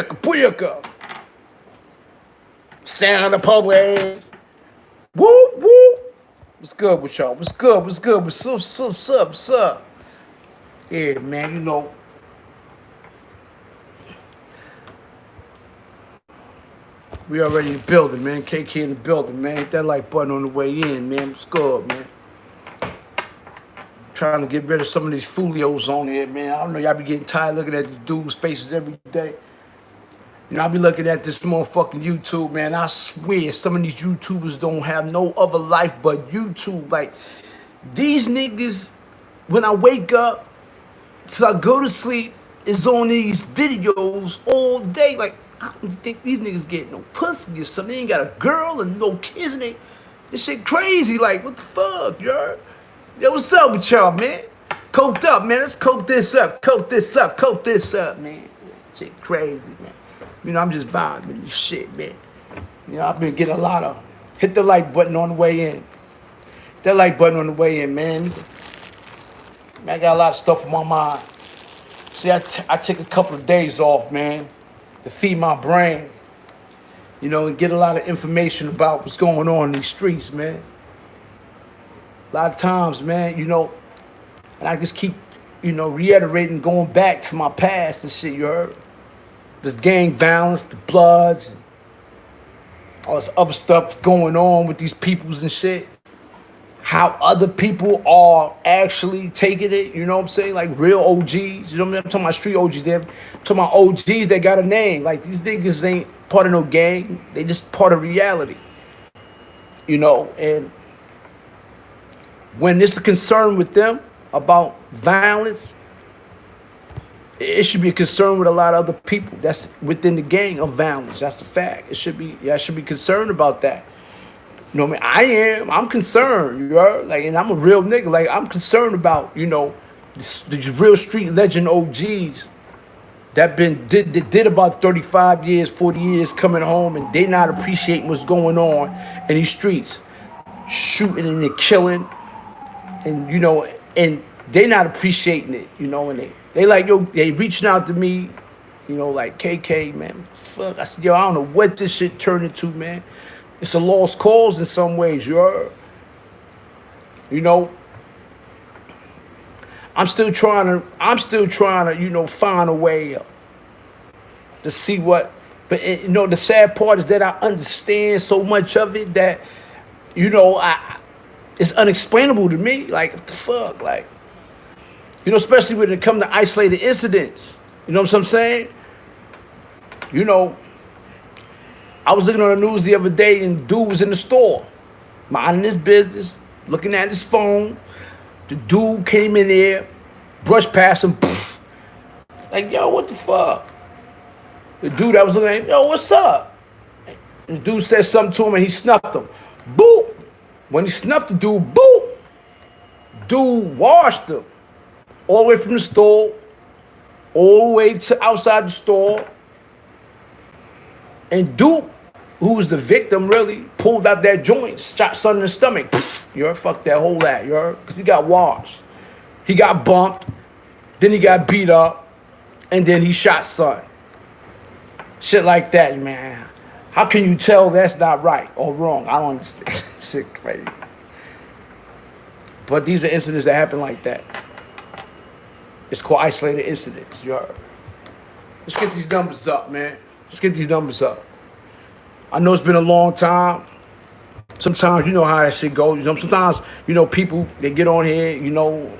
Booyaka, booyaka. Sound of poet. Whoop, whoop. What's good with y'all? What's good? What's good? What's up? Yeah, man, you know. We already in the building, man. KK in the building, man. Hit that like button on the way in, man. What's good, man? Trying to get rid of some of these folios on here, man. I don't know, y'all be getting tired looking at these dudes' faces every day. You know, I be looking at this motherfucking YouTube, man. I swear some of these YouTubers don't have no other life but YouTube. Like, these niggas, when I wake up till I go to sleep, is on these videos all day. Like, I don't think these niggas get no pussy or something. They ain't got a girl and no kids, and this shit crazy. Like, what the fuck, you heard? Yo, what's up with y'all, man? Coked up, man. Let's coke this up. Coke this up. Coke this up, man. Shit crazy, man. You know, I'm just vibing this shit, man. You know, I've been getting a lot of... Hit the like button on the way in. Hit that like button on the way in, man. Man, I got a lot of stuff on my mind. See, I take a couple of days off, man, to feed my brain. You know, and get a lot of information about what's going on in these streets, man. A lot of times, man, you know, and I just keep, you know, reiterating, going back to my past and shit, you heard? This gang violence, the Bloods, and all this other stuff going on with these peoples and shit. How other people are actually taking it, you know what I'm saying? Like real OGs, you know what I mean? I'm talking about street OGs. I'm talking about OGs that got a name. Like these niggas ain't part of no gang. They just part of reality, you know? And when there's a concern with them about violence, it should be a concern with a lot of other people that's within the gang of violence. That's a fact. It should be, I should be concerned about that. You know what I mean? I'm concerned, you know? Like, and I'm a real nigga. Like, I'm concerned about, you know, the real street legend OGs that did about 35 years, 40 years coming home, and they not appreciating what's going on in these streets. Shooting and they're killing. And, you know, and they not appreciating it, you know, and they like, yo, they reaching out to me, you know, like, KK, man, fuck. I said, yo, I don't know what this shit turned into, man. It's a lost cause in some ways, you heard? You know, I'm still trying to, you know, find a way to see what, but, you know, the sad part is that I understand so much of it that, you know, it's unexplainable to me. Like, what the fuck? Like, you know, especially when it comes to isolated incidents. You know what I'm saying? You know, I was looking on the news the other day and dude was in the store, minding his business, looking at his phone. The dude came in there, brushed past him, poof. Like, yo, what the fuck? The dude that was looking at him, yo, what's up? And the dude said something to him and he snuffed him. Boop! When he snuffed the dude, boop! Dude washed him. All the way from the store, all the way to outside the store. And Duke, who's the victim, really pulled out that joint, shot son in the stomach. Pfft, you heard? Fuck that whole lot, you heard? Because he got washed. He got bumped, then he got beat up, and then he shot son. Shit like that, man. How can you tell that's not right or wrong? I don't understand. Shit crazy. But these are incidents that happen like that. It's called isolated incidents, you heard? Let's get these numbers up, man. Let's get these numbers up. I know it's been a long time. Sometimes you know how that shit goes. You know, sometimes, you know, people, they get on here, you know,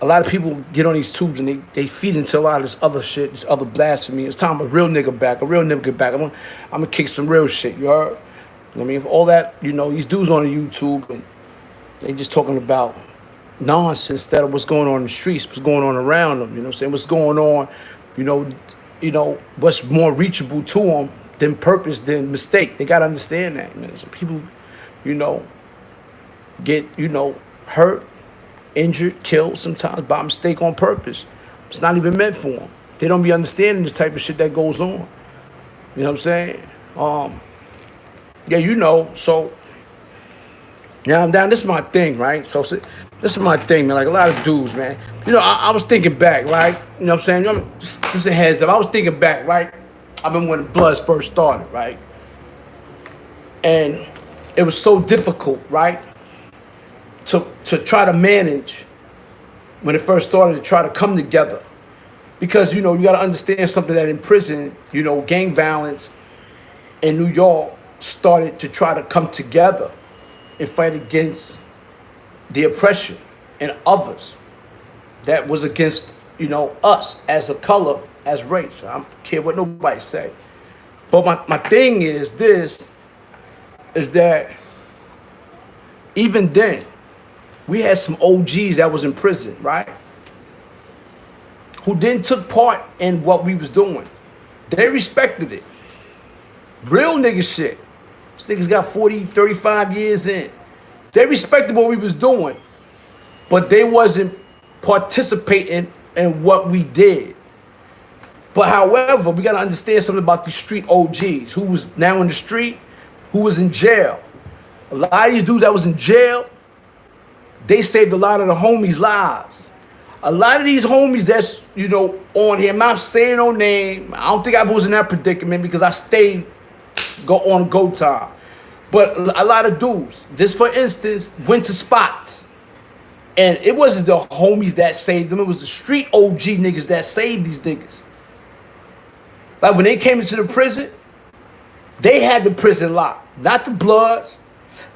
a lot of people get on these tubes and they feed into a lot of this other shit, this other blasphemy. It's time a real nigga back. I'm gonna kick some real shit, you heard? I mean, all that, you know, these dudes on the YouTube, and they just talking about nonsense instead of what's going on in the streets, what's going on around them, you know what I'm saying? What's going on, you know, what's more reachable to them than purpose, than mistake. They got to understand that, man. So people, you know, get, you know, hurt, injured, killed sometimes by mistake on purpose. It's not even meant for them. They don't be understanding this type of shit that goes on. You know what I'm saying? Yeah, you know, so now I'm down. This is my thing, right? So This is my thing, man. Like a lot of dudes, man. You know, I was thinking back, right? You know what I'm saying? Just a heads up. I was thinking back, right? I remember when Bloods first started, right? And it was so difficult, right? To try to manage when it first started, to try to come together. Because, you know, you got to understand something, that in prison, you know, gang violence in New York started to try to come together and fight against the oppression and others that was against, you know, us as a color, as race. I don't care what nobody say. But my thing is this, is that even then, we had some OGs that was in prison, right? Who then took part in what we was doing. They respected it. Real nigga shit. These niggas got 40, 35 years in. They respected what we was doing, but they wasn't participating in what we did. But however, we gotta understand something about these street OGs, who was now in the street, who was in jail. A lot of these dudes that was in jail, they saved a lot of the homies' lives. A lot of these homies that's, you know, on here, I'm not saying no name. I don't think I was in that predicament because I stayed on go time. But a lot of dudes, just for instance, went to spots. And it wasn't the homies that saved them. It was the street OG niggas that saved these niggas. Like when they came into the prison, they had the prison locked, not the Bloods.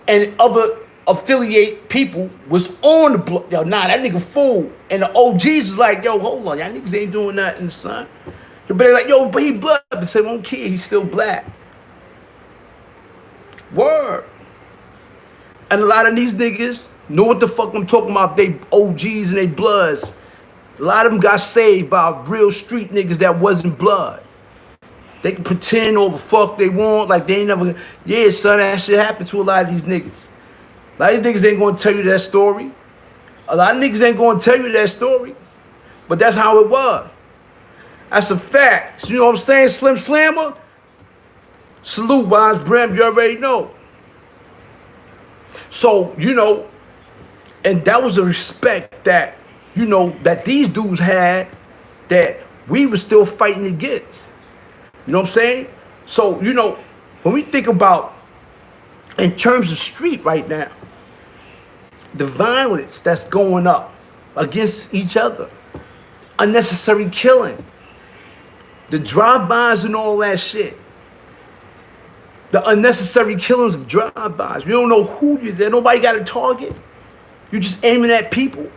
And other affiliate people was on the block. Yo, nah, that nigga fool. And the OGs was like, yo, hold on, y'all niggas ain't doing nothing, son. But they like, yo, but he Blood. But say, won't care, he's still black. Word. And a lot of these niggas know what the fuck I'm talking about. They OGs and they Bloods. A lot of them got saved by real street niggas that wasn't Blood. They can pretend all the fuck they want, like they ain't never. Yeah, son, that shit happened to a lot of these niggas. A lot of these niggas ain't gonna tell you that story. A lot of niggas ain't gonna tell you that story. But that's how it was. That's a fact. So you know what I'm saying, Slim Slammer? Salute, Bonds Brim, you already know. So, you know, and that was a respect that, you know, that these dudes had that we were still fighting against. You know what I'm saying? So, you know, when we think about, in terms of street right now, the violence that's going up against each other, unnecessary killing, the drive-bys and all that shit, the unnecessary killings of drive-bys. You don't know who you're there. Nobody got a target. You're just aiming at people.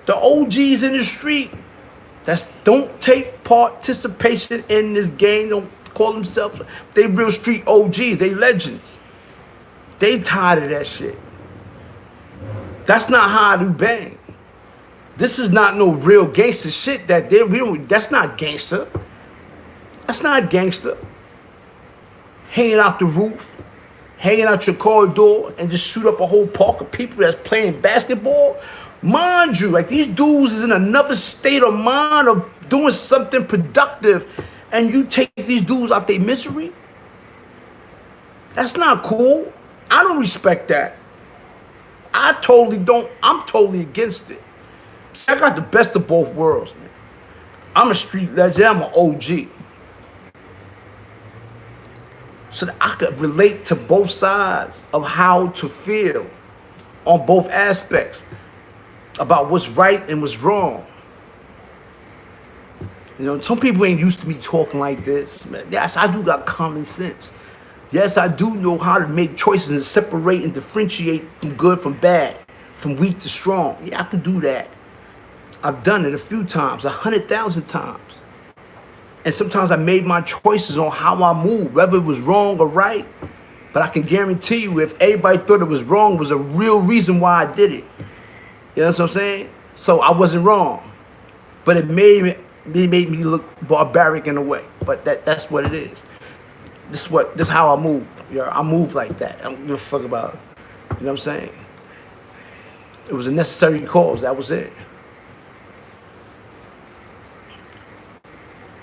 The OGs in the street that don't take participation in this game, don't call themselves, they real street OGs, they legends. They tired of that shit. That's not how I do bang. This is not no real gangster shit that that's not gangster. That's not gangster. Hanging out the roof, hanging out your corridor, and just shoot up a whole park of people that's playing basketball. Mind you, like these dudes is in another state of mind of doing something productive, and you take these dudes out their misery? That's not cool. I don't respect that. I totally don't. I'm totally against it. I got the best of both worlds, man. I'm a street legend. I'm an OG. So that I could relate to both sides of how to feel on both aspects about what's right and what's wrong. You know, some people ain't used to me talking like this. Man, yes, I do got common sense. Yes, I do know how to make choices and separate and differentiate from good from bad, from weak to strong. Yeah, I can do that. I've done it a few times, 100,000 times. And sometimes I made my choices on how I move, whether it was wrong or right. But I can guarantee you, if everybody thought it was wrong, it was a real reason why I did it. You know what I'm saying? So I wasn't wrong. But it made me look barbaric in a way. But that's what it is. This is how I move. You know, I move like that. I don't give a fuck about it. You know what I'm saying? It was a necessary cause. That was it.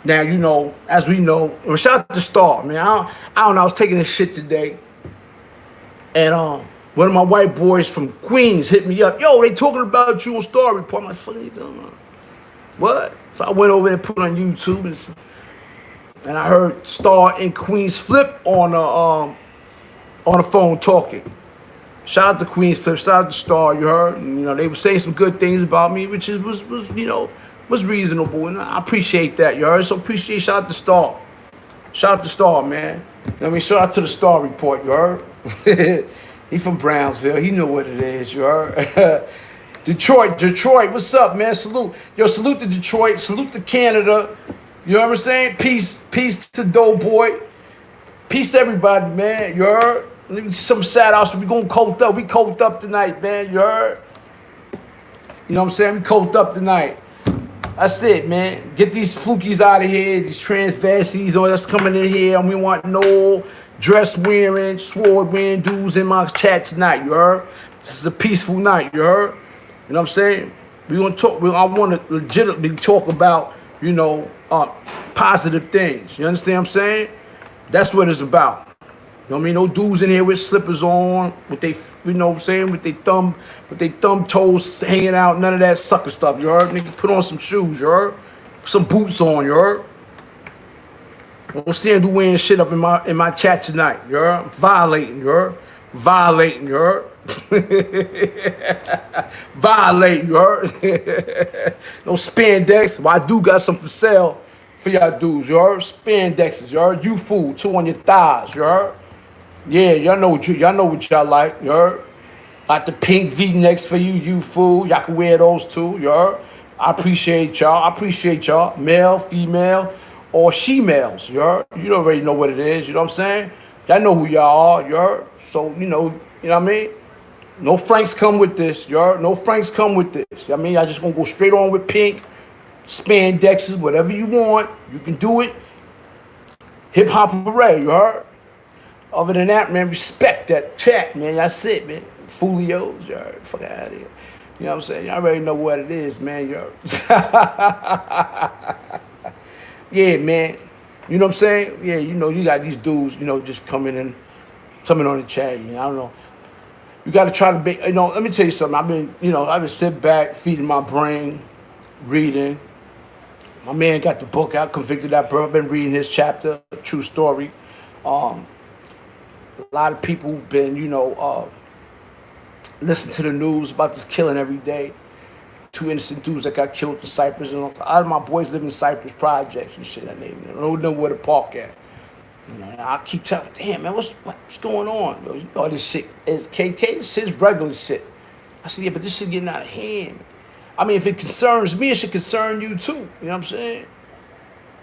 Now, you know, as we know, shout out to Star, man. I don't know, I was taking this shit today. And One of my white boys from Queens hit me up. Yo, they talking about you on Star Report. I'm like, fuck you talking about? What? So I went over there and put it on YouTube, and I heard Star and Queens Flip on the phone talking. Shout out to Queens Flip, shout out to Star, you heard? And, you know, they were saying some good things about me, which was you know, was reasonable. And I appreciate that, you heard? So appreciate, shout out to Star. Shout out to Star, man. You know what I mean? Shout out to the Star Report, you heard? He from Brownsville. He know what it is, you heard? Detroit, what's up, man? Salute. Yo, salute to Detroit. Salute to Canada. You know what I'm saying? Peace to Doughboy. Peace to everybody, man. You heard? Some sad outs. We going coked up. We coked up tonight, man. You heard? You know what I'm saying? We coked up tonight. That's it, man. Get these flukies out of here. These transvestites or that's coming in here. And we want no dress wearing, sword wearing dudes in my chat tonight. You heard? This is a peaceful night. You heard? You know what I'm saying? We gonna talk. I want to legitimately talk about, you know, positive things. You understand what I'm saying? That's what it's about. You know what I mean? No dudes in here with slippers on, with they, you know what I'm saying, with their thumb toes hanging out, none of that sucker stuff, you heard? Nigga, put on some shoes, you heard? Put some boots on, you heard? Don't stand wearing shit up in my chat tonight, you heard? Violating, you heard? Violating, you heard? Violating, you heard? No spandex. Well, I do got some for sale for y'all dudes, you heard? Spandexes, you heard? You fool, 2 on your thighs, you heard? Yeah, y'all know what y'all like, you heard? Got the pink V-necks for you, you fool. Y'all can wear those too, you heard? I appreciate y'all. Male, female, or she-males, you heard? You already know what it is, you know what I'm saying? Y'all know who y'all are, you heard? So, you know what I mean? No Franks come with this, you heard? No Franks come with this. You know what I mean? I just gonna go straight on with pink, spandexes, whatever you want. You can do it. Hip-hop array, you heard? Other than that, man, respect that chat, man. That's it, man. Folios, you heard? Fuck out of here. You know what I'm saying? Y'all already know what it is, man. You heard? Yeah, man. You know what I'm saying? Yeah, you know, you got these dudes, you know, just coming on the chat, man. I don't know. You got to try to be, you know, let me tell you something. I've been sitting back, feeding my brain, reading. My man got the book out, Convicted That Bro. I've been reading his chapter, True Story. A lot of people been, you know, listen to the news about this killing every day. 2 innocent dudes that got killed in Cypress. And a lot of my boys live in Cypress projects and shit. I don't know where to park at. You know, and I keep telling, damn, man, what's going on? Yo, you know, this shit is KK. This shit's regular shit. I said, yeah, but this shit getting out of hand. I mean, if it concerns me, it should concern you too. You know what I'm saying?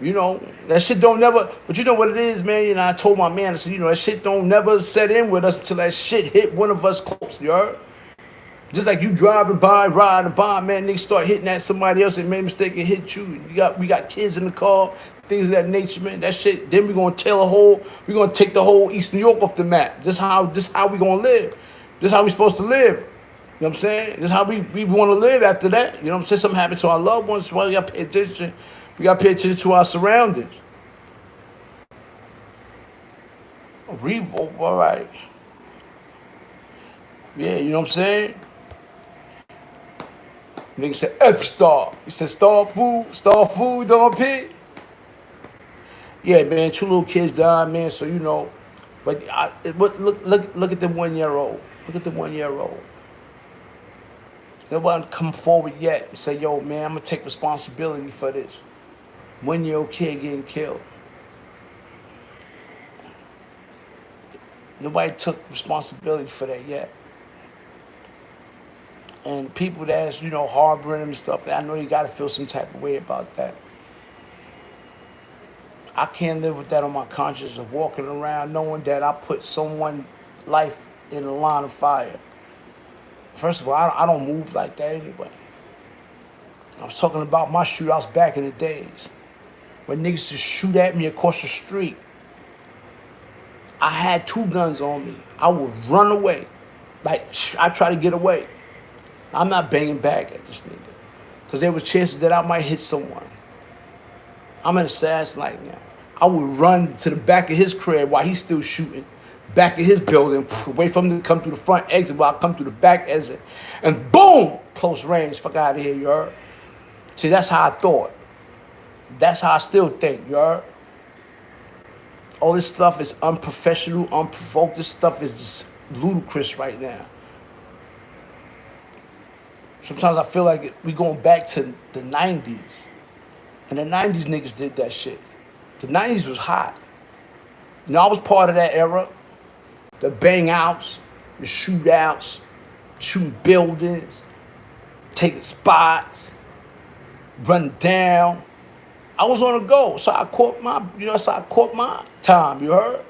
You know, that shit don't never, but you know what it is, man. You know, I told my man, I said, you know, that shit don't never set in with us until that shit hit one of us close, you heard? Just like you driving by, riding by, man, niggas start hitting at somebody else and made a mistake and hit you. We got kids in the car, things of that nature, man. That shit, then we're gonna take the whole East New York off the map. This how we gonna live. This how we supposed to live. You know what I'm saying? This how we wanna live after that. You know what I'm saying? Something happened to our loved ones, that's why we gotta pay attention. We got to pay attention to our surroundings. Revolt, all right. Yeah, you know what I'm saying? Nigga said F-Star. He said Star food, don't pay. Yeah, man, 2 little kids died, man, so you know. But look at the 1-year-old. Look at the 1-year-old. Nobody come forward yet and say, yo, man, I'm going to take responsibility for this. 1-year-old kid getting killed. Nobody took responsibility for that yet. And people that's, you know, harboring him and stuff, I know you got to feel some type of way about that. I can't live with that on my conscience of walking around knowing that I put someone's life in the line of fire. First of all, I don't move like that anyway. I was talking about my shootouts back in the days. When niggas just shoot at me across the street. I had 2 guns on me. I would run away. Like, I try to get away. I'm not banging back at this nigga. Because there was chances that I might hit someone. I'm an assassin like now. I would run to the back of his crib while he's still shooting. back of his building, wait for him to come through the front exit while I come through the back exit. And boom, close range, fuck out of here, you heard? See, that's how I thought. That's how I still think, you heard? All this stuff is unprofessional, unprovoked. This stuff is just ludicrous right now. Sometimes I feel like we going back to the 90s. And the 90s niggas did that shit. The 90s was hot. You know, I was part of that era. The bang outs, the shootouts, shooting buildings, taking spots, running down. I was on the go, so I caught my time, you heard?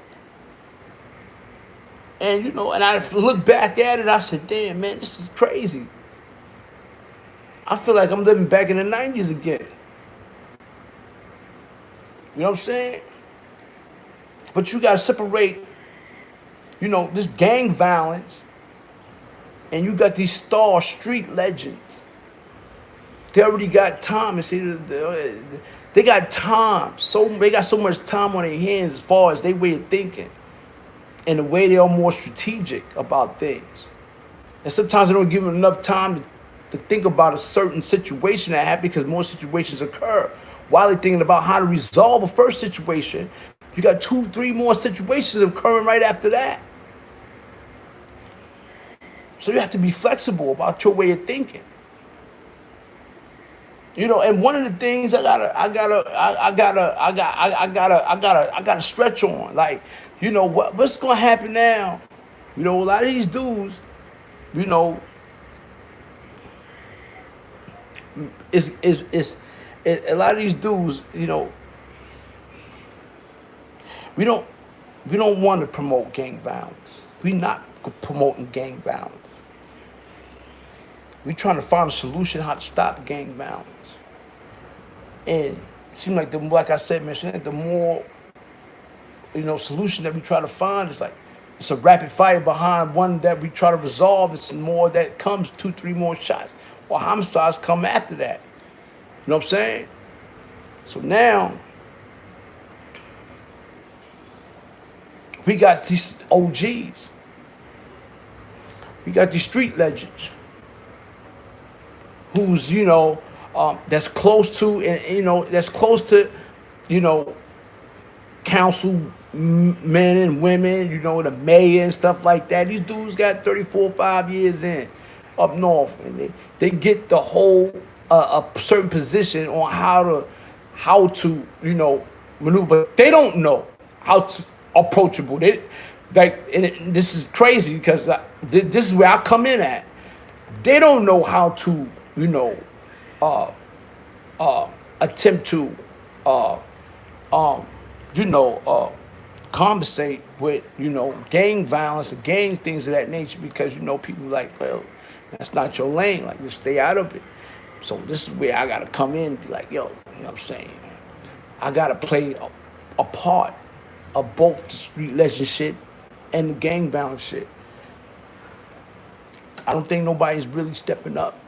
And, you know, and I look back at it, I said, damn, man, this is crazy. I feel like I'm living back in the 90s again. You know what I'm saying? But you got to separate, you know, this gang violence, and you got these star street legends. They already got time. And see, they got time. They got so much time on their hands as far as their way of thinking and the way they are more strategic about things. And sometimes they don't give them enough time to think about a certain situation that happened, because more situations occur. While they're thinking about how to resolve a first situation, you got 2-3 more situations occurring right after that. So you have to be flexible about your way of thinking. You know, and one of the things I gotta stretch on, like, you know, what's gonna happen now? You know, a lot of these dudes, you know, a lot of these dudes, you know, we don't want to promote gang violence. We're not promoting gang violence. We're trying to find a solution how to stop gang violence. And it seems like like I said, man, the more, you know, solution that we try to find is like, it's a rapid fire behind one that we try to resolve. It's more that comes 2-3 more shots, or homicides come after that. You know what I'm saying? So now we got these OGs. We got these street legends who's, you know, that's close to, and you know, that's close to, you know, council men and women, you know, the mayor and stuff like that. These dudes got 34, 5 years in up north, and they get the whole a certain position on how to, you know, maneuver. But they don't know how to approachable. They like, and this is crazy because this is where I come in at. They don't know how to, you know, attempt to, you know, conversate with, you know, gang violence and gang things of that nature, because, you know, people like, well, that's not your lane. Like, just stay out of it. So this is where I gotta come in and be like, yo, you know what I'm saying? I gotta play a part of both the street legend shit and the gang violence shit. I don't think nobody's really stepping up,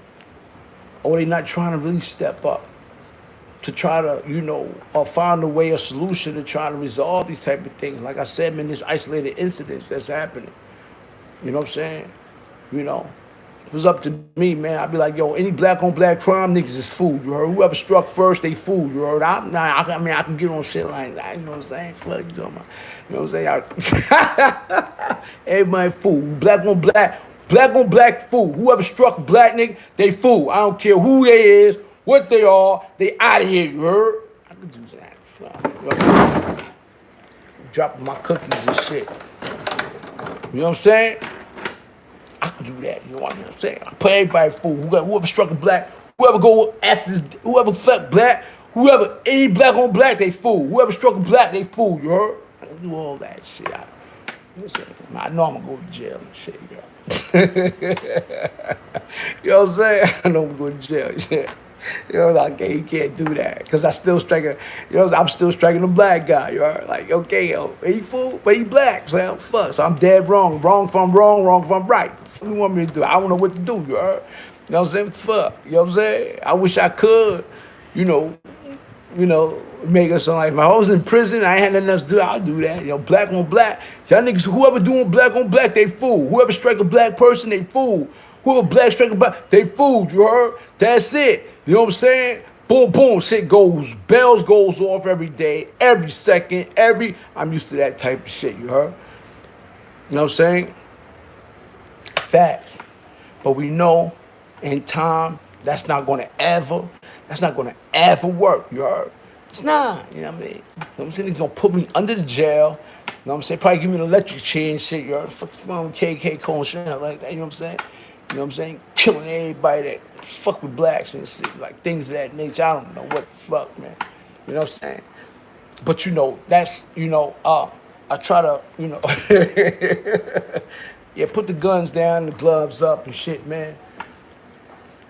or they not trying to really step up to try to, you know, find a way, a solution to try to resolve these type of things. Like I said, man, this isolated incidents that's happening. You know what I'm saying? You know, if it was up to me, man, I'd be like, yo, any black on black crime niggas is food, you heard? Whoever struck first, they food, you heard? I mean, I can get on shit like that, you know what I'm saying? Fuck, you know what I'm saying? Everybody fool. Black on black fool. Whoever struck a black nigga, they fool. I don't care who they is, what they are, they out of here, you heard? I could do that. You know what I'm saying? Dropping my cookies and shit. You know what I'm saying? I could do that, you know what I'm saying? I play everybody fool. Whoever struck a black, whoever go after this, whoever fuck black, whoever, any black on black, they fool. Whoever struck a black, they fool, you heard? I can do all that shit. You know what I'm saying? I know I'm gonna go to jail and shit, you know? You know what I'm saying? I know I'm going to jail and shit. You know, like, okay, you can't do that. Because I still striking, you know, I'm still striking a black guy, you know? Like, okay, yo, he fool, but he black. So, fuck. So I'm dead wrong. Wrong if I'm wrong, wrong if I'm right. What do you want me to do? I don't know what to do, you heard? You know what I'm saying? Fuck. You know what I'm saying? I wish I could, you know, you know, make us sound like if I was in prison, I ain't had nothing else to do, I'll do that. You know, black on black. Y'all niggas, whoever doing black on black, they fool. Whoever strike a black person, they fool. Whoever black strike a black, they fooled, you heard? That's it. You know what I'm saying? Boom, boom, shit goes, bells goes off every day, every second, I'm used to that type of shit, you heard? You know what I'm saying? Facts. But we know in time that's not gonna ever work, you heard? It's not, you know what I mean? You know what I'm saying? He's gonna put me under the jail. You know what I'm saying? Probably give me an electric chair and shit, you heard? Fuck you on KK Cole and shit like that, you know what I'm saying? You know what I'm saying? Killing everybody that fuck with blacks and shit, like things of that nature. I don't know what the fuck, man. You know what I'm saying? But you know, that's, you know, I try to, you know, yeah, put the guns down, the gloves up and shit, man.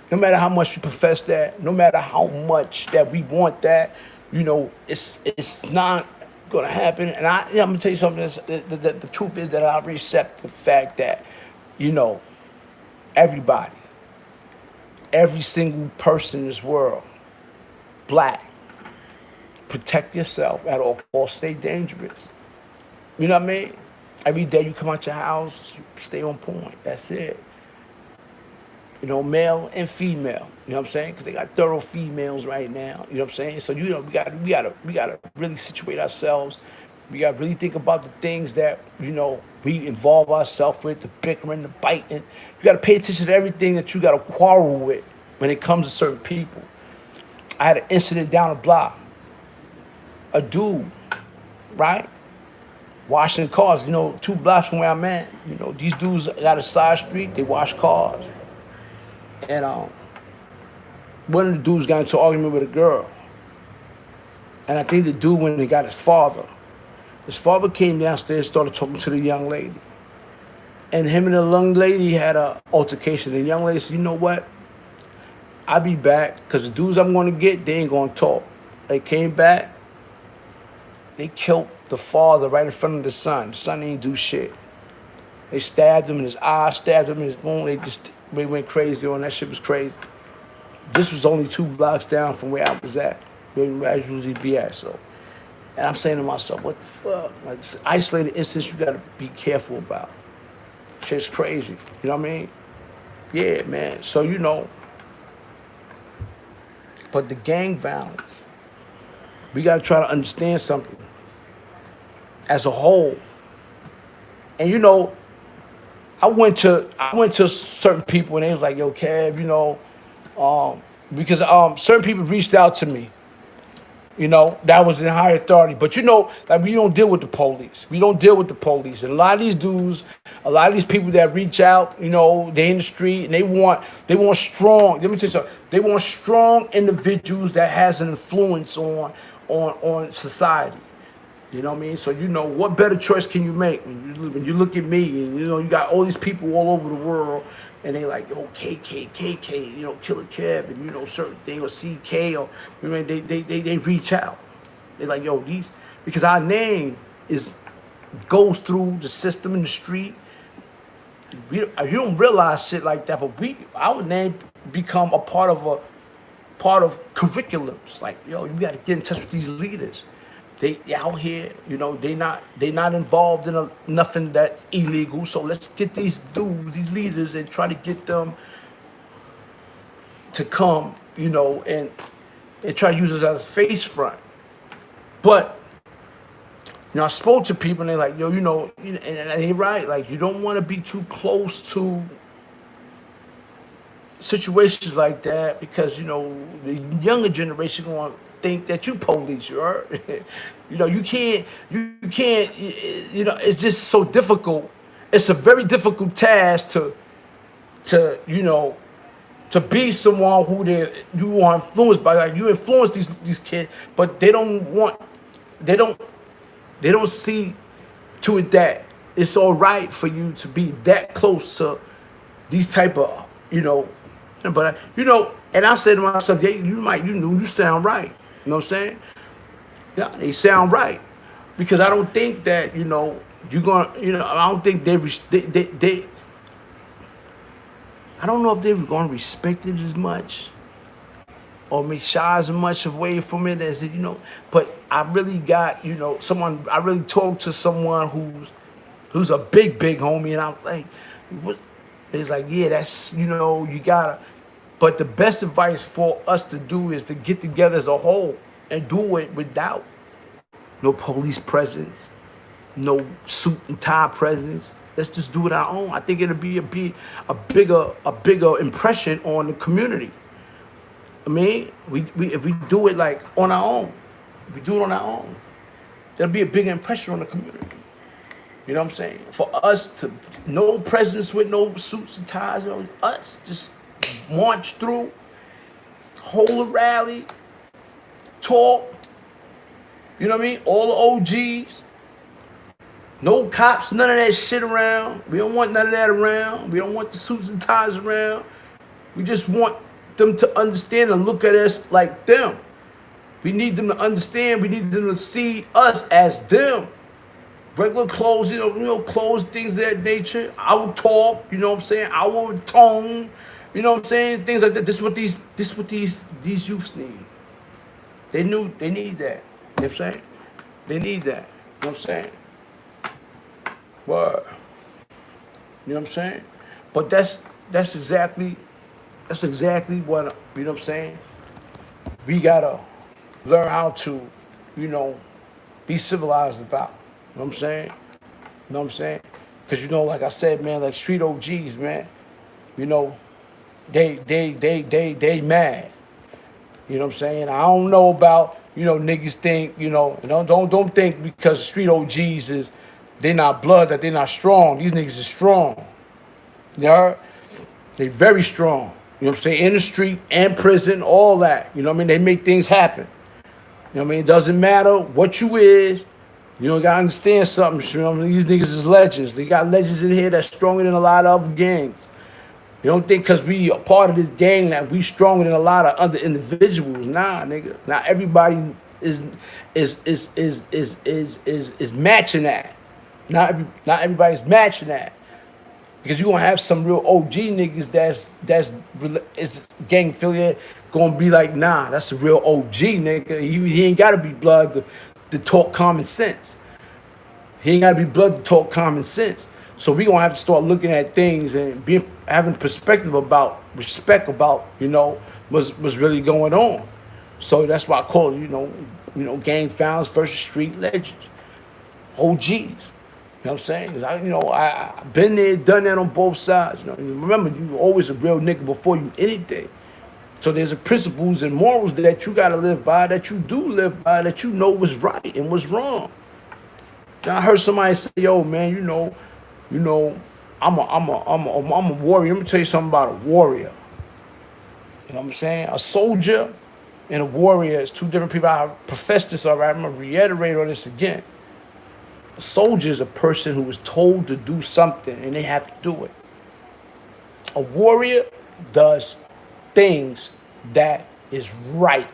No matter how much we profess that, no matter how much that we want that, you know, it's not gonna happen. And I'm gonna tell you something. The truth is that I accept the fact that, you know, everybody, every single person in this world, black, protect yourself at all costs. Stay dangerous. You know what I mean? Every day you come out your house, you stay on point. That's it. You know, male and female. You know what I'm saying? Because they got thorough females right now. You know what I'm saying? So you know, we gotta really situate ourselves. We gotta really think about the things that, you know, we involve ourselves with, the bickering, the biting. You gotta pay attention to everything that you gotta quarrel with when it comes to certain people. I had an incident down the block. A dude, right? Washing cars, you know, 2 blocks from where I'm at. You know, these dudes got a side street, they wash cars. And one of the dudes got into an argument with a girl. And I think the dude, when he got his father came downstairs, started talking to the young lady. And him and the young lady had a altercation. The young lady said, you know what? I'll be back, because the dudes I'm going to get, they ain't going to talk. They came back. They killed the father right in front of the son. The son ain't do shit. They stabbed him in his eye, stabbed him in his bone. They went crazy on that shit. Was crazy. This was only 2 blocks down from where I was at, where I usually be at. So, and I'm saying to myself, what the fuck? Like, isolated incidents you gotta be careful about. Shit's crazy. You know what I mean? Yeah, man. So, you know, but the gang violence, we gotta try to understand something as a whole. And you know, I went to certain people and they was like, yo, Kev, you know, because certain people reached out to me, you know, that was in higher authority. But you know, like, we don't deal with the police. We don't deal with the police. And a lot of these dudes, a lot of these people that reach out, you know, they in the street and they want strong, let me tell you something, they want strong individuals that has an influence on society. You know what I mean? So, you know, what better choice can you make when you look at me and, you know, you got all these people all over the world and they like, yo, KK, you know, Killer Kev, and, you know, certain thing, or CK, or, I mean, they reach out. They're like, yo, because our name goes through the system in the street. You don't realize shit like that, but our name become a part of curriculums. Like, yo, you got to get in touch with these leaders. They out here, you know, they not involved in nothing that illegal. So let's get these dudes, these leaders, and try to get them to come, you know, and try to use us as a face front. But, you know, I spoke to people and they're like, yo, you know, and they're right. Like, you don't want to be too close to situations like that because, you know, the younger generation going to think that you police, you heard? You know, you can't, you know, it's just so difficult. It's a very difficult task to you know, to be someone who you are influenced by. Like, you influence these kids, but they don't see to it that it's all right for you to be that close to these type of, you know, but, you know, and I said to myself, yeah, you sound right. You know what I'm saying? Yeah, they sound right. Because I don't think that, you know, you're going to, you know, I don't think I don't know if they were going to respect it as much. or me shies much away from it as it, but I really got, someone, I really talked to someone who's a big homie, and I'm like, what? It's like, yeah, that's, you gotta, but the best advice for us to do is to get together as a whole and do it without no police presence, no suit and tie presence. Let's just do it our own. I think it'll be a bigger impression on the community. I mean, if we do it like on our own, if we do it on our own, there'll be a bigger impression on the community. You know what I'm saying? For us to, no presence with no suits and ties, us just march through, hold a rally, talk. You know what I mean? All the OGs. No cops, none of that shit around. We don't want none of that around. We don't want the suits and ties around. We just want them to understand and look at us like them. We need them to understand. We need them to see us as them. Regular clothes, clothes, things of that nature. Our talk, you know what I'm saying? Our tone, you know what I'm saying? Things like that. This is what these youths need. They need that. You know what I'm saying? They need that. You know what I'm saying? Word. You know what I'm saying? But that's exactly what, you know what I'm saying? We gotta learn how to, be civilized about. You know what I'm saying? You know what I'm saying? Because, like I said, man, like street OGs, man, they mad. You know what I'm saying? I don't know about, niggas think, don't think because street OGs they not blood that they're not strong. These niggas is strong. You know? They very strong. You know what I'm saying? In the street and prison, all that. You know what I mean? They make things happen. You know what I mean? It doesn't matter what you is. You gotta understand something. You know what I mean? These niggas is legends. They got legends in here that's stronger than a lot of other gangs. You don't think because we a part of this gang that we stronger than a lot of other individuals. Nah, nigga. Not everybody is matching that. Not everybody's matching that. Because you gonna have some real OG niggas that's gang affiliate gonna be like, nah, that's a real OG nigga. He ain't gotta be blood to talk common sense. He ain't gotta be blood to talk common sense. So we gonna have to start looking at things and having perspective about, respect about, what's really going on. So that's why I call it, gang founds versus street legends, OGs. You know what I'm saying? 'Cause I've been there, done that on both sides. Remember, you always a real nigga before you anything. So there's principles and morals that you gotta live by, that you do live by, that you know what's right and what's wrong. Now I heard somebody say, "Yo, man, I'm a warrior." Let me tell you something about a warrior. You know what I'm saying? A soldier and a warrior is two different people. I professed this already. I'm gonna reiterate on this again. A soldier is a person who was told to do something and they have to do it. A warrior does things that is right.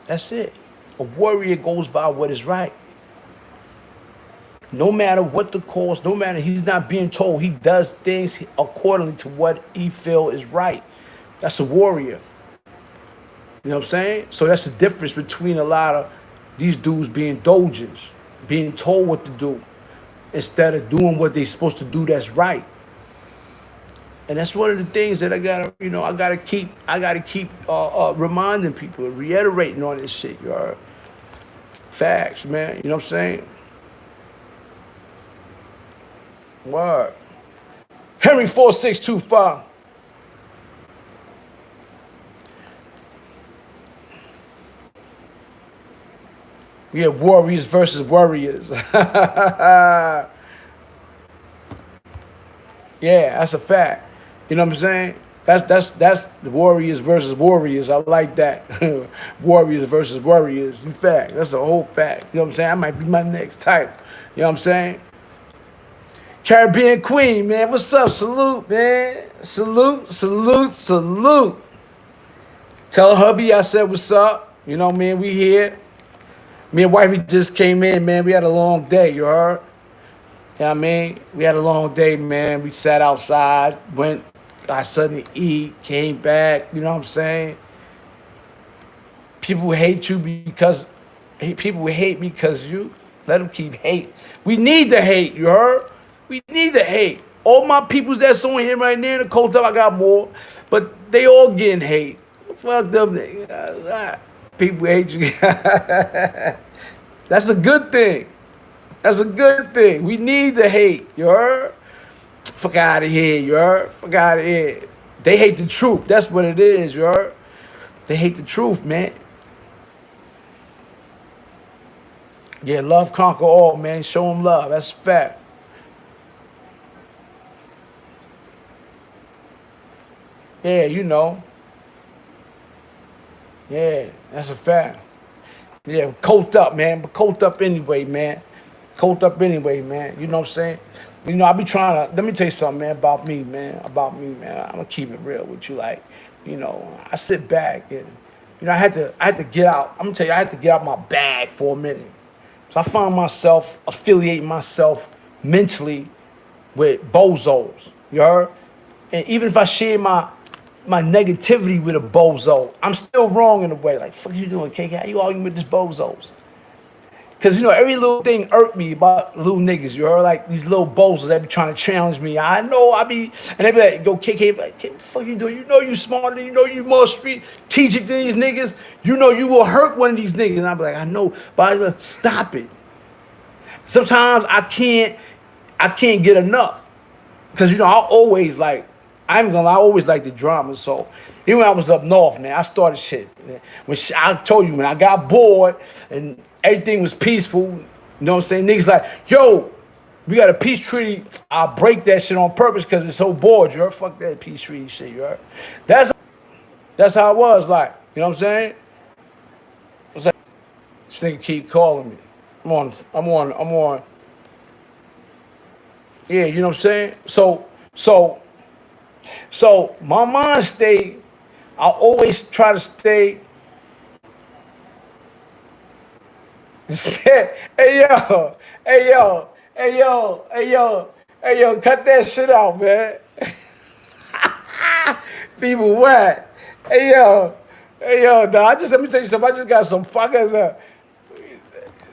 That's it. A warrior goes by what is right. No matter what the cost, no matter he's not being told, he does things accordingly to what he feel is right. That's a warrior. You know what I'm saying? So that's the difference between a lot of these dudes being doges, being told what to do, instead of doing what they're supposed to do that's right. And that's one of the things that I gotta keep reminding people, reiterating on this shit, you heard? Facts, man. You know what I'm saying? Word. Henry 4625. We have warriors versus warriors. Yeah, that's a fact. You know what I'm saying? That's the warriors versus warriors. I like that. Warriors versus warriors. In fact, that's a whole fact. You know what I'm saying? That might be my next title. You know what I'm saying? Caribbean Queen, man. What's up? Salute, man. Salute, salute, salute. Tell hubby I said what's up. You know, man, we here. Me and wifey just came in, man. We had a long day, you heard? You know what I mean? We had a long day, man. We sat outside, went, got something to eat, came back, you know what I'm saying? People hate you because people hate because you let them keep hate. We need to hate, you heard? We need to hate. All my peoples that's on here right now in the cult up, I got more, but they all getting hate. Fuck them niggas. People hate you. That's a good thing. That's a good thing. We need to hate, you heard? Fuck out of here, you heard? Fuck out of here. They hate the truth. That's what it is, you heard? They hate the truth, man. Yeah, love conquer all, man. Show them love. That's a fact. Yeah, you know. Yeah, that's a fact. Yeah, colt up, man. But colt up anyway, man. Colt up anyway, man. You know what I'm saying? You know, I be trying to, let me tell you something, man, about me, man. About me, man. I'm gonna keep it real with you. Like, you know, I sit back and, you know, I had to get out. I'm gonna tell you, I had to get out my bag for a minute. So I found myself affiliating myself mentally with bozos. You heard? And even if I share my negativity with a bozo, I'm still wrong in a way. Like, fuck you doing, KK? How you arguing with this bozos? Cause you know, every little thing irked me about little niggas. You heard? Like these little bozos that be trying to challenge me. I know I be, and they be like, go KK, like, what the fuck you doing? You know you smarter, you know you more strategic than these niggas. You know you will hurt one of these niggas. And I be like, I know, but stop it. Sometimes I can't get enough. Cause you know, I always like, I ain't gonna lie, I always like the drama. So even when I was up north, man, I started shit. Man. I told you, when I got bored and everything was peaceful, you know what I'm saying? Niggas like, yo, we got a peace treaty. I'll break that shit on purpose because it's so bored, you heard? Fuck that peace treaty shit, you heard? That's how it was, like, you know what I'm saying? I was like, this nigga keep calling me. I'm on. Yeah, you know what I'm saying? So my mind stayed, I always try to stay. Hey yo, cut that shit out, man. People what? Hey yo, nah, let me tell you something. I just got some fuckers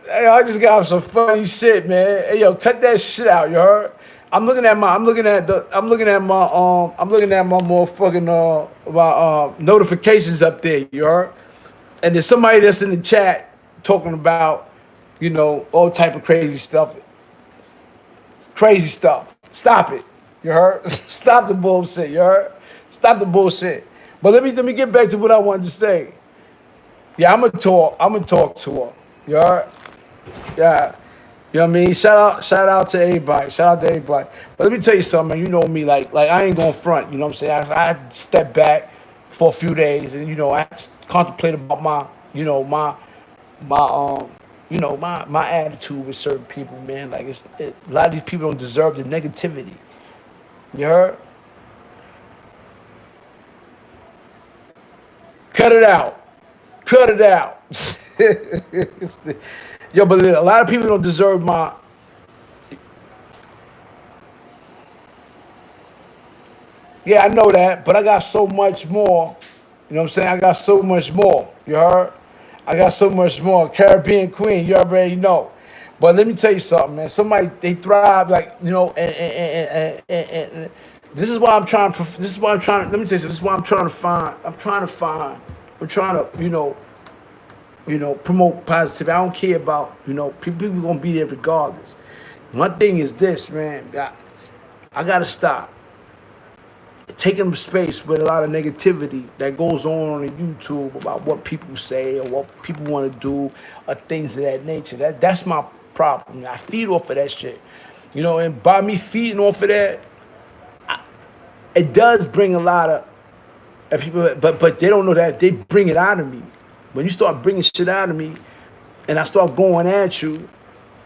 Hey, I just got some funny shit, man. Hey yo, cut that shit out, you heard? I'm looking at my motherfucking my notifications up there, you heard? And there's somebody that's in the chat talking about, you know, all type of crazy stuff. Crazy stuff. Stop it. You heard? Stop the bullshit, you heard? Stop the bullshit. But let me get back to what I wanted to say. Yeah, I'm gonna talk to her. You heard? Yeah. You know what I mean? Shout out to everybody. Shout out to everybody. But let me tell you something, man. You know me, like I ain't gonna front, you know what I'm saying? I had to step back for a few days and, you know, I had to contemplate about my attitude with certain people, man. Like a lot of these people don't deserve the negativity. You heard? Cut it out. Cut it out. Yo, but a lot of people don't deserve my. Yeah, I know that, but I got so much more. You know what I'm saying? I got so much more. You heard? I got so much more. Caribbean Queen, you already know. But let me tell you something, man. Somebody, they thrive, like, you know, and this is why I'm trying to, let me tell you something, this is why I'm trying to we're trying to, promote positivity. I don't care about, people gonna be there regardless. My thing is this, man. I gotta stop taking space with a lot of negativity that goes on YouTube about what people say or what people want to do or things of that nature. That's my problem. I feed off of that shit, and by me feeding off of that, it does bring a lot of people, but they don't know that they bring it out of me. When you start bringing shit out of me, and I start going at you,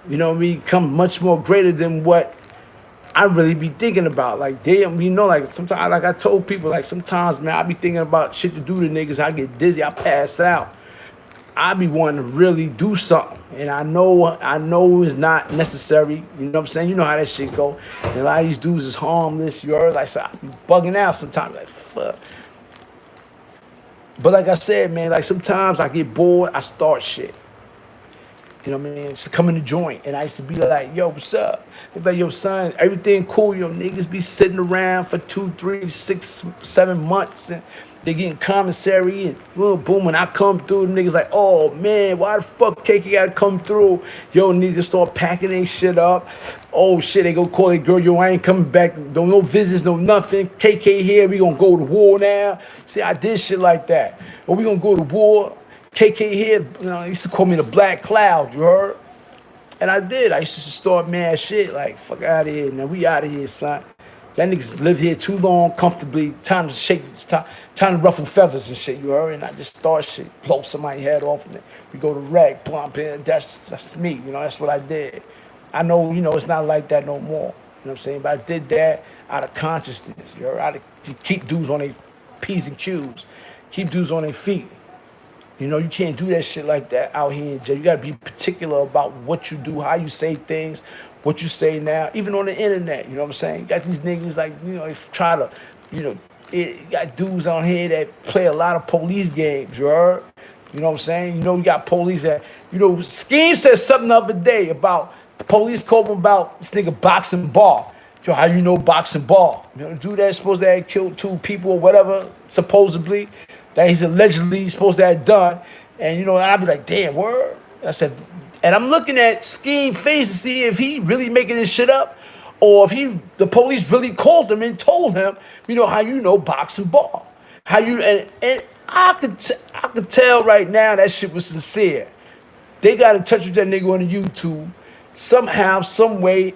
we become much more greater than what I really be thinking about. Like, damn, like sometimes, like I told people, like sometimes, man, I be thinking about shit to do to niggas. I get dizzy, I pass out. I be wanting to really do something, and I know it's not necessary. You know what I'm saying? You know how that shit go. And a lot of these dudes is harmless. You heard, like, so I be bugging out sometimes. Like, fuck. But like I said, man, like sometimes I get bored, I start shit. You know what I mean? It's coming to joint. And I used to be like, yo, what's up? They be like, yo, son, everything cool. Yo, niggas be sitting around for 2, 3, 6, 7 months. And they getting commissary and boom. When I come through, the niggas like, oh, man, why the fuck KK gotta come through? Yo, niggas start packing their shit up. Oh, shit, they go call their girl, yo, I ain't coming back. No visits, no nothing. KK here, we gonna go to war now. See, I did shit like that. Or we gonna go to war. KK here, you know, he used to call me the Black Cloud, you heard? And I did. I used to start mad shit like, fuck out of here, man. We out of here, son. That niggas lived here too long, comfortably. Time to shake, time to ruffle feathers and shit, you heard? And I just start shit, blow somebody's head off, and then we go to wreck, plump in. That's me, you know, that's what I did. I know, you know, it's not like that no more. You know what I'm saying? But I did that out of consciousness, you heard? Out of, to keep dudes on their P's and Q's, keep dudes on their feet. You know, you can't do that shit like that out here in jail. You gotta be particular about what you do, how you say things, what you say now, even on the internet. You know what I'm saying? You got these niggas like, you know, try to, you know, you got dudes on here that play a lot of police games, you heard? You know what I'm saying? You know, you got police that, you know, Scheme said something the other day about the police called him about this nigga Boxing Ball. Yo, how you know Boxing Ball? You know, the dude that's supposed to have killed 2 people or whatever, supposedly, that he's allegedly supposed to have done. And, you know, and I'd be like, damn, word? I said, and I'm looking at Scheme face to see if he really making this shit up or if the police really called him and told him, you know, how you know Boxing Ball. How you, and I could tell right now that shit was sincere. They got in touch with that nigga on the YouTube, somehow, some way,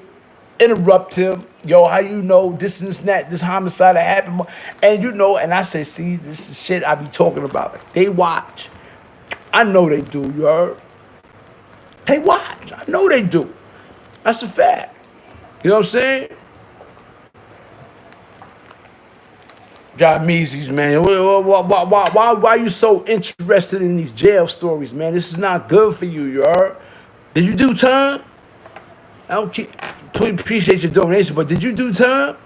interrupt him. Yo, how you know this and that, this homicide that happened? And you know, and I say, see, this is shit I be talking about. Like, they watch. I know they do, you heard? They watch. I know they do. That's a fact. You know what I'm saying? Got Meezies, man. Why you so interested in these jail stories, man? This is not good for you, you heard? Did you do time? I don't appreciate your donation, but did you do time?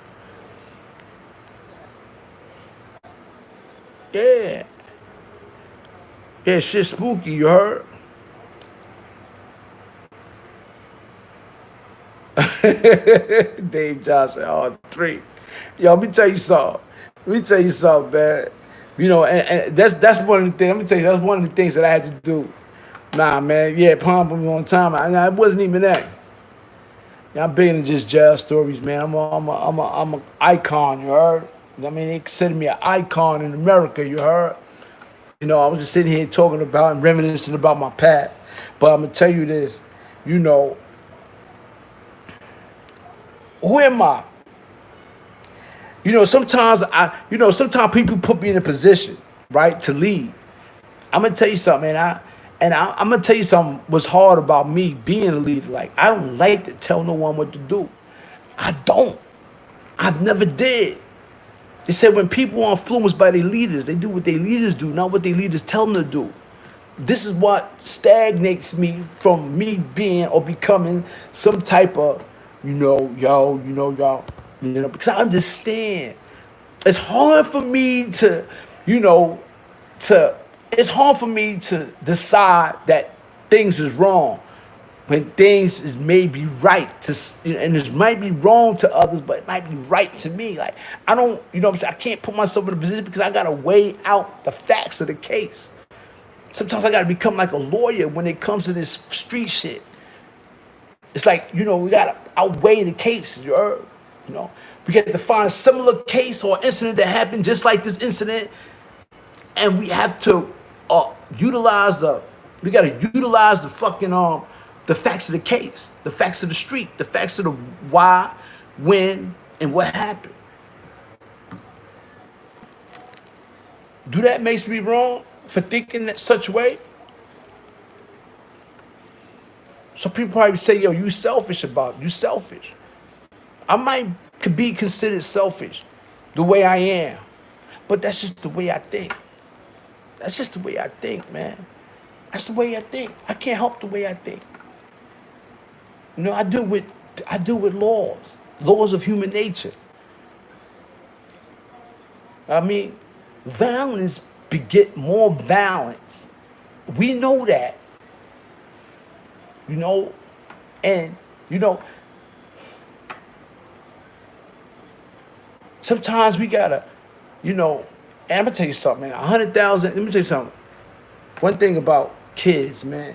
Yeah. Yeah, shit spooky, you heard? Dave Johnson, all 3. Yo, let me tell you something, man. You know, and that's one of the things, let me tell you, that's one of the things that I had to do. Nah, man, yeah, pump them on time. It wasn't even that. Yeah, I'm big into just jail stories, man. I'm an icon, you heard? I mean, they consider me an icon in America, you heard? You know, I was just sitting here talking about and reminiscing about my past. But I'm going to tell you this, you know, who am I? You know, sometimes people put me in a position, right, to lead. I'm going to tell you something, man. I'm going to tell you something what's hard about me being a leader. Like, I don't like to tell no one what to do. I don't. I've never did. They said when people are influenced by their leaders, they do what their leaders do, not what their leaders tell them to do. This is what stagnates me from me being or becoming some type of, y'all, because I understand. It's hard for me to, it's hard for me to decide that things is wrong when things is maybe right and it might be wrong to others, but it might be right to me. Like, I don't, what I'm saying? I can't put myself in a position because I got to weigh out the facts of the case. Sometimes I got to become like a lawyer when it comes to this street shit. It's like, we got to outweigh the cases, We got to find a similar case or incident that happened just like this incident, and we have to utilize the fucking, the facts of the case, the facts of the street, the facts of the why, when, and what happened. Do that makes me wrong for thinking that such way? So people probably say, yo, you selfish about it. You selfish. I could be considered selfish the way I am, but that's just the way I think. That's just the way I think, man. That's the way I think. I can't help the way I think. You know, I deal with laws of human nature. I mean, violence beget more violence. We know that, you know, and you know, sometimes we gotta, you know, and I'm gonna tell you something, man. 100,000. Let me tell you something. One thing about kids, man,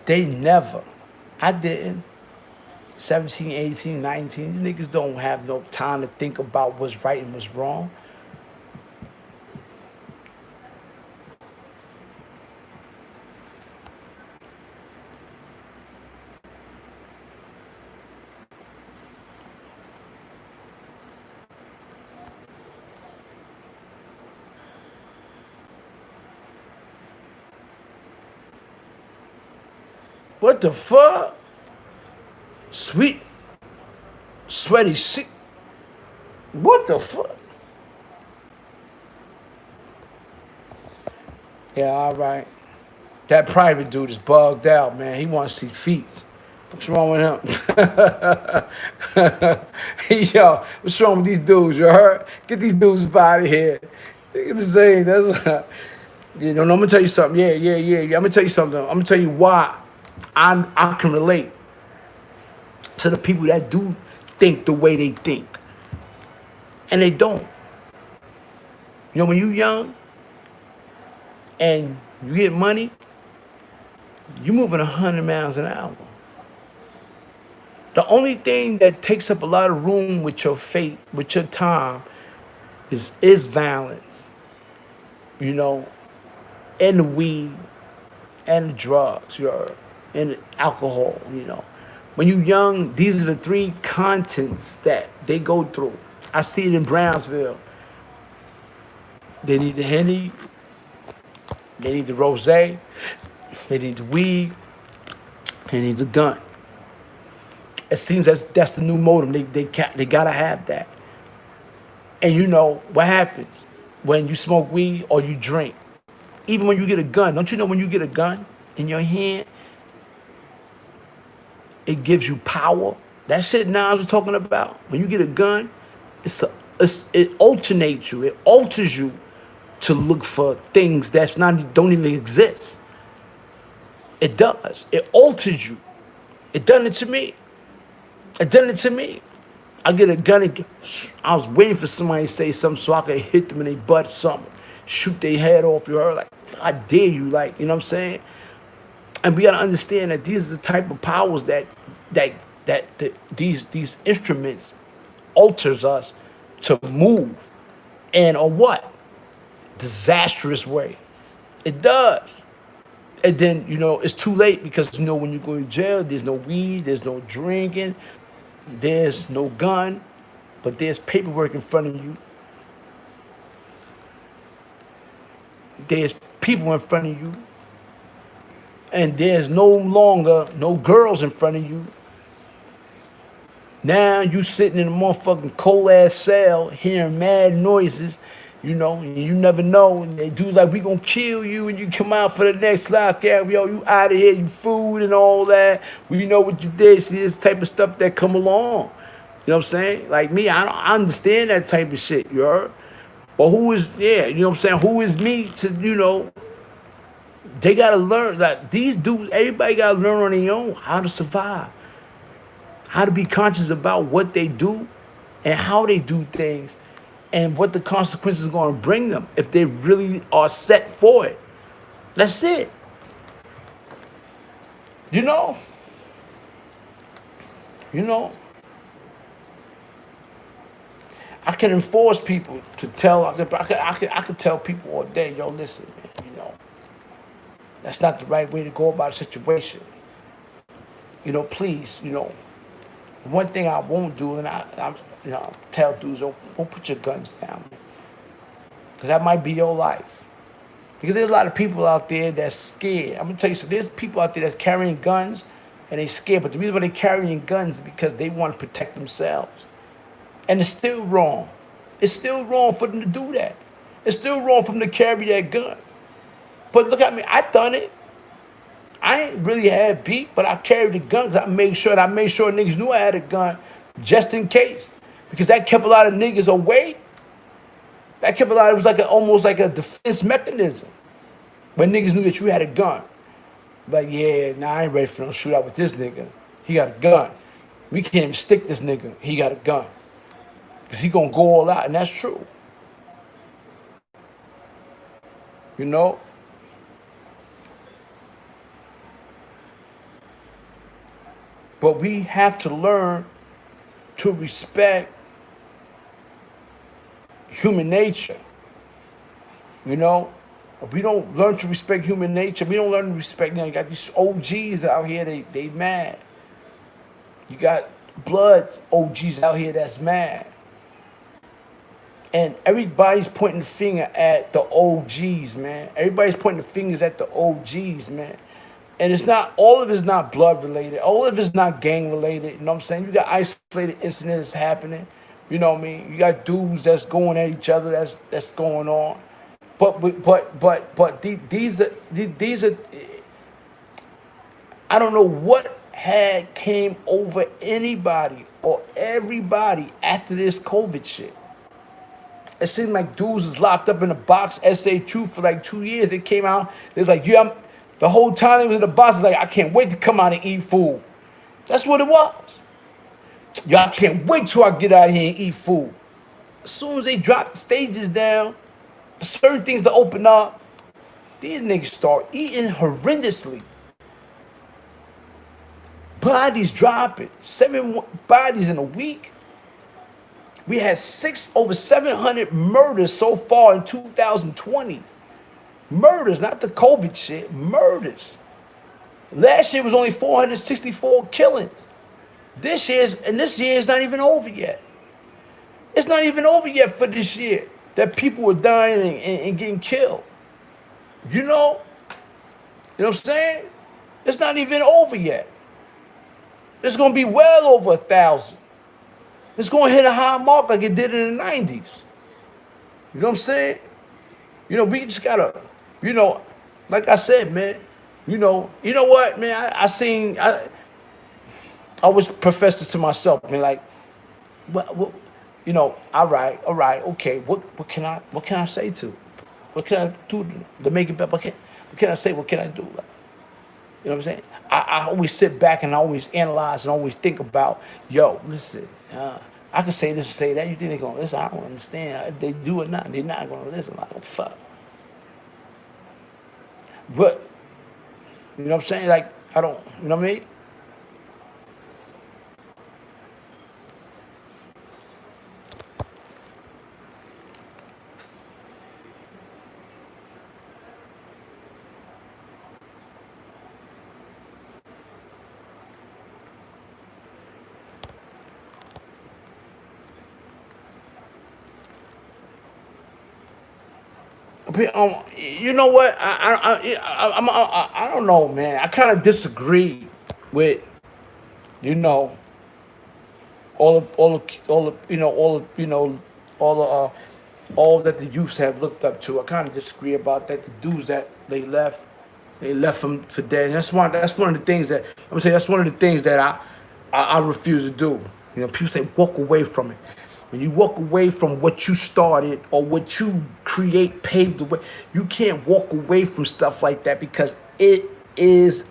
they never. I didn't. 17, 18, 19. These niggas don't have no time to think about what's right and what's wrong. What the fuck? Sweet, sweaty shit. What the fuck? Yeah, all right. That private dude is bugged out, man. He wants to see feet. What's wrong with him? Yo, what's wrong with these dudes? You heard? Get these dudes up out of here. Look at the same. That's you know. I'm gonna tell you something. Yeah. I'm gonna tell you something. I'm gonna tell you why I can relate to the people that do think the way they think, and they don't. You know, when you young and you get money, you moving 100 miles an hour. The only thing that takes up a lot of room with your fate, with your time, is violence. You know, and the weed, and the drugs, and the alcohol. You know, when you young, these are the three contents that they go through. I see it in Brownsville. They need the Henny, they need the rosé, they need the weed, they need the gun. It seems that's the new modem. They gotta have that. And you know what happens when you smoke weed or you drink? Even when you get a gun, don't you know when you get a gun in your hand, it gives you power? That shit Nas was talking about. When you get a gun, it alternates you. It alters you to look for things don't even exist. It does. It alters you. It done it to me. It done it to me. I get a gun and I was waiting for somebody to say something so I could hit them in their butt or something. Shoot their head off. You heard? Like, I dare you. Like, you know what I'm saying? And we gotta understand that these are the type of powers that these instruments alters us to move in a what? Disastrous way. It does. And then, you know, it's too late because, you know, when you go to jail, there's no weed, there's no drinking, there's no gun, but there's paperwork in front of you. There's people in front of you. And there's no longer no girls in front of you. Now you sitting in a motherfucking cold ass cell hearing mad noises, you know, and you never know. And they dudes like, we gonna kill you and you come out for the next lockout. Yo, you out of here, you food and all that. We know what you did. See this type of stuff that come along. You know what I'm saying? Like me, I understand that type of shit, you heard? But you know what I'm saying? Who is me to, you know, they gotta learn that these dudes, everybody gotta learn on their own how to survive, how to be conscious about what they do and how they do things and what the consequences are gonna bring them if they really are set for it. That's it. You know, I can enforce people to tell. I could tell people all day, yo, listen, man. You know, that's not the right way to go about a situation. You know, please, you know, one thing I won't do, and I you know, tell dudes, don't put your guns down, because that might be your life. Because there's a lot of people out there that's scared. I'm gonna tell you something. There's people out there that's carrying guns, and they scared. But the reason why they're carrying guns is because they want to protect themselves, and it's still wrong. It's still wrong for them to do that. It's still wrong for him to carry that gun. But look at me, I done it. I ain't really had beat, but I carried the gun because I made sure niggas knew I had a gun just in case. Because that kept a lot of niggas away. That kept a lot, it was like almost like a defense mechanism. When niggas knew that you had a gun. Like, yeah, nah, I ain't ready for no shootout with this nigga. He got a gun. We can't even stick this nigga. He got a gun. Because he gonna go all out, and that's true. You know? But we have to learn to respect human nature. You know? If we don't learn to respect human nature, we don't learn to respect, you got these OGs out here, they mad. You got Bloods OGs out here that's mad. And everybody's pointing the finger at the OGs, man. Everybody's pointing the fingers at the OGs, man. And it's not, all of it's not blood related. All of it's not gang related. You know what I'm saying? You got isolated incidents happening. You know what I mean? You got dudes that's going at each other, that's going on. But these are, I don't know what had came over anybody or everybody after this COVID shit. It seemed like dudes was locked up in a box, SA Truth, for like 2 years. It came out, it's like, yeah, the whole time they was in the box, it's like, I can't wait to come out and eat food. That's what it was. Y'all can't wait till I get out here and eat food. As soon as they drop the stages down, for certain things to open up, these niggas start eating horrendously. Bodies dropping. 7 bodies in a week. We had over 700 murders so far in 2020. Murders, not the COVID shit, murders. Last year was only 464 killings. This year is not even over yet. It's not even over yet for this year that people were dying and getting killed. You know? You know what I'm saying? It's not even over yet. It's going to be well over 1,000. It's going to hit a high mark like it did in the 90s. You know what I'm saying? You know, we just got to, you know, like I said, man, you know what, man, I always profess this to myself, man, like, what, you know, all right, okay, what can I say to? What can I do to make it better? What can I say? What can I do? Like, you know what I'm saying? I always sit back and I always analyze and always think about, yo, listen, I can say this and say that. You think they're going to listen? I don't understand. If they do or not, they're not going to listen. Like, oh, fuck. But, you know what I'm saying? Like, I don't, you know what I mean? You know what? I don't know, man. I kind of disagree with, you know, all that the youths have looked up to. I kind of disagree about that. The dudes that they left them for dead. And that's one of the things that I'm gonna say. That's one of the things that I refuse to do. You know, people say walk away from it. When you walk away from what you started or what you create, paved the way, you can't walk away from stuff like that because it is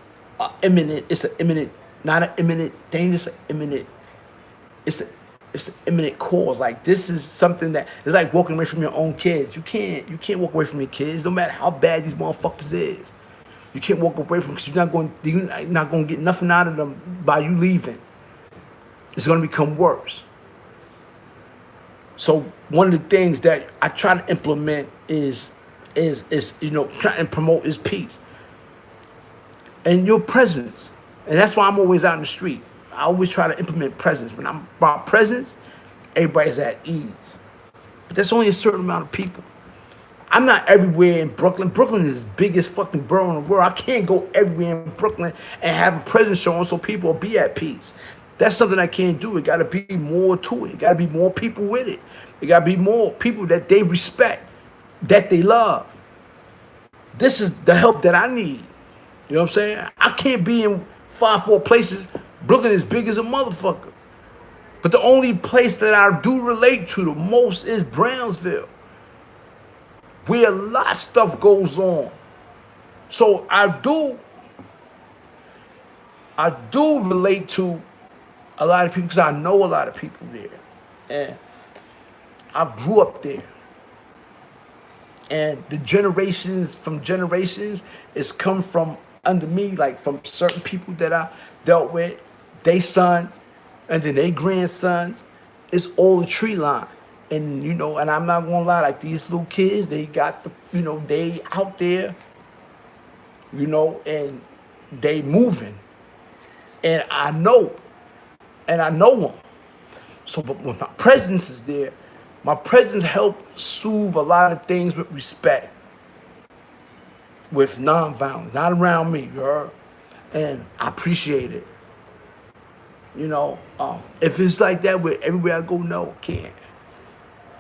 imminent. It's an imminent, not an imminent danger. It's an imminent. It's an imminent cause. Like, this is something that it's like walking away from your own kids. You can't walk away from your kids, no matter how bad these motherfuckers is. You can't walk away from because you're not going to get nothing out of them by you leaving. It's going to become worse. So one of the things that I try to implement is try and promote is peace and your presence, and that's why I'm always out in the street. I always try to implement presence. When I'm about presence, everybody's at ease. But that's only a certain amount of people. I'm not everywhere in Brooklyn. Brooklyn is the biggest fucking borough in the world. I can't go everywhere in Brooklyn and have a presence showing so people will be at peace. That's something I can't do. It got to be more to it. It got to be more people with it. It got to be more people that they respect. that they love. This is the help that I need. You know what I'm saying? I can't be in 5-4 places. Brooklyn is big as a motherfucker. But the only place that I do relate to the most is Brownsville, where a lot of stuff goes on. So I do relate to a lot of people because I know a lot of people there. And I grew up there. And the generations from generations is come from under me, like from certain people that I dealt with, they sons, and then they grandsons. It's all a tree line. And you know, and I'm not gonna lie, like these little kids, they got the, you know, they out there, you know, and they moving. And I know them. So but when my presence is there, my presence helps soothe a lot of things with respect, with nonviolence, not around me, you heard? And I appreciate it. You know, if it's like that with everywhere I go, no, can't.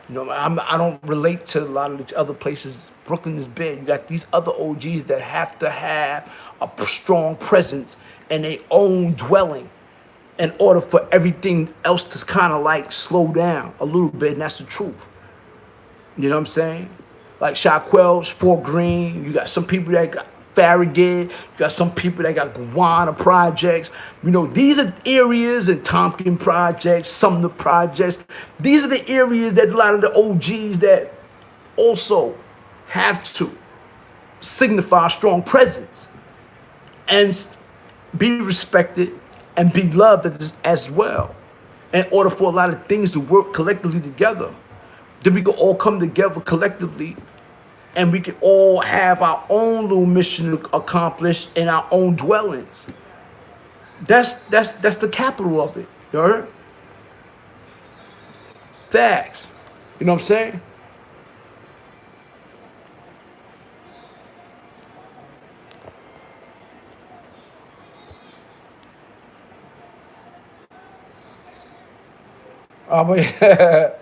You know, I don't relate to a lot of the other places. Brooklyn is big. You got these other OGs that have to have a strong presence in their own dwelling in order for everything else to kind of like slow down a little bit, and that's the truth. You know what I'm saying? Like Shaquille, Fort Greene, you got some people that got Farragut, you got some people that got Guana projects. You know, these are areas, and Tompkins projects, Sumner projects. These are the areas that a lot of the OGs that also have to signify a strong presence and be respected and be loved as well, in order for a lot of things to work collectively together. Then we can all come together collectively, and we can all have our own little mission to accomplish in our own dwellings. That's the capital of it. You heard? Facts. You know what I'm saying? But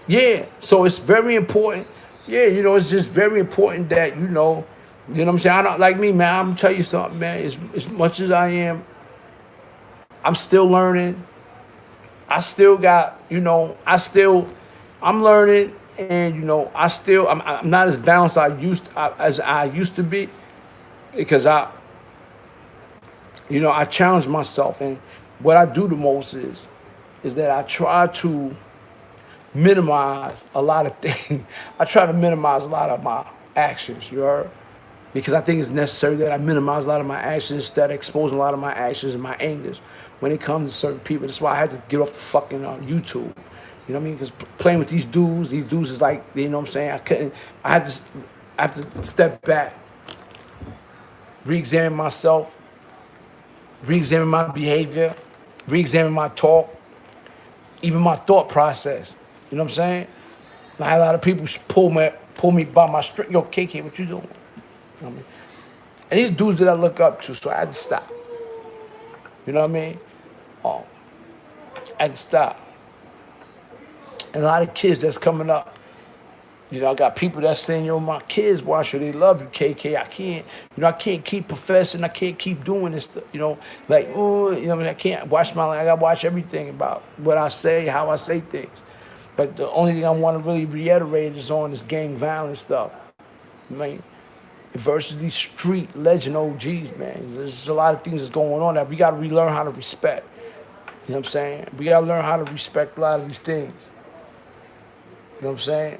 yeah, so it's very important. Yeah, you know, it's just very important that, you know what I'm saying? I don't like me, man. I'm gonna tell you something, man. As much as I am, I'm still learning. I still got, I'm learning, and I'm not as balanced as I used to be, because I challenge myself, and what I do the most is that I try to minimize a lot of things. I try to minimize a lot of my actions, you heard? Because I think it's necessary that I minimize a lot of my actions instead of exposing a lot of my actions and my angers when it comes to certain people. That's why I had to get off the fucking YouTube. You know what I mean? Because playing with these dudes is like, you know what I'm saying? I have to step back, re-examine myself, re-examine my behavior, re-examine my talk, even my thought process. You know what I'm saying? I had a lot of people pull me by my string. Yo, KK, what you doing? You know what I mean? And these dudes that I look up to, so I had to stop. You know what I mean? I had to stop. And a lot of kids that's coming up. I got people that's saying, yo, my kids watch you, they love you, KK. I can't keep professing, I can't keep doing this stuff, I can't watch I gotta watch everything about what I say, how I say things. But the only thing I want to really reiterate is on this gang violence stuff. I mean, versus these street legend OGs, man. There's a lot of things that's going on that we gotta relearn how to respect. You know what I'm saying? We gotta learn how to respect a lot of these things. You know what I'm saying?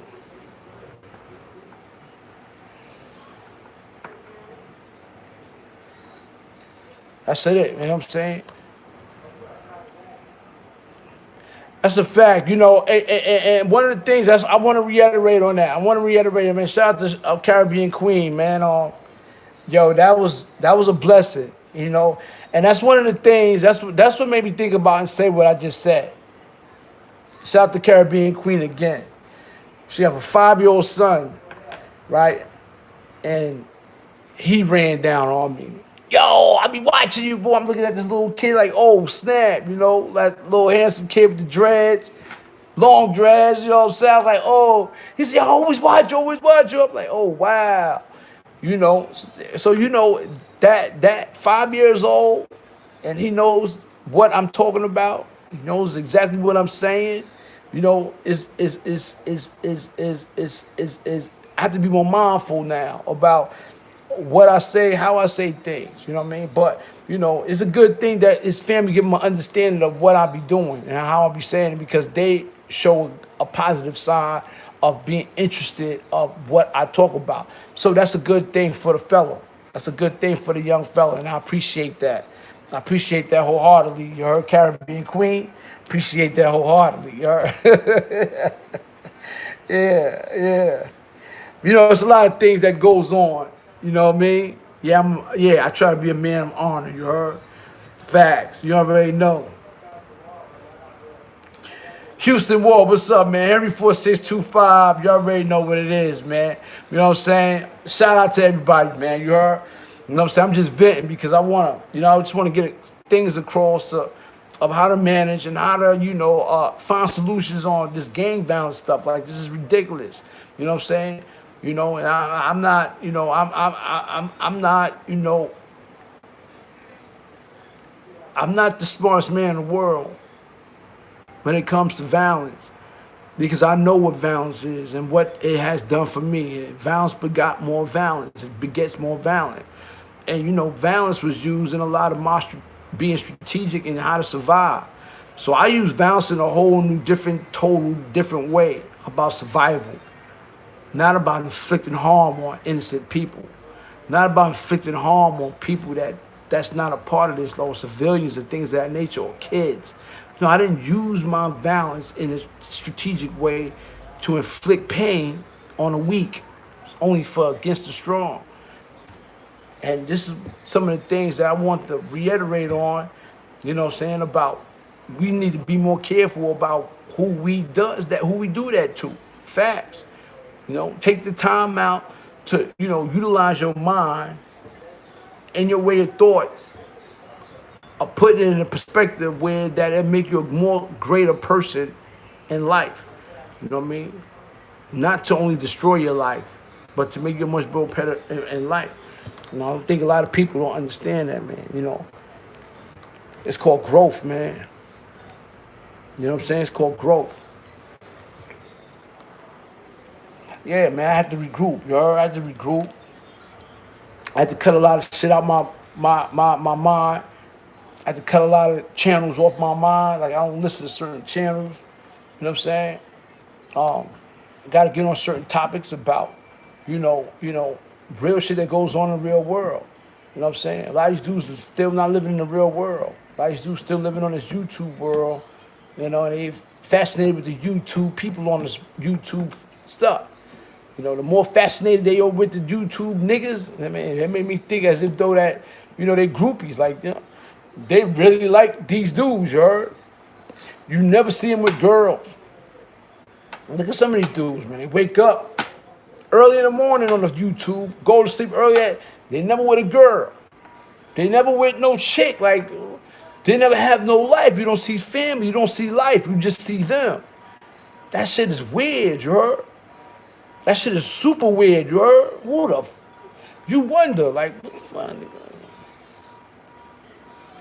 That's it, you know what I'm saying? That's a fact, and one of the things I want to reiterate on that. Man, shout out to Caribbean Queen, man. Yo, that was a blessing, and that's one of the things. That's what made me think about and say what I just said. Shout out to Caribbean Queen again. She have a 5-year-old son, right? And he ran down on me. Yo, I be watching you, boy. I'm looking at this little kid like, oh, snap, that little handsome kid with the dreads, long dreads, you know what I'm saying? I was like, oh, he said, I always watch you. I'm like, oh, wow. You know, so you know that 5 years old, and he knows what I'm talking about. He knows exactly what I'm saying. You know, is I have to be more mindful now about what I say, how I say things. You know what I mean? But you know, it's a good thing that his family give him an understanding of what I be doing and how I be saying it, because they show a positive sign of being interested of what I talk about. So that's a good thing for the fellow. That's a good thing for the young fella, and I appreciate that. I appreciate that wholeheartedly. You heard, Caribbean Queen? Appreciate that wholeheartedly. You heard? Yeah, yeah. You know, it's a lot of things that goes on. You know what I mean? Yeah, I try to be a man of honor, you heard? Facts. You already know. Houston Wall, what's up, man? Henry 4625, you already know what it is, man. You know what I'm saying? Shout out to everybody, man. You heard? You know what I'm saying? I'm just venting because I want to, I just want to get things across of how to manage and how to, find solutions on this gang violence stuff. Like, this is ridiculous. You know what I'm saying? You know, and I'm not, I'm not, I'm not the smartest man in the world when it comes to violence, because I know what violence is and what it has done for me. Violence begot more violence. It begets more violence. And, violence was used in a lot of being strategic in how to survive. So I use violence in a whole new, total different way about survival. Not about inflicting harm on innocent people. Not about inflicting harm on people that's not a part of this, or civilians and things of that nature, or kids. No, I didn't use my violence in a strategic way to inflict pain on the weak. It's only for against the strong. And this is some of the things that I want to reiterate on, about we need to be more careful about who we do that to. Facts. Take the time out to, utilize your mind and your way of thoughts, of putting it in a perspective where that it make you a more greater person in life. You know what I mean? Not to only destroy your life, but to make you much better in life. I think a lot of people don't understand that, man. It's called growth, man. You know what I'm saying? It's called growth. Yeah, man, I had to regroup, yo. I had to regroup. I had to cut a lot of shit out my mind. I had to cut a lot of channels off my mind. Like, I don't listen to certain channels. You know what I'm saying? I got to get on certain topics about, real shit that goes on in the real world. You know what I'm saying? A lot of these dudes is still not living in the real world. A lot of these dudes still living on this YouTube world. And they fascinated with the YouTube, people on this YouTube stuff. The more fascinated they are with the YouTube niggas, that made me think as if though that, they groupies. Like, they really like these dudes, you heard? You never see them with girls. Look at some of these dudes, man. They wake up early in the morning on the YouTube, go to sleep early. They never with a girl. They never with no chick. Like, they never have no life. You don't see family. You don't see life. You just see them. That shit is weird, you heard? That shit is super weird, you heard? Who the you wonder, like,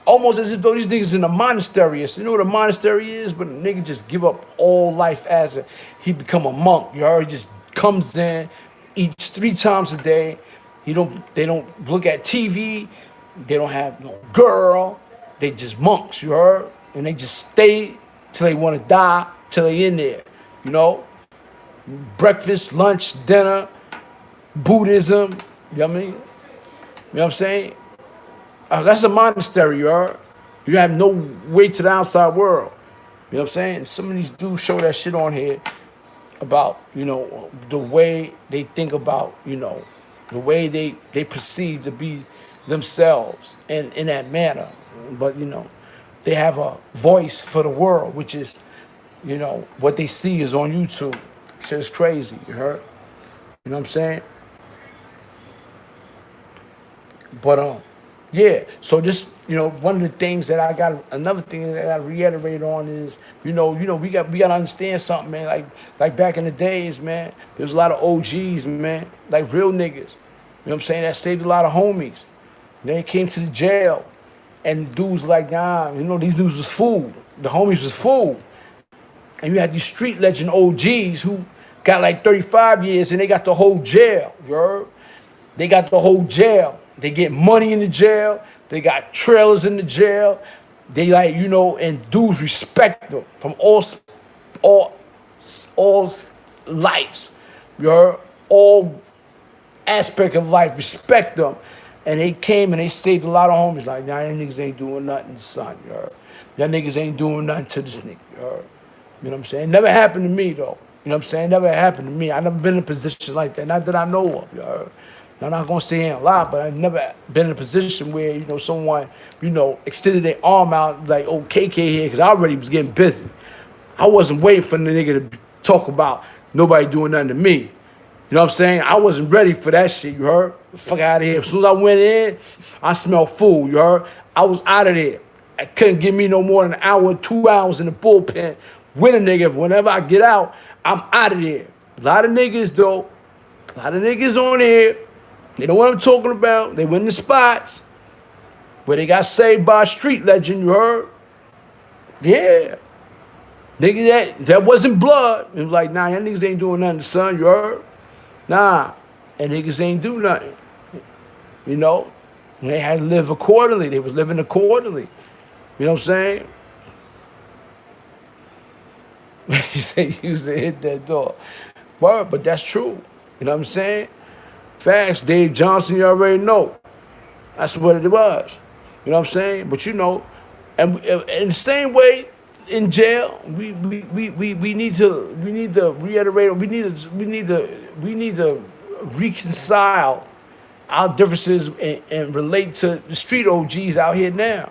almost as if though these niggas in a monastery. You know what a monastery is? But a nigga just give up all life as he become a monk. You heard? He just comes in, eats 3 times a day. They don't look at TV. They don't have no girl. They just monks, you heard? And they just stay till they want to die, till they in there, breakfast, lunch, dinner, Buddhism, you know what I mean? You know what I'm saying? That's a monastery, you heard? You have no way to the outside world. You know what I'm saying? Some of these dudes show that shit on here about, the way they think about, the way they perceive to be themselves in that manner. But, they have a voice for the world, which is, what they see is on YouTube. Shit is crazy, you heard? You know what I'm saying? But Yeah. So this, one of the things that another thing that I reiterate on is, we got to understand something, man. Like back in the days, man, there was a lot of OGs, man, like real niggas. You know what I'm saying? That saved a lot of homies. They came to the jail, and dudes like, nah, these dudes was fooled. The homies was fooled. And you had these street legend OGs who got like 35 years and they got the whole jail. You heard? They got the whole jail. They get money in the jail. They got trailers in the jail. They and dudes respect them from all, all lives. You heard? All aspect of life, respect them. And they came and they saved a lot of homies. Like, nah, y'all niggas ain't doing nothing, son. You heard? Y'all niggas ain't doing nothing to this nigga. You heard? You know what I'm saying? It never happened to me, though. You know what I'm saying? It never happened to me. I never been in a position like that. Not that I know of. You heard? I'm not going to say a lot, but I've never been in a position where, someone, extended their arm out like, oh, KK here, because I already was getting busy. I wasn't waiting for the nigga to talk about nobody doing nothing to me. You know what I'm saying? I wasn't ready for that shit, you heard? Fuck out of here. As soon as I went in, I smelled food, you heard? I was out of there. I couldn't give me no more than an hour, 2 hours in the bullpen with a nigga. Whenever I get out, I'm out of there. A lot of niggas, though. A lot of niggas on here. They know what I'm talking about. They went in the spots where they got saved by a street legend, you heard? Yeah. Nigga, that wasn't blood. It was like, nah, y'all niggas ain't doing nothing, son, you heard? Nah. And niggas ain't do nothing. You know? And they had to live accordingly. They was living accordingly. You know what I'm saying? You say you used to hit that door. Word, but that's true. You know what I'm saying? Facts, Dave Johnson, you already know. That's what it was. You know what I'm saying? But and in the same way, in jail, we need to reiterate. We need to reconcile our differences and relate to the street OGs out here now.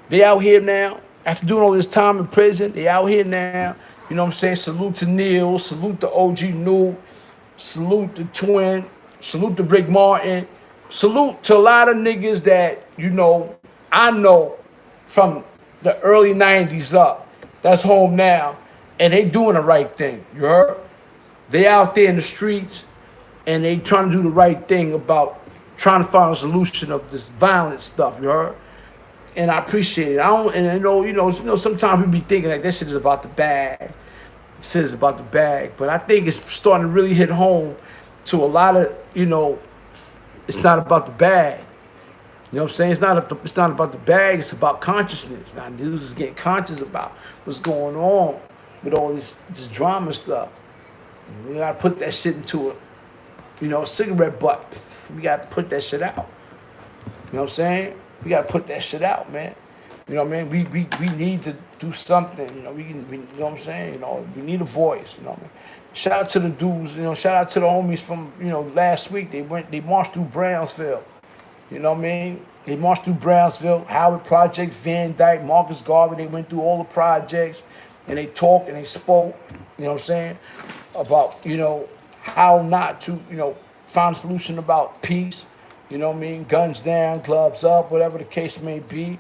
They out here now. After doing all this time in prison, they out here now. You know what I'm saying? Salute to Neil. Salute to OG New. Salute to Twin. Salute to Rick Martin. Salute to a lot of niggas that, I know from the early 90s up. That's home now. And they doing the right thing. You heard? They out there in the streets and they trying to do the right thing about trying to find a solution of this violent stuff. You heard? And I appreciate it. I know, sometimes we be thinking like that shit is about the bag. It says about the bag. But I think it's starting to really hit home to a lot of, it's not about the bag. You know what I'm saying? It's not about the bag, it's about consciousness. Now dudes is getting conscious about what's going on with all this drama stuff. We gotta put that shit into a cigarette butt. We gotta put that shit out. You know what I'm saying? We gotta put that shit out, man. You know what I mean? We need to do something. You know what I'm saying? We need a voice. You know what I mean? Shout out to the dudes. Shout out to the homies from last week. They marched through Brownsville. You know what I mean? They marched through Brownsville, Howard Projects, Van Dyke, Marcus Garvey. They went through all the projects, and they talked and they spoke. You know what I'm saying? About how not to find a solution about peace. You know what I mean? Guns down, gloves up, whatever the case may be.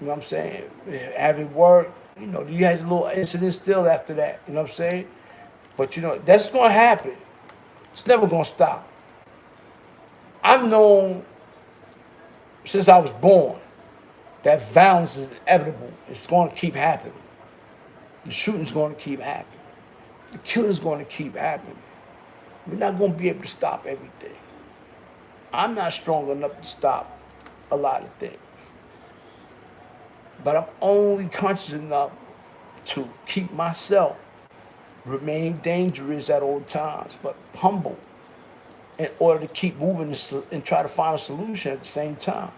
You know what I'm saying? Have it work. You had a little incident still after that. You know what I'm saying? But that's gonna happen. It's never gonna stop. I've known since I was born that violence is inevitable. It's gonna keep happening. The shooting's gonna keep happening. The killing's gonna keep happening. We're not gonna be able to stop everything. I'm not strong enough to stop a lot of things. But I'm only conscious enough to keep myself, remain dangerous at all times, but humble in order to keep moving and try to find a solution at the same time.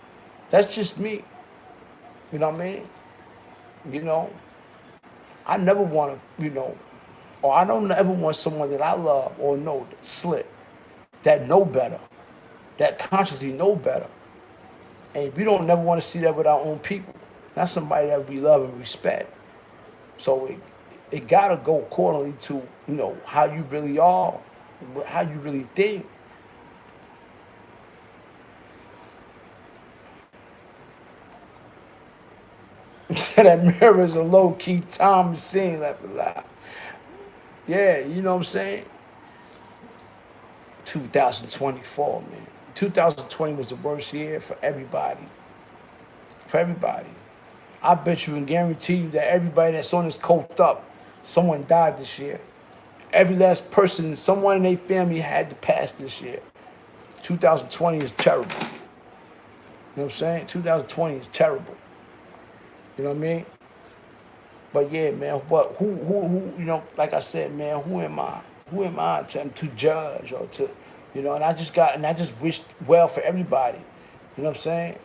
That's just me. You know what I mean? I never want to, or I don't ever want someone that I love or know that's slick, that know better, that consciously know better. And we don't never want to see that with our own people. Not somebody that we love and respect. So it gotta go accordingly to, how you really are, how you really think. That mirror is a low-key time machine. Like, yeah, you know what I'm saying? 2024, man. 2020 was the worst year for everybody. For everybody. I bet you and guarantee you that everybody that's on this coked up, someone died this year. Every last person, someone in their family had to pass this year. 2020 is terrible. You know what I'm saying? 2020 is terrible. You know what I mean? But yeah, man, but who, you know, like I said, man, who am I? Who am I to judge or to, you know, and I just wished well for everybody. You know what I'm saying?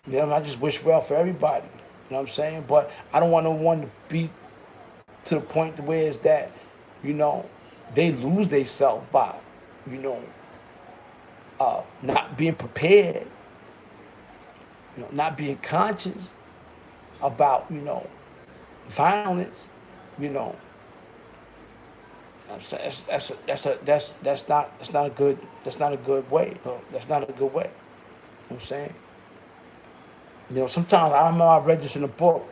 You know, I just wish well for everybody. You know what I'm saying? But I don't want no one to be to the point where it's that, you know, they lose themselves by, you know, not being prepared, you know, not being conscious about, you know, violence, you know. That's not a good way. That's not a good way. You know what I'm saying? You know, sometimes I remember I read this in a book.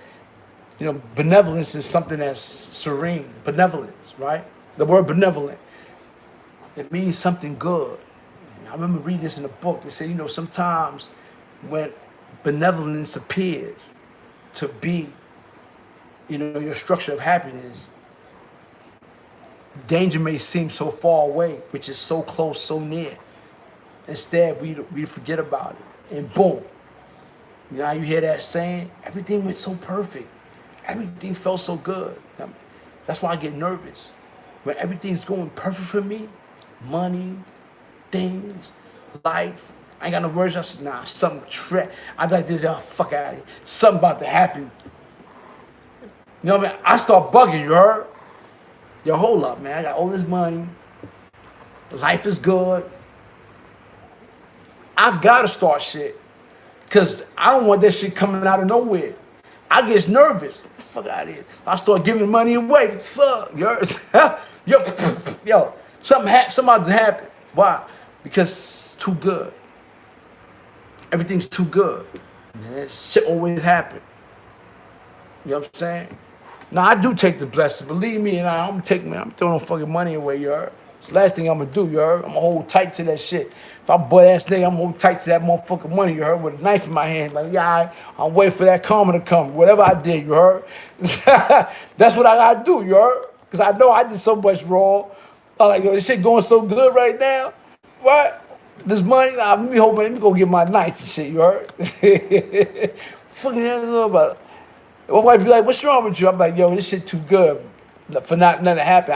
You know, benevolence is something that's serene. Benevolence, right? The word benevolent, it means something good. I remember reading this in a book. They say, you know, sometimes when benevolence appears to be, you know, your structure of happiness, danger may seem so far away, which is so close, so near. Instead, we forget about it. And boom. You know how you hear that saying? Everything went so perfect. Everything felt so good. That's why I get nervous. When everything's going perfect for me, money, things, life, I ain't got no words. I said, nah, something I be like this, oh, fuck out of here. Something about to happen. You know what I mean? I start bugging, you heard? Yo, hold up, man. I got all this money. Life is good. I gotta start shit. Because I don't want that shit coming out of nowhere. I get nervous. Fuck out of here. I start giving money away. Fuck. Yo, something about to happen. Why? Because it's too good. Everything's too good. And shit always happen. You know what I'm saying? Now, I do take the blessing. Believe me, and I'm throwing no fucking money away, you heard? It's the last thing I'm gonna do, you heard? I'm gonna hold tight to that shit. If I butt ass nigga, I'm gonna hold tight to that motherfucking money, you heard? With a knife in my hand. Like, yeah, I'm waiting for that karma to come. Whatever I did, you heard? That's what I gotta do, you heard? Because I know I did so much wrong. I'm like, yo, this shit going so good right now. What? This money, let me go get my knife and shit, you heard? Fucking ass about it. My wife be like, what's wrong with you? I'm like, yo, this shit too good for nothing to happen.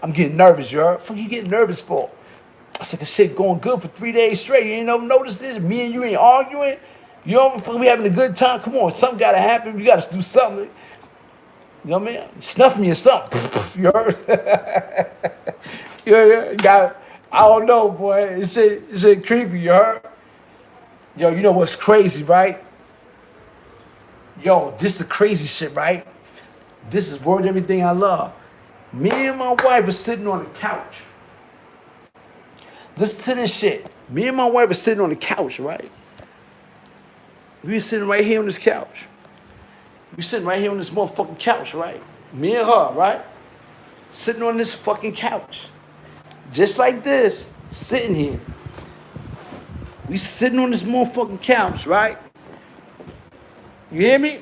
I'm getting nervous, you heard? What the fuck you getting nervous for? I said, this shit going good for 3 days straight. You ain't never noticed this? Me and you ain't arguing? You know, we having a good time? Come on, something gotta happen. You gotta do something. You know what I mean? Snuff me or something. You heard? Yeah, you got it. I don't know, boy. It's creepy, you heard? Yo, you know what's crazy, right? Yo, this is crazy shit, right? This is worth everything I love. Me and my wife are sitting on the couch. Listen to this shit. Me and my wife are sitting on the couch, right? We sitting right here on this couch. We sitting right here on this motherfucking couch, right? Me and her, right? Sitting on this fucking couch. Just like this, sitting here. We sitting on this motherfucking couch, right? You hear me?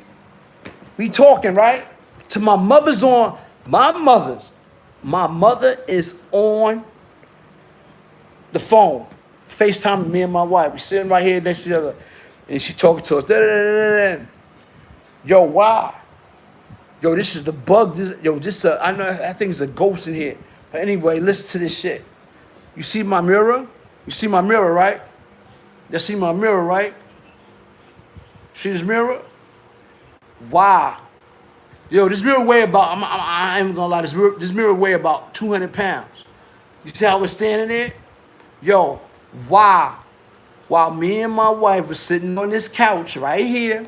We talking, right? To my mother's on, my mother is on the phone, FaceTiming me and my wife. We sitting right here next to each other, and she talking to us. Da-da-da-da-da. Yo, why? Yo, this is the bug. I think it's a ghost in here. But anyway, listen to this shit. You see my mirror? You see my mirror, right? You see my mirror, right? See this mirror? Why? Yo, this mirror weigh about, I ain't gonna lie, this mirror weigh about 200 pounds. You see how we're standing there? Yo, why? While me and my wife were sitting on this couch right here,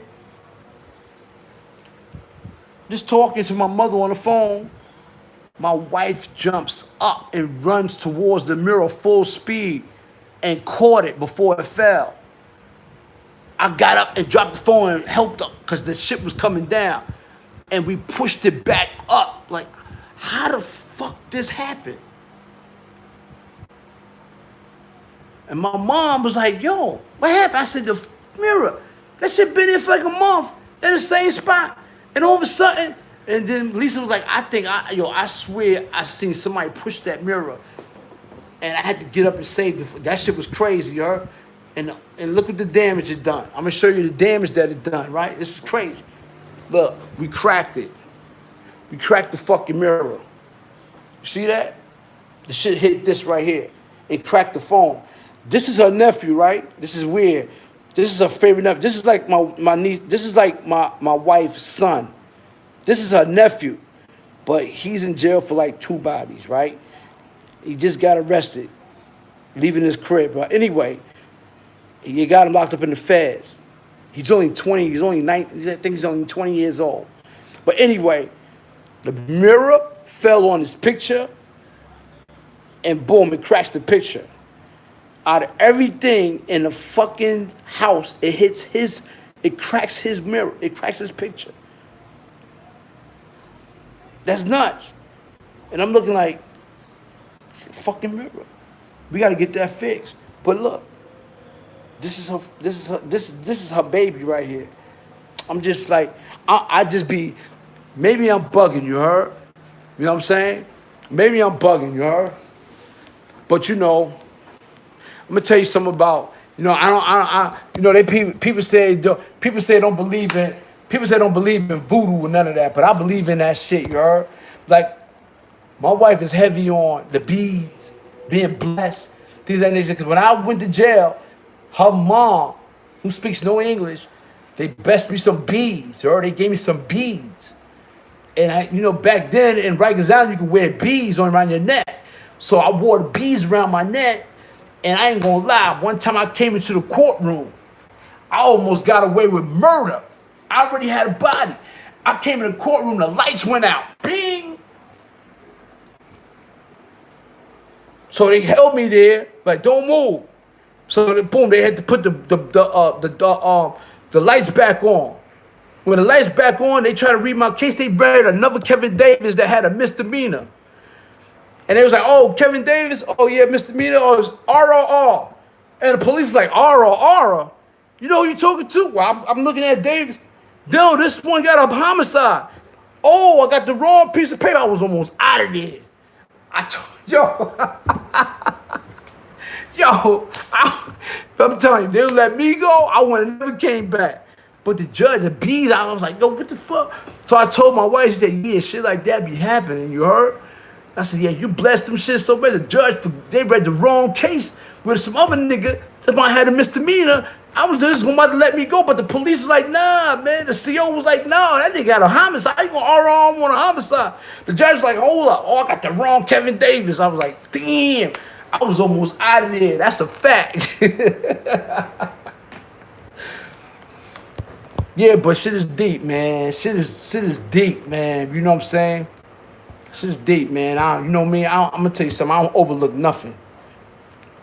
just talking to my mother on the phone, my wife jumps up and runs towards the mirror full speed and caught it before it fell. I got up and dropped the phone and helped her because the shit was coming down. And we pushed it back up. Like, how the fuck this happened? And my mom was like, yo, what happened? I said, the mirror. That shit been there for like a month in the same spot. And all of a sudden, and then Lisa was like, I swear I seen somebody push that mirror. And I had to get up and save it. That shit was crazy, you heard? And look at the damage it done. I'm gonna show you the damage that it done, right? This is crazy. Look, we cracked it. We cracked the fucking mirror. You see that? The shit hit this right here. It cracked the phone. This is her nephew, right? This is weird. This is her favorite nephew. This is like my niece. This is like my wife's son. This is her nephew. But he's in jail for like 2 bodies, right? He just got arrested, leaving his crib. But anyway, you got him locked up in the feds. He's only 20. He's only 19. I think he's only 20 years old. But anyway, the mirror fell on his picture, and boom, it cracks the picture. Out of everything in the fucking house, it cracks his mirror. It cracks his picture. That's nuts. And I'm looking like, it's a fucking mirror. We got to get that fixed. But look, this is her baby right here. I'm just like, I just be, maybe I'm bugging, you heard? You know what I'm saying? Maybe I'm bugging, you heard? But you know, I'm gonna tell you something about, you know, you know, people say don't believe in voodoo or none of that, but I believe in that shit, you heard? Like, my wife is heavy on the beads, being blessed, things like that. Because when I went to jail, her mom, who speaks no English, they blessed me some beads, or they gave me some beads. And you know, back then in Rikers Island, you could wear beads around your neck. So I wore the beads around my neck, and I ain't gonna lie, one time I came into the courtroom, I almost got away with murder. I already had a body. I came in the courtroom, the lights went out. Bing! So they held me there, like, don't move. So boom, they had to put the lights back on. When the lights back on, they tried to read my case. They read another Kevin Davis that had a misdemeanor. And they was like, oh, Kevin Davis? Oh, yeah, misdemeanor. Oh, it's RRR. And the police is like, RRR? You know who you talking to? Well, I'm looking at Davis. No, this one got a homicide. Oh, I got the wrong piece of paper. I was almost out of there. I'm telling you, they'll let me go. I would have never came back. But the judge, the beat out, I was like, yo, what the fuck? So I told my wife, she said, yeah, shit like that be happening, you heard? I said, yeah, you blessed them shit so bad. The judge, they read the wrong case with some other nigga. Somebody had a misdemeanor. I was just going to let me go, but the police was like, nah, man. The CO was like, nah, that nigga got a homicide. How you going to RR on a homicide? The judge was like, hold up. Oh, I got the wrong Kevin Davis. I was like, damn. I was almost out of there. That's a fact. Yeah, but shit is deep, man. Shit is deep, man. You know what I'm saying? Shit is deep, man. You know me. I'm gonna tell you something. I don't overlook nothing.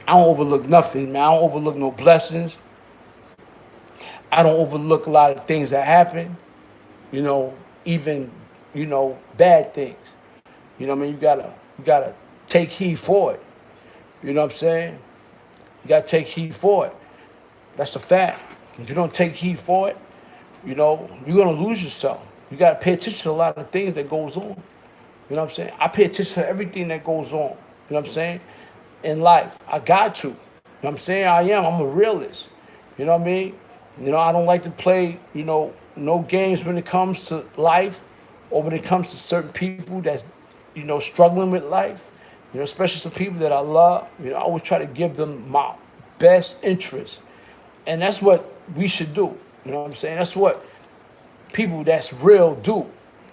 I don't overlook nothing, man. I don't overlook no blessings. I don't overlook a lot of things that happen. You know, even bad things. You know what I mean? You gotta take heed for it. You know what I'm saying? You gotta take heed for it. That's a fact. If you don't take heed for it, you know, you're gonna lose yourself. You gotta pay attention to a lot of things that goes on. You know what I'm saying? I pay attention to everything that goes on. You know what I'm saying? In life. I got to. You know what I'm saying? I'm a realist. You know what I mean? You know, I don't like to play, no games when it comes to life or when it comes to certain people that's, struggling with life. Especially some people that I love. I always try to give them my best interest. And that's what we should do. You know what I'm saying? That's what people that's real do.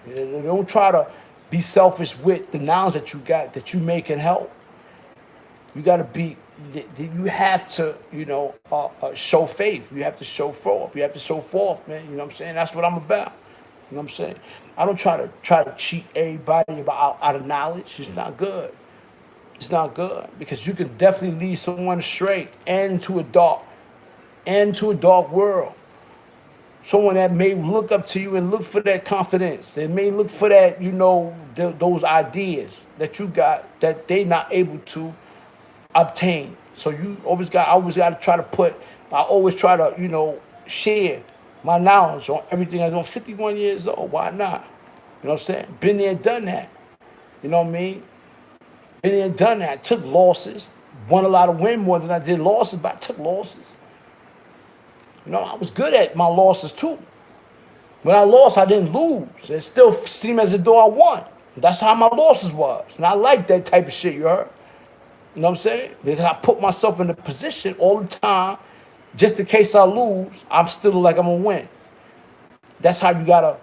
They don't try to be selfish with the knowledge that you got, that you may can help. You got to be, you have to, show faith. You have to show forth. You have to show forth, man. You know what I'm saying? That's what I'm about. You know what I'm saying? I don't try to cheat everybody out of knowledge. It's not good. It's not good because you can definitely lead someone astray and into a dark and to a dark world. Someone that may look up to you and look for that confidence. They may look for that, those ideas that you got that they not able to obtain. So I always got to try to I always try to, share my knowledge on everything I do. I'm 51 years old. Why not? You know what I'm saying? Been there, done that. You know what I mean? Been there, done that. Took losses. Won a lot of win more than I did losses, but I took losses. I was good at my losses too. When I lost, I didn't lose. It still seemed as though I won. That's how my losses was. And I like that type of shit, you heard? You know what I'm saying? Because I put myself in a position all the time, just in case I lose, I'm still like I'm gonna win. That's how you gotta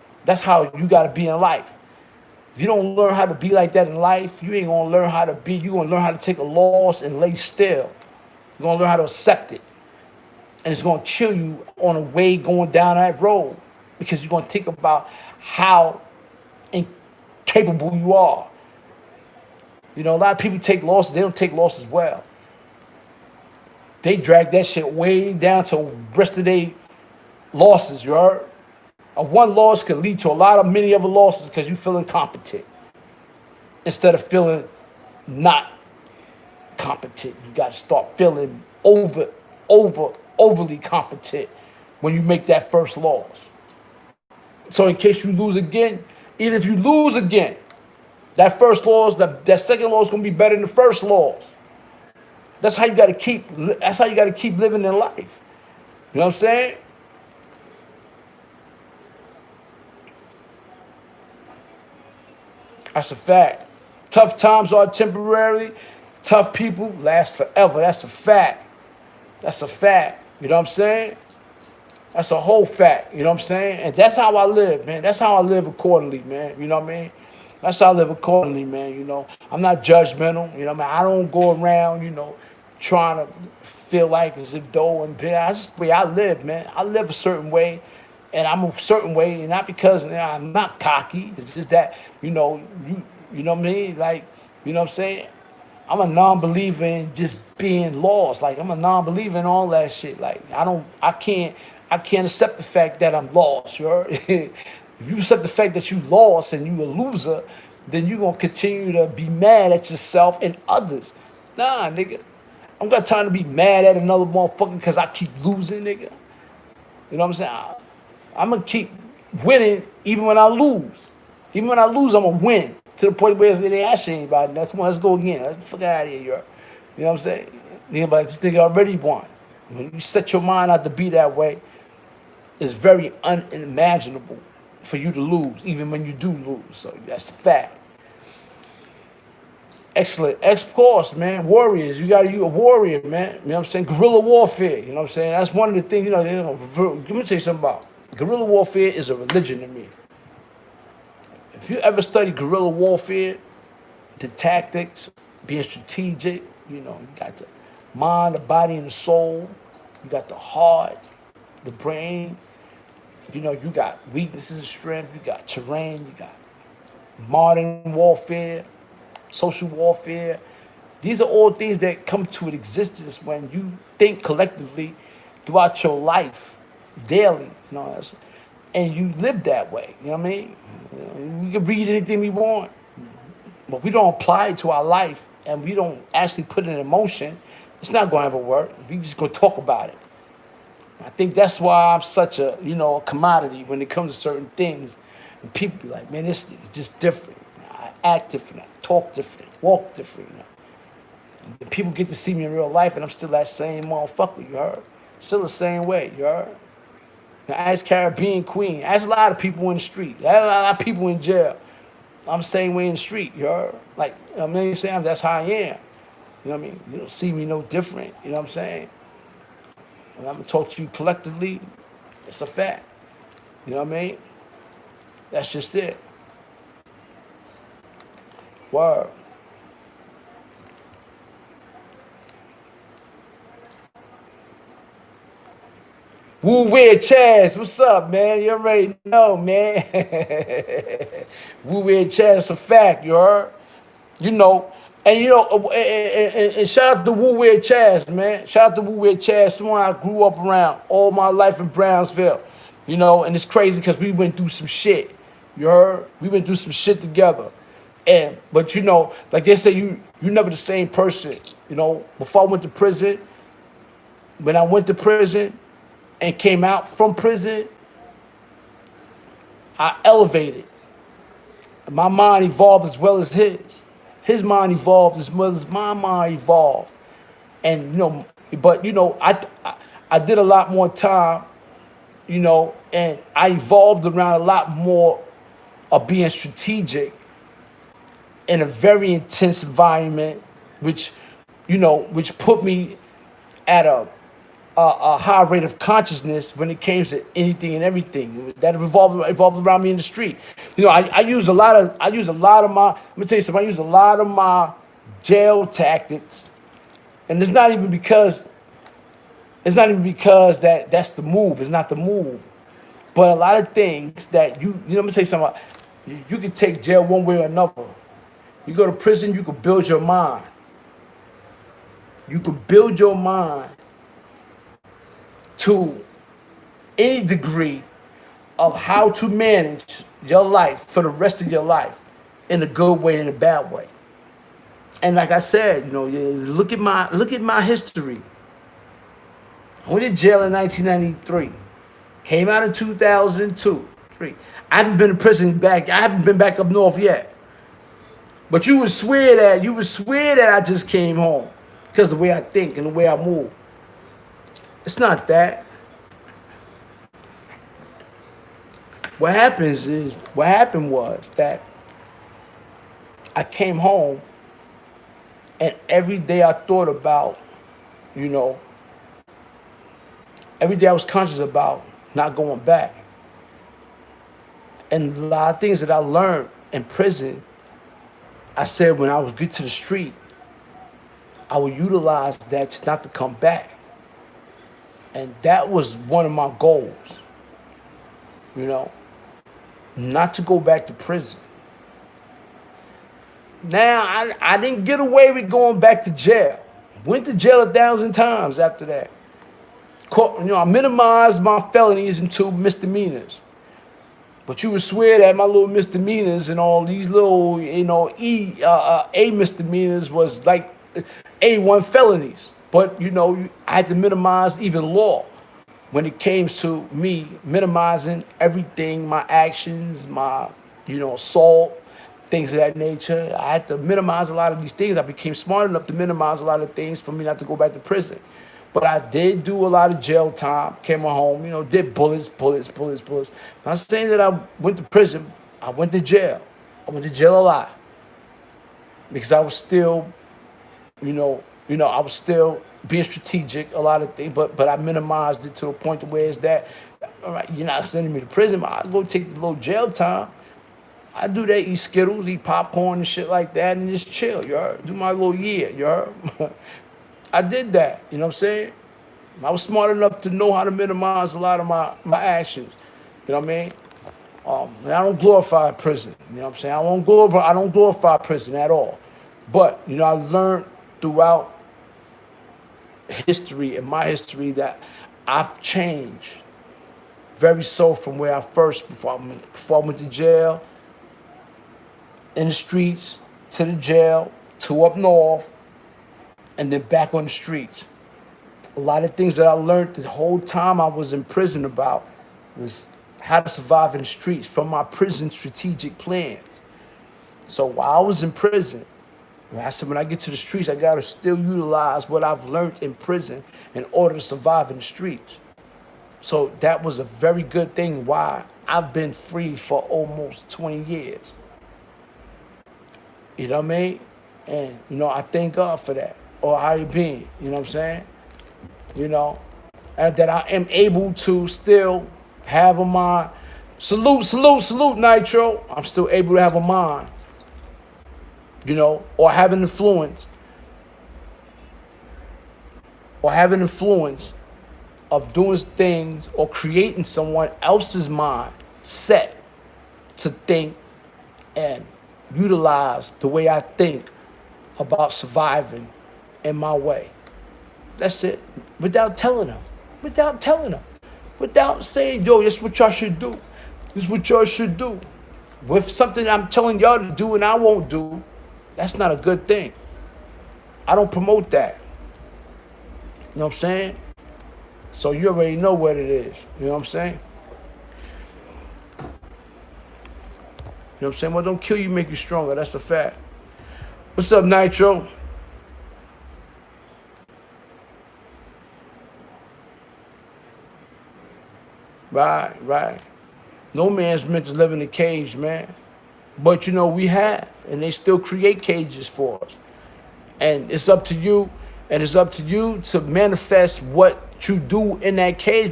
be in life. If you don't learn how to be like that in life, you ain't gonna learn how to be. You're gonna learn how to take a loss and lay still. You're gonna learn how to accept it. And it's going to kill you on the way going down that road because you're going to think about how incapable you are. A lot of people take losses. They don't take losses well. They drag that shit way down to the rest of their losses, you heard? A one loss could lead to many other losses because you feel incompetent instead of feeling not competent. You got to start feeling overly competent when you make that first loss. So in case you lose again, even if you lose again, that first loss, that second loss is gonna be better than the first loss. That's how you gotta keep living in life. You know what I'm saying? That's a fact. Tough times are temporary. Tough people last forever. That's a fact. That's a fact. You know what I'm saying? That's a whole fact. You know what I'm saying? And that's how I live, man. That's how I live accordingly, man. You know what I mean? That's how I live accordingly, man. I'm not judgmental. You know what I mean? I don't go around, trying to feel like as if though and that's just the way I live, man. I live a certain way, and I'm a certain way, and not because I'm not cocky. It's just that, you know what I mean? Like, you know what I'm saying? I'm a non-believer in just being lost. Like, I'm a non-believer in all that shit. Like, I can't accept the fact that I'm lost, you heard? If you accept the fact that you lost and you a loser, then you're going to continue to be mad at yourself and others. Nah, nigga. I don't got time to be mad at another motherfucker because I keep losing, nigga. You know what I'm saying? I'm going to keep winning even when I lose. Even when I lose, I'm going to win. To the point where they ask anybody, now come on, let's go again. Let's fuck out of here, you know what I'm saying? Anybody, this nigga already won. When you set your mind out to be that way, it's very unimaginable for you to lose, even when you do lose. So that's a fact. Excellent. Of course, man. Warriors. You a warrior, man. You know what I'm saying? Guerrilla warfare. You know what I'm saying? That's one of the things, let me tell you something about. Guerrilla warfare is a religion to me. If you ever study guerrilla warfare, the tactics, being strategic, you got the mind, the body, and the soul. You got the heart, the brain. You got weaknesses and strength. You got terrain. You got modern warfare, social warfare. These are all things that come to an existence when you think collectively throughout your life, daily. And you live that way. You know what I mean? We can read anything we want, but we don't apply it to our life and we don't actually put it in motion. It's not going to ever work. We just going to talk about it. I think that's why I'm such a, a commodity when it comes to certain things. And people be like, man, this is just different. I act different. I talk different. Walk different. And people get to see me in real life and I'm still that same motherfucker, you heard? Still the same way, you heard? Ask Caribbean Queen. Ask a lot of people in the street. Ask a lot of people in jail. I'm the same way in the street, you heard? Like, saying that's how I am. You know what I mean? You don't see me no different. You know what I'm saying? And I'm going to talk to you collectively. It's a fact. You know what I mean? That's just it. Word. Wu Weird Chaz, what's up, man? You already know, man. Wu Weird Chaz, it's a fact, you heard? And you know, and shout out to Wu Weird Chaz, man. Shout out to Wu Weird Chaz, someone I grew up around all my life in Brownsville. You know, and it's crazy because we went through some shit. You heard? We went through some shit together. And but you know, like they say, you never the same person. You know, before I went to prison, when I went to prison and came out from prison, I elevated. My mind evolved as well as his. His mind evolved as well as my mind evolved. And you know, but you know, I did a lot more time, you know, and I evolved around a lot more of being strategic in a very intense environment, which, you know, which put me at a high rate of consciousness when it came to anything and everything that evolved around me in the street. You know, I use a lot of my, let me tell you something, I use a lot of my jail tactics, and it's not even because that's the move. It's not the move, but a lot of things that you know. Let me tell you something. You can take jail one way or another. You go to prison, you can build your mind. You can build your mind to any degree of how to manage your life for the rest of your life in a good way and a bad way. And like I said, you know, look at my history. I went to jail in 1993. Came out in 2002, 3. I haven't been in prison back. I haven't been back up north yet. But you would swear that I just came home because of the way I think and the way I move. It's not that. What happened was that I came home and every day I thought about, you know, every day I was conscious about not going back. And a lot of things that I learned in prison, I said when I would get to the street, I would utilize that to not to come back. And that was one of my goals, you know, not to go back to prison. Now, I didn't get away with going back to jail. Went to jail 1,000 times after that. You know, I minimized my felonies into misdemeanors. But you would swear that my little misdemeanors and all these little, you know, A misdemeanors was like A1 felonies. But, you know, I had to minimize even law when it came to me minimizing everything, my actions, my, you know, assault, things of that nature. I had to minimize a lot of these things. I became smart enough to minimize a lot of things for me not to go back to prison. But I did do a lot of jail time, came home, you know, did bullets. Not saying that I went to prison. I went to jail. I went to jail a lot because I was still, I was still being strategic, a lot of things, but I minimized it to a point where it's that, all right, you're not sending me to prison, but I'll go take the little jail time. I do that, eat Skittles, eat popcorn and shit like that, and just chill, you heard? Do my little year, you heard? I did that, you know what I'm saying? I was smart enough to know how to minimize a lot of my actions, you know what I mean? I don't glorify prison, you know what I'm saying? I don't glorify prison at all. But, you know, I learned throughout history and my history that I've changed very so from where I first, before I went to jail, in the streets, to the jail, to up north, and then back on the streets. A lot of things that I learned the whole time I was in prison about was how to survive in the streets from my prison strategic plans. So while I was in prison, I said when I get to the streets, I gotta still utilize what I've learned in prison in order to survive in the streets. So that was a very good thing why I've been free for almost 20 years. You know what I mean? And, you know, I thank God for that. Or how you been, you know what I'm saying? You know, and that I am able to still have a mind. Salute, Nitro. I'm still able to have a mind, you know, or have an influence. Of doing things or creating someone else's mind set to think and utilize the way I think about surviving in my way. That's it. Without telling them. Without telling them. Without saying, yo, this is what y'all should do. This is what y'all should do. With something I'm telling y'all to do and I won't do, that's not a good thing. I don't promote that. You know what I'm saying? So you already know what it is. You know what I'm saying? You know what I'm saying? What don't kill you, make you stronger. That's the fact. What's up, Nitro? Right. No man's meant to live in a cage, man. But you know, we have. And they still create cages for us. And it's up to you. And it's up to you to manifest what you do in that cage.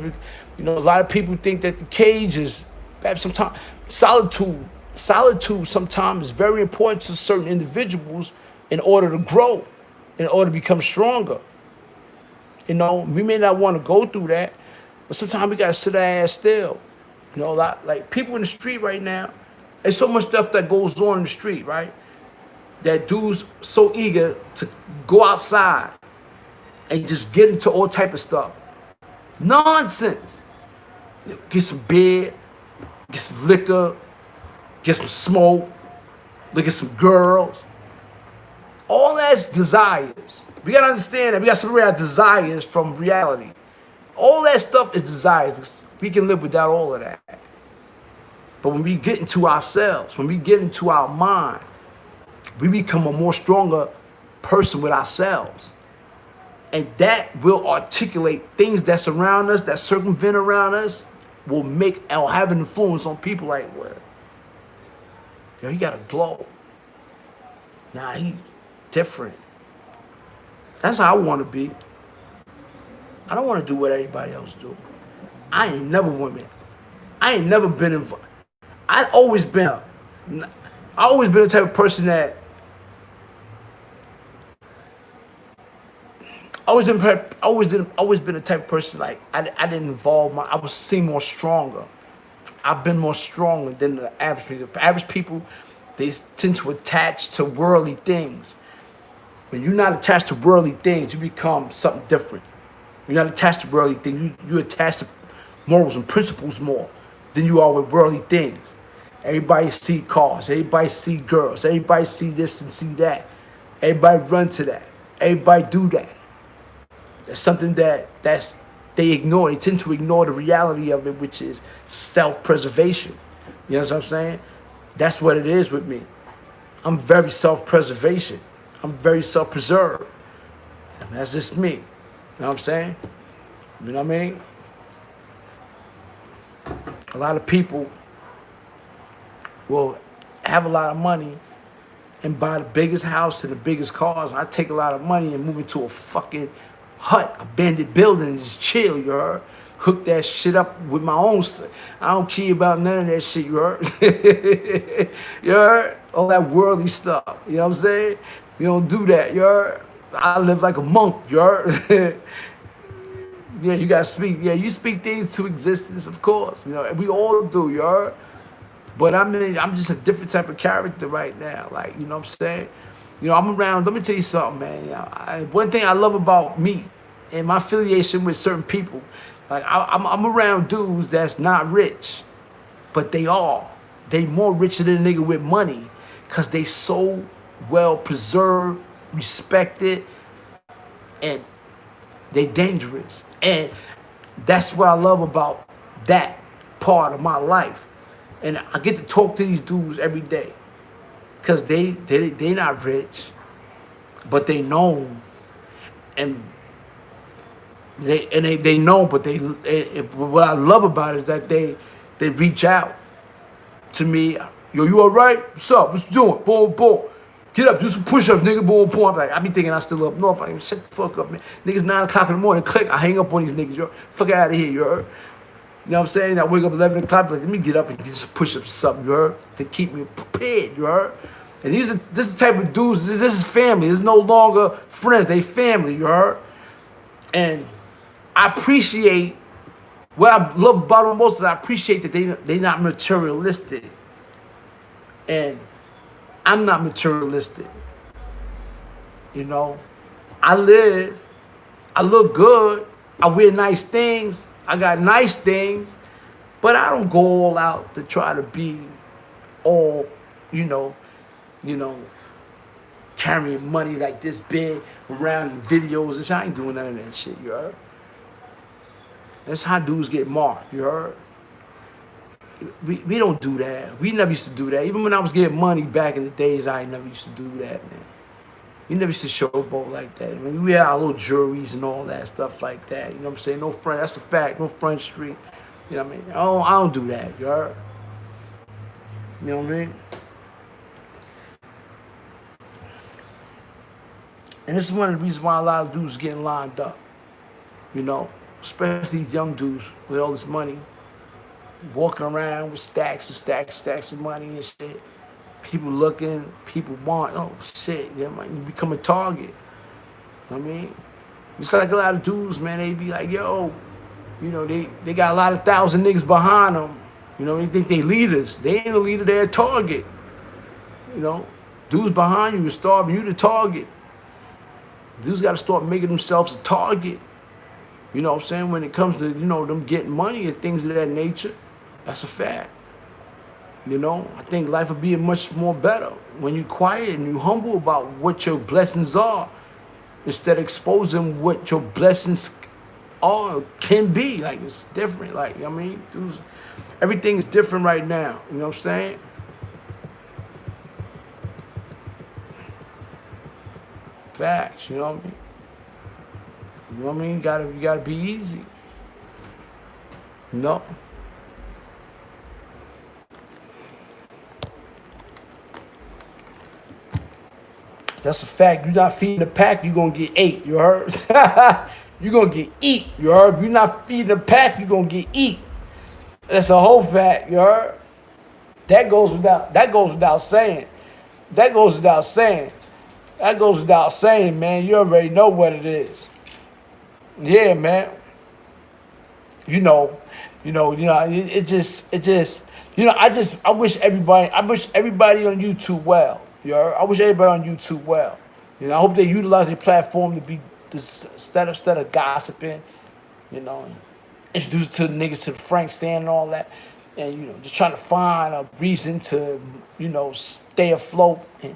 You know, a lot of people think that the cage is bad. Sometimes solitude sometimes is very important to certain individuals in order to grow, in order to become stronger. You know, we may not want to go through that, but sometimes we gotta sit our ass still. You know, like people in the street right now, there's so much stuff that goes on in the street, right? That dudes so eager to go outside and just get into all type of stuff. Nonsense. Get some beer, get some liquor, get some smoke, look at some girls. All that's desires. We gotta understand that we gotta separate our desires from reality. All that stuff is desires. We can live without all of that. But when we get into ourselves, when we get into our mind, we become a more stronger person with ourselves. And that will articulate things that surround us, that circumvent around us, will make or have an influence on people like, well, yo, he got a glow. Nah, he different. That's how I want to be. I don't want to do what everybody else do. I ain't never been involved. I always been the type of person that always been the type of person like I didn't involve I was seen more stronger. I've been more stronger than the average people. The average people, they tend to attach to worldly things. When you're not attached to worldly things, you become something different. You're not attached to worldly things. You attach to morals and principles more than you are with worldly things. Everybody see cars. Everybody see girls. Everybody see this and see that. Everybody run to that. Everybody do that. That's something they ignore. They tend to ignore the reality of it, which is self-preservation. You know what I'm saying? That's what it is with me. I'm very self-preservation. I'm very self-preserved. That's just me. You know what I'm saying? You know what I mean? A lot of people will have a lot of money and buy the biggest house and the biggest cars. I take a lot of money and move into a fucking hut, abandoned building, and just chill, you heard? Hook that shit up with my own. I don't care about none of that shit, you heard? You heard? All that worldly stuff, you know what I'm saying? You don't do that, you heard? I live like a monk, you heard? Yeah, you gotta speak. Yeah, you speak things to existence, of course. You know, and we all do, you heard? But I mean, I'm just a different type of character right now. Like, you know what I'm saying? You know, I'm around, let me tell you something, man. You know, one thing I love about me and my affiliation with certain people, like I'm around dudes that's not rich, but they are. They more richer than a nigga with money because they so well preserved, respected, and they dangerous. And that's what I love about that part of my life. And I get to talk to these dudes every day. Because they not rich, but they know. And they know, but what I love about it is that they reach out to me. Yo, you all right? What's up? What you doing? Boom, boom. Get up, do some push-ups, nigga. Boom, boom. I'm like, I be thinking I still up north. I'm like, shut the fuck up, man. Niggas 9 o'clock in the morning, click. I hang up on these niggas, yo. Fuck out of here, you heard? You know what I'm saying? I wake up 11 o'clock, like, let me get up and get some push-ups or something, you heard? To keep me prepared, you heard? And this is the type of dudes, this is family. This is no longer friends, they family, you heard? And I appreciate, what I love about them most is I appreciate that they not materialistic. And I'm not materialistic. You know, I live, I look good, I wear nice things, I got nice things, but I don't go all out to try to be all, you know, you know, carrying money like this big around in videos and shit. I ain't doing none of that shit, you heard? That's how dudes get marked, you heard? We don't do that. We never used to do that. Even when I was getting money back in the days, I never used to do that, man. We never used to showboat like that. I mean, we had our little juries and all that stuff like that. You know what I'm saying? No front. That's a fact. No Front Street. You know what I mean? I don't do that. You heard? You know what I mean? And this is one of the reasons why a lot of dudes getting lined up. You know, especially these young dudes with all this money, walking around with stacks and stacks of money and shit. People looking, people want, oh shit, yeah, man, you become a target. I mean, it's like a lot of dudes, man, they be like, yo, you know, they got a lot of thousand niggas behind them. You know, they think they leaders. They ain't a leader, they're a target. You know, dudes behind you are starving, you the target. Dudes got to start making themselves a target. You know what I'm saying? When it comes to, you know, them getting money and things of that nature, that's a fact. You know, I think life would be much more better when you quiet and you humble about what your blessings are, instead of exposing what your blessings are, can be. Like, it's different. Like, I mean, dudes, everything is different right now. You know what I'm saying? Facts, you know what I mean? You know what I mean? You gotta be easy. You know? That's a fact. You're not feeding the pack, you're gonna get ate. You heard? You're gonna get eat. You heard? If you're not feeding the pack, you're gonna get eat. That's a whole fact. You heard? That goes without saying. That goes without saying. That goes without saying, man. You already know what it is. Yeah, man. You know, it just, I wish everybody on YouTube well. You know, I wish everybody on YouTube well. You know, I hope they utilize their platform to be instead of gossiping, you know, introduce to the niggas to the Frank stand and all that, and you know, just trying to find a reason to, you know, stay afloat and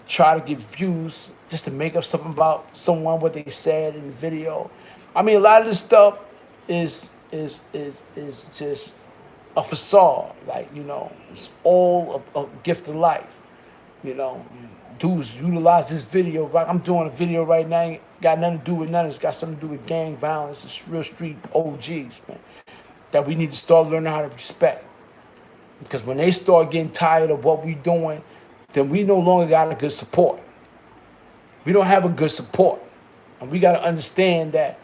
try to get views just to make up something about someone, what they said in the video. I mean, a lot of this stuff is just a facade. Like, you know, it's all a gift of life. You know, dudes utilize this video. Right? I'm doing a video right now. Ain't got nothing to do with nothing. It's got something to do with gang violence. It's real street OGs, man, that we need to start learning how to respect. Because when they start getting tired of what we doing, then we no longer got a good support. We don't have a good support. And we got to understand that,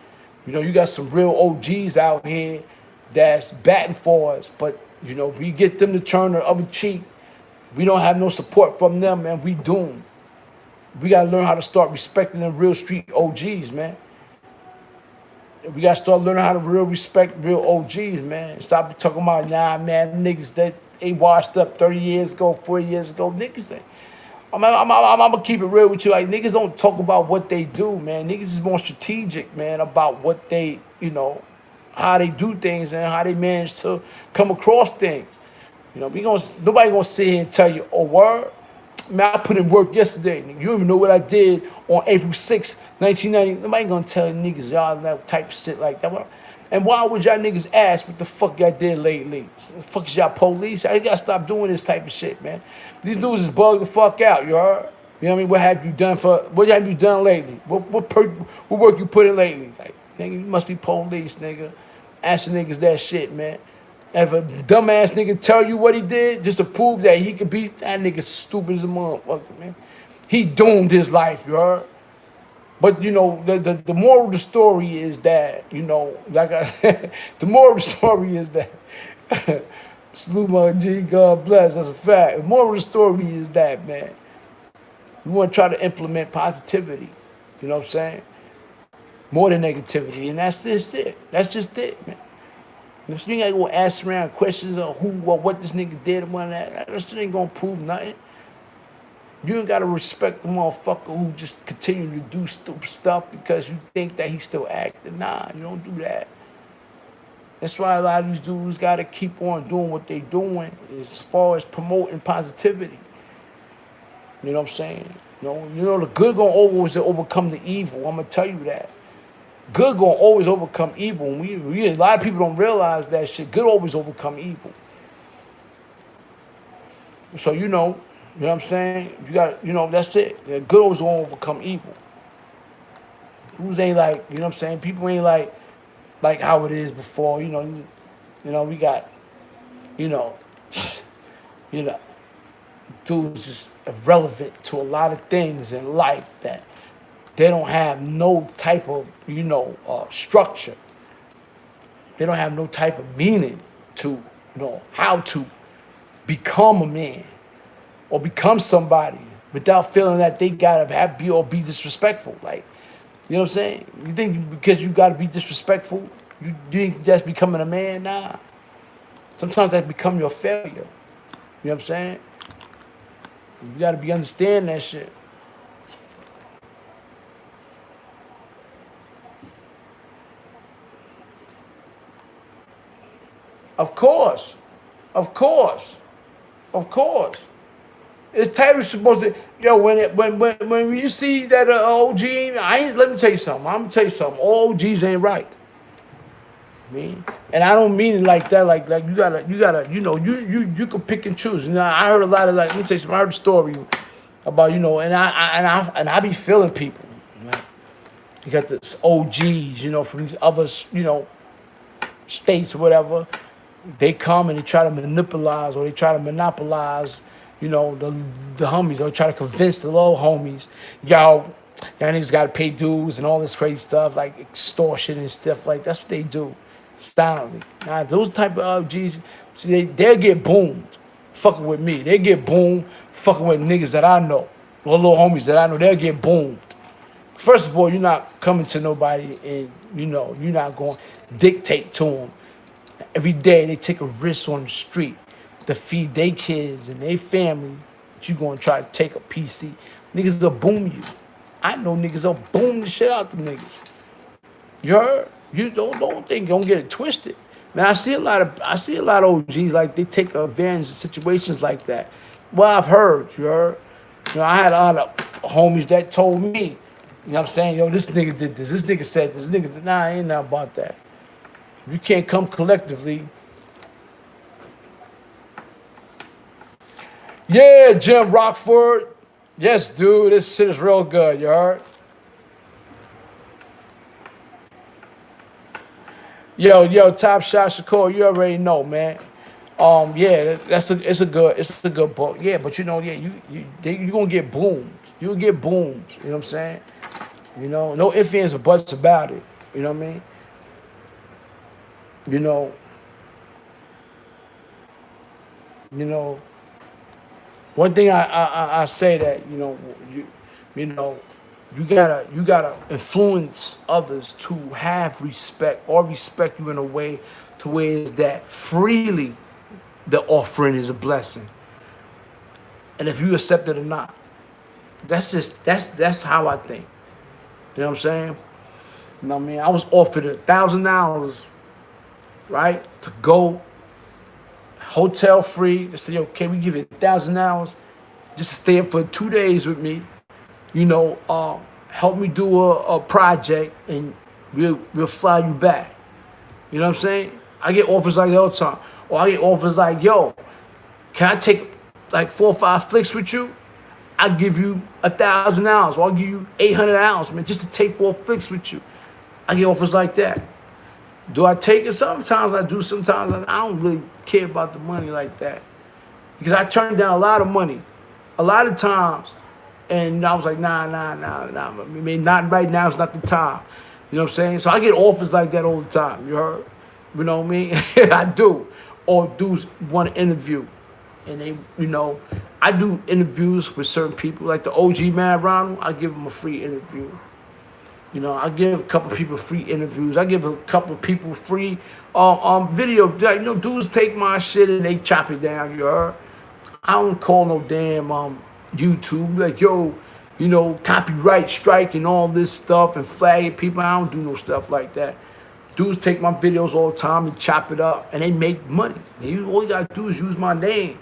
you know, you got some real OGs out here that's batting for us. But, you know, we get them to turn the other cheek. We don't have no support from them, man. We doomed. We got to learn how to start respecting them real street OGs, man. We got to start learning how to respect real OGs, man. Stop talking about, nah, man, niggas that they washed up 30 years ago, 40 years ago. Niggas ain't. I'm going to keep it real with you. Like, niggas don't talk about what they do, man. Niggas is more strategic, man, about what they, you know, how they do things and how they manage to come across things. You know, nobody gonna sit here and tell you, oh, word? Man, I put in work yesterday. You don't even know what I did on April 6, 1990. Nobody gonna tell niggas y'all that type of shit like that. And why would y'all niggas ask what the fuck y'all did lately? The fuck is y'all police? I gotta stop doing this type of shit, man. These dudes is bugged the fuck out, you heard? You know what I mean? What have you done lately? What work you put in lately? Like, nigga, you must be police, nigga. Asking niggas that shit, man. If a dumbass nigga tell you what he did just to prove that he could be, that nigga stupid as a motherfucker, man. He doomed his life, you heard? But, you know, the moral of the story is that, you know, like the moral of the story is that, salute my G, God bless, that's a fact. The moral of the story is that, man, we want to try to implement positivity, you know what I'm saying? More than negativity, and that's just it. That's just it, man. If you ain't gonna ask around questions of who or what this nigga did and what that shit ain't gonna prove nothing. You ain't gotta respect the motherfucker who just continue to do stupid stuff because you think that he's still acting. Nah, you don't do that. That's why a lot of these dudes gotta keep on doing what they doing as far as promoting positivity. You know what I'm saying? The good gonna always overcome the evil. I'm gonna tell you that. Good gonna always overcome evil. And a lot of people don't realize that shit. Good always overcome evil. So you know what I'm saying? You got, that's it. Yeah, good always gonna overcome evil. Fools ain't like, you know what I'm saying? People ain't like how it is before. We got, you know, you know, dudes just irrelevant to a lot of things in life that they don't have no type of, structure. They don't have no type of meaning to, how to become a man or become somebody without feeling that they gotta be disrespectful. Like, you know what I'm saying? You think because you gotta be disrespectful, you think that's becoming a man? Nah. Sometimes that become your failure. You know what I'm saying? You gotta understand that shit. Of course. Of course. Of course. It's Taylor supposed to, when you see that OG, let me tell you something. I'm gonna tell you something. All OGs ain't right. And I don't mean it like that. Like you gotta, you can pick and choose. I heard a lot of let me tell you something. I heard a story about, and I be feeling people. Right? You got this OGs, from these other, states or whatever. They come and they try to monopolize or they try to monopolize, the homies. They'll try to convince the little homies, y'all niggas got to pay dues and all this crazy stuff like extortion and stuff like that's what they do, silently. Now those type of OGs, see, they'll get boomed, fucking with me. They get boomed, fucking with niggas that I know, little homies that I know. They'll get boomed. First of all, you're not coming to nobody and you're not going to dictate to them. Every day they take a risk on the street to feed their kids and their family. But you gonna try to take a PC. Niggas will boom you. I know niggas will boom the shit out them niggas. You heard? You don't think, don't get it twisted. Man, I see a lot of OGs like they take advantage of situations like that. Well, I've heard, you heard? I had a lot of homies that told me, you know what I'm saying? Yo, this nigga did this nigga said this nigga did, nah, I ain't nothing about that. You can't come collectively. Yeah, Jim Rockford. Yes, dude, this shit is real good, you heard? Yo, Top Shot Shakur, you already know, man. Yeah, it's a good book. Yeah, but you gonna get boomed. You'll get boomed. You know what I'm saying? No ifs, ands, or buts about it. You know what I mean? One thing I say that you gotta influence others to have respect or respect you in a way to where is that freely the offering is a blessing, and if you accept it or not, that's how I think. You know what I'm saying? I was offered $1,000. Right? To go hotel free. They say, okay, we give you $1,000 just to stay up for 2 days with me. Help me do a project and we'll fly you back. You know what I'm saying? I get offers like that all the time. Or I get offers like, yo, can I take like 4 or 5 flicks with you? I'll give you $1,000. Or I'll give you $800, man, just to take 4 flicks with you. I get offers like that. Do I take it? Sometimes I do. Sometimes I don't really care about the money like that. Because I turned down a lot of money. A lot of times. And I was like, nah. I mean, not right now. It's not the time. You know what I'm saying? So I get offers like that all the time. You heard? You know what I mean? I do. Or dudes want to interview. And they, I do interviews with certain people. Like the OG Mad Ronald, I give them a free interview. I give a couple people free interviews. I give a couple people free video. Dudes take my shit and they chop it down. You heard? I don't call no damn YouTube, like, yo, you know, copyright strike and all this stuff and flagging people. I don't do no stuff like that. Dudes take my videos all the time and chop it up, and they make money. And all you gotta do is use my name.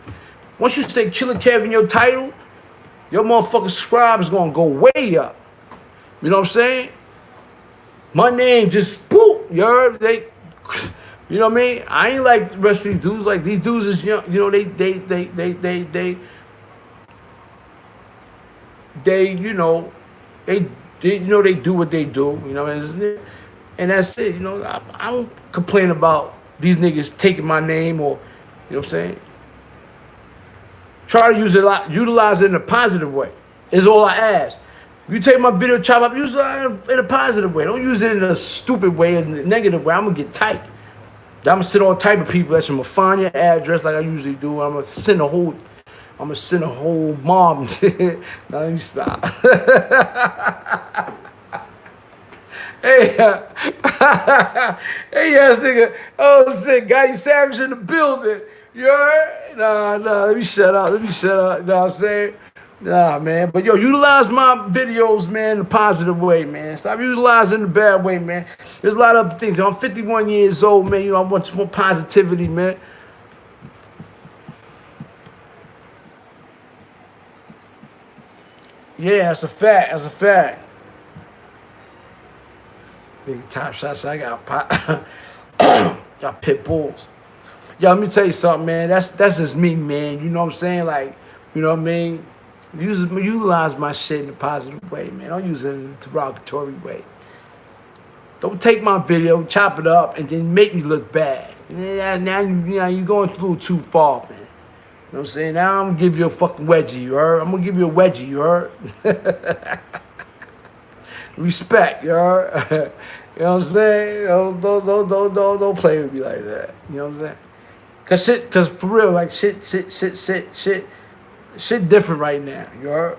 Once you say Killer Kev in your title, your motherfucking subscribe is gonna go way up. You know what I'm saying? My name just boop. You heard? You know what I mean? I ain't like the rest of these dudes. Like these dudes is young. You know you know they do what they do. You know what I mean? And that's it. You know, I don't complain about these niggas taking my name or, you know what I'm saying? Try to utilize it in a positive way. Is all I ask. You take my video, chop up, use it in a positive way. Don't use it in a stupid way, in a negative way. I'm gonna get tight. I'm gonna send all type of people that's gonna find your address like I usually do. I'm gonna send a whole mob. Now let me stop. Hey, hey, ass nigga. Oh shit, Gotti Savage in the building. You heard? Nah, let me shut up. You know what I'm saying? Nah, man. But yo, utilize my videos, man, in a positive way, man. Stop utilizing the bad way, man. There's a lot of other things. I'm 51 years old, man. You know, I want some more positivity, man. Yeah, that's a fact. That's a fact. Big top shots. I got pit bulls. Yo, let me tell you something, man. That's just me, man. You know what I'm saying? Like, you know what I mean? Utilize my shit in a positive way, man. Don't use it in a derogatory way. Don't take my video, chop it up, and then make me look bad. Yeah, now you're going through too far, man. You know what I'm saying? Now I'm gonna give you a fucking wedgie, you heard? I'm gonna give you a wedgie, you heard? Respect, you heard? You know what I'm saying? Don't play with me like that. You know what I'm saying? Cause for real, like shit different right now. You heard?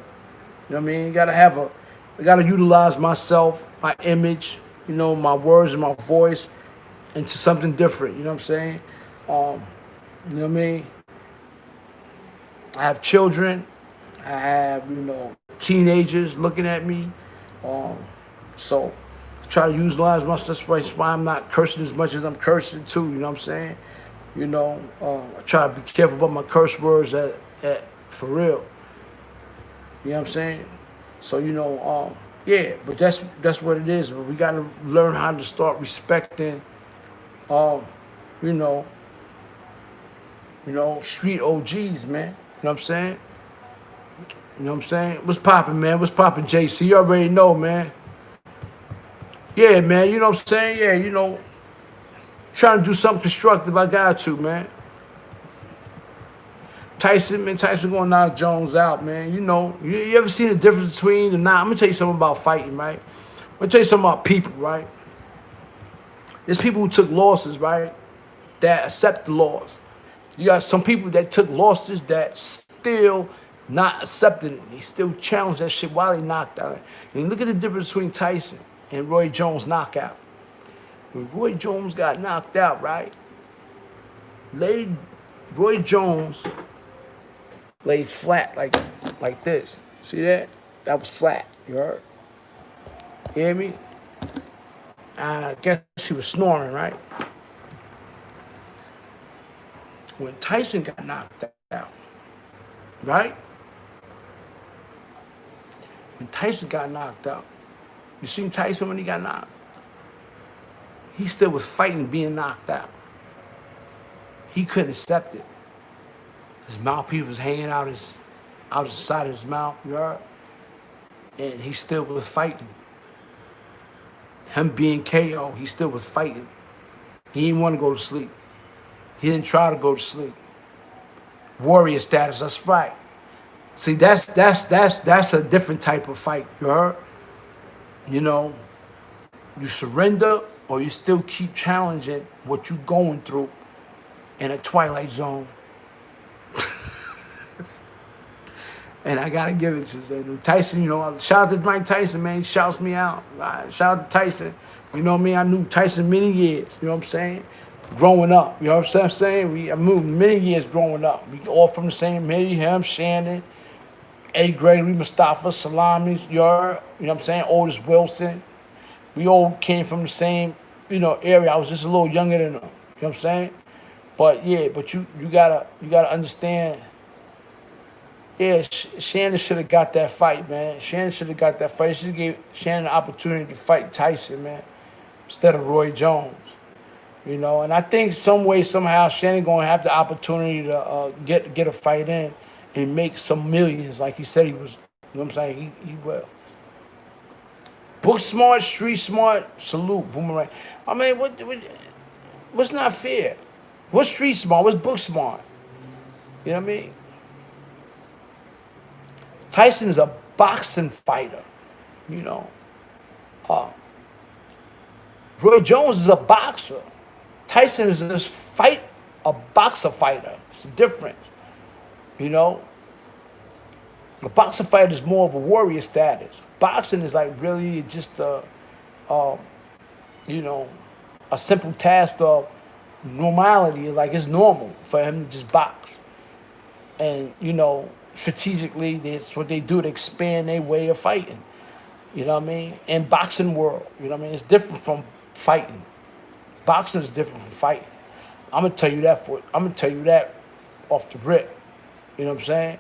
You know what I mean? I gotta utilize myself, my image, you know, my words and my voice into something different. You know what I'm saying? You know what I mean? I have children. I have, you know, teenagers looking at me. So I try to utilize myself. That's why I'm not cursing as much as I'm cursing too. You know what I'm saying? You know, I try to be careful about my curse words for real. You know what I'm saying? So, you know, yeah, but that's what it is. But we got to learn how to start respecting, you know, street OGs, man. You know what I'm saying? You know what I'm saying? What's poppin', man? What's poppin', JC? You already know, man. Yeah, man, you know what I'm saying? Yeah, you know, trying to do something constructive, I got to, man. Tyson going to knock Jones out, man. You know, you ever seen the difference between the I'm going to tell you something about fighting, right? I'm going to tell you something about people, right? There's people who took losses, right, that accept the loss. You got some people that took losses that still not accepting it. They still challenge that shit while they knocked out. And look at the difference between Tyson and Roy Jones knockout. When Roy Jones got knocked out, right? Roy Jones laid flat like this. See that? That was flat. You heard? You hear me? I guess he was snoring, right? When Tyson got knocked out, right? When Tyson got knocked out, you seen Tyson when he got knocked? He still was fighting being knocked out. He couldn't accept it. His mouthpiece was hanging out the side of his mouth, you heard? And he still was fighting. Him being KO, he still was fighting. He didn't want to go to sleep. He didn't try to go to sleep. Warrior status, that's right. See, that's a different type of fight, you heard? You know, you surrender or you still keep challenging what you going through in a twilight zone. And I gotta give it to Tyson. You know, shout out to Mike Tyson, man. He shouts me out. Shout out to Tyson. You know what I mean? I knew Tyson many years. You know what I'm saying? Growing up. You know what I'm saying? I moved many years growing up. We all from the same, me, him, Shannon, Eddie Gregory, Mustafa, Salamis, you know what I'm saying? Otis Wilson. We all came from the same, area. I was just a little younger than them. You know what I'm saying? But yeah, but you gotta understand. Yeah, Shannon should have got that fight, man. Shannon should have got that fight. Should have gave Shannon the opportunity to fight Tyson, man, instead of Roy Jones. And I think some way, somehow, Shannon gonna have the opportunity to get a fight in and make some millions, like he said he was. You know what I'm saying? He will. Book smart, street smart, salute, boomerang. I mean, what's not fair? What's street smart? What's book smart? You know what I mean? Tyson is a boxing fighter. You know. Roy Jones is a boxer. Tyson is just a boxer fighter. It's a difference. You know. A boxer fighter is more of a warrior status. Boxing is like really just a simple task of normality. Like it's normal for him to just box. And, strategically, that's what they do to expand their way of fighting. You know what I mean? In boxing world, you know what I mean? It's different from fighting. Boxing is different from fighting. I'm gonna tell you that off the rip. You know what I'm saying?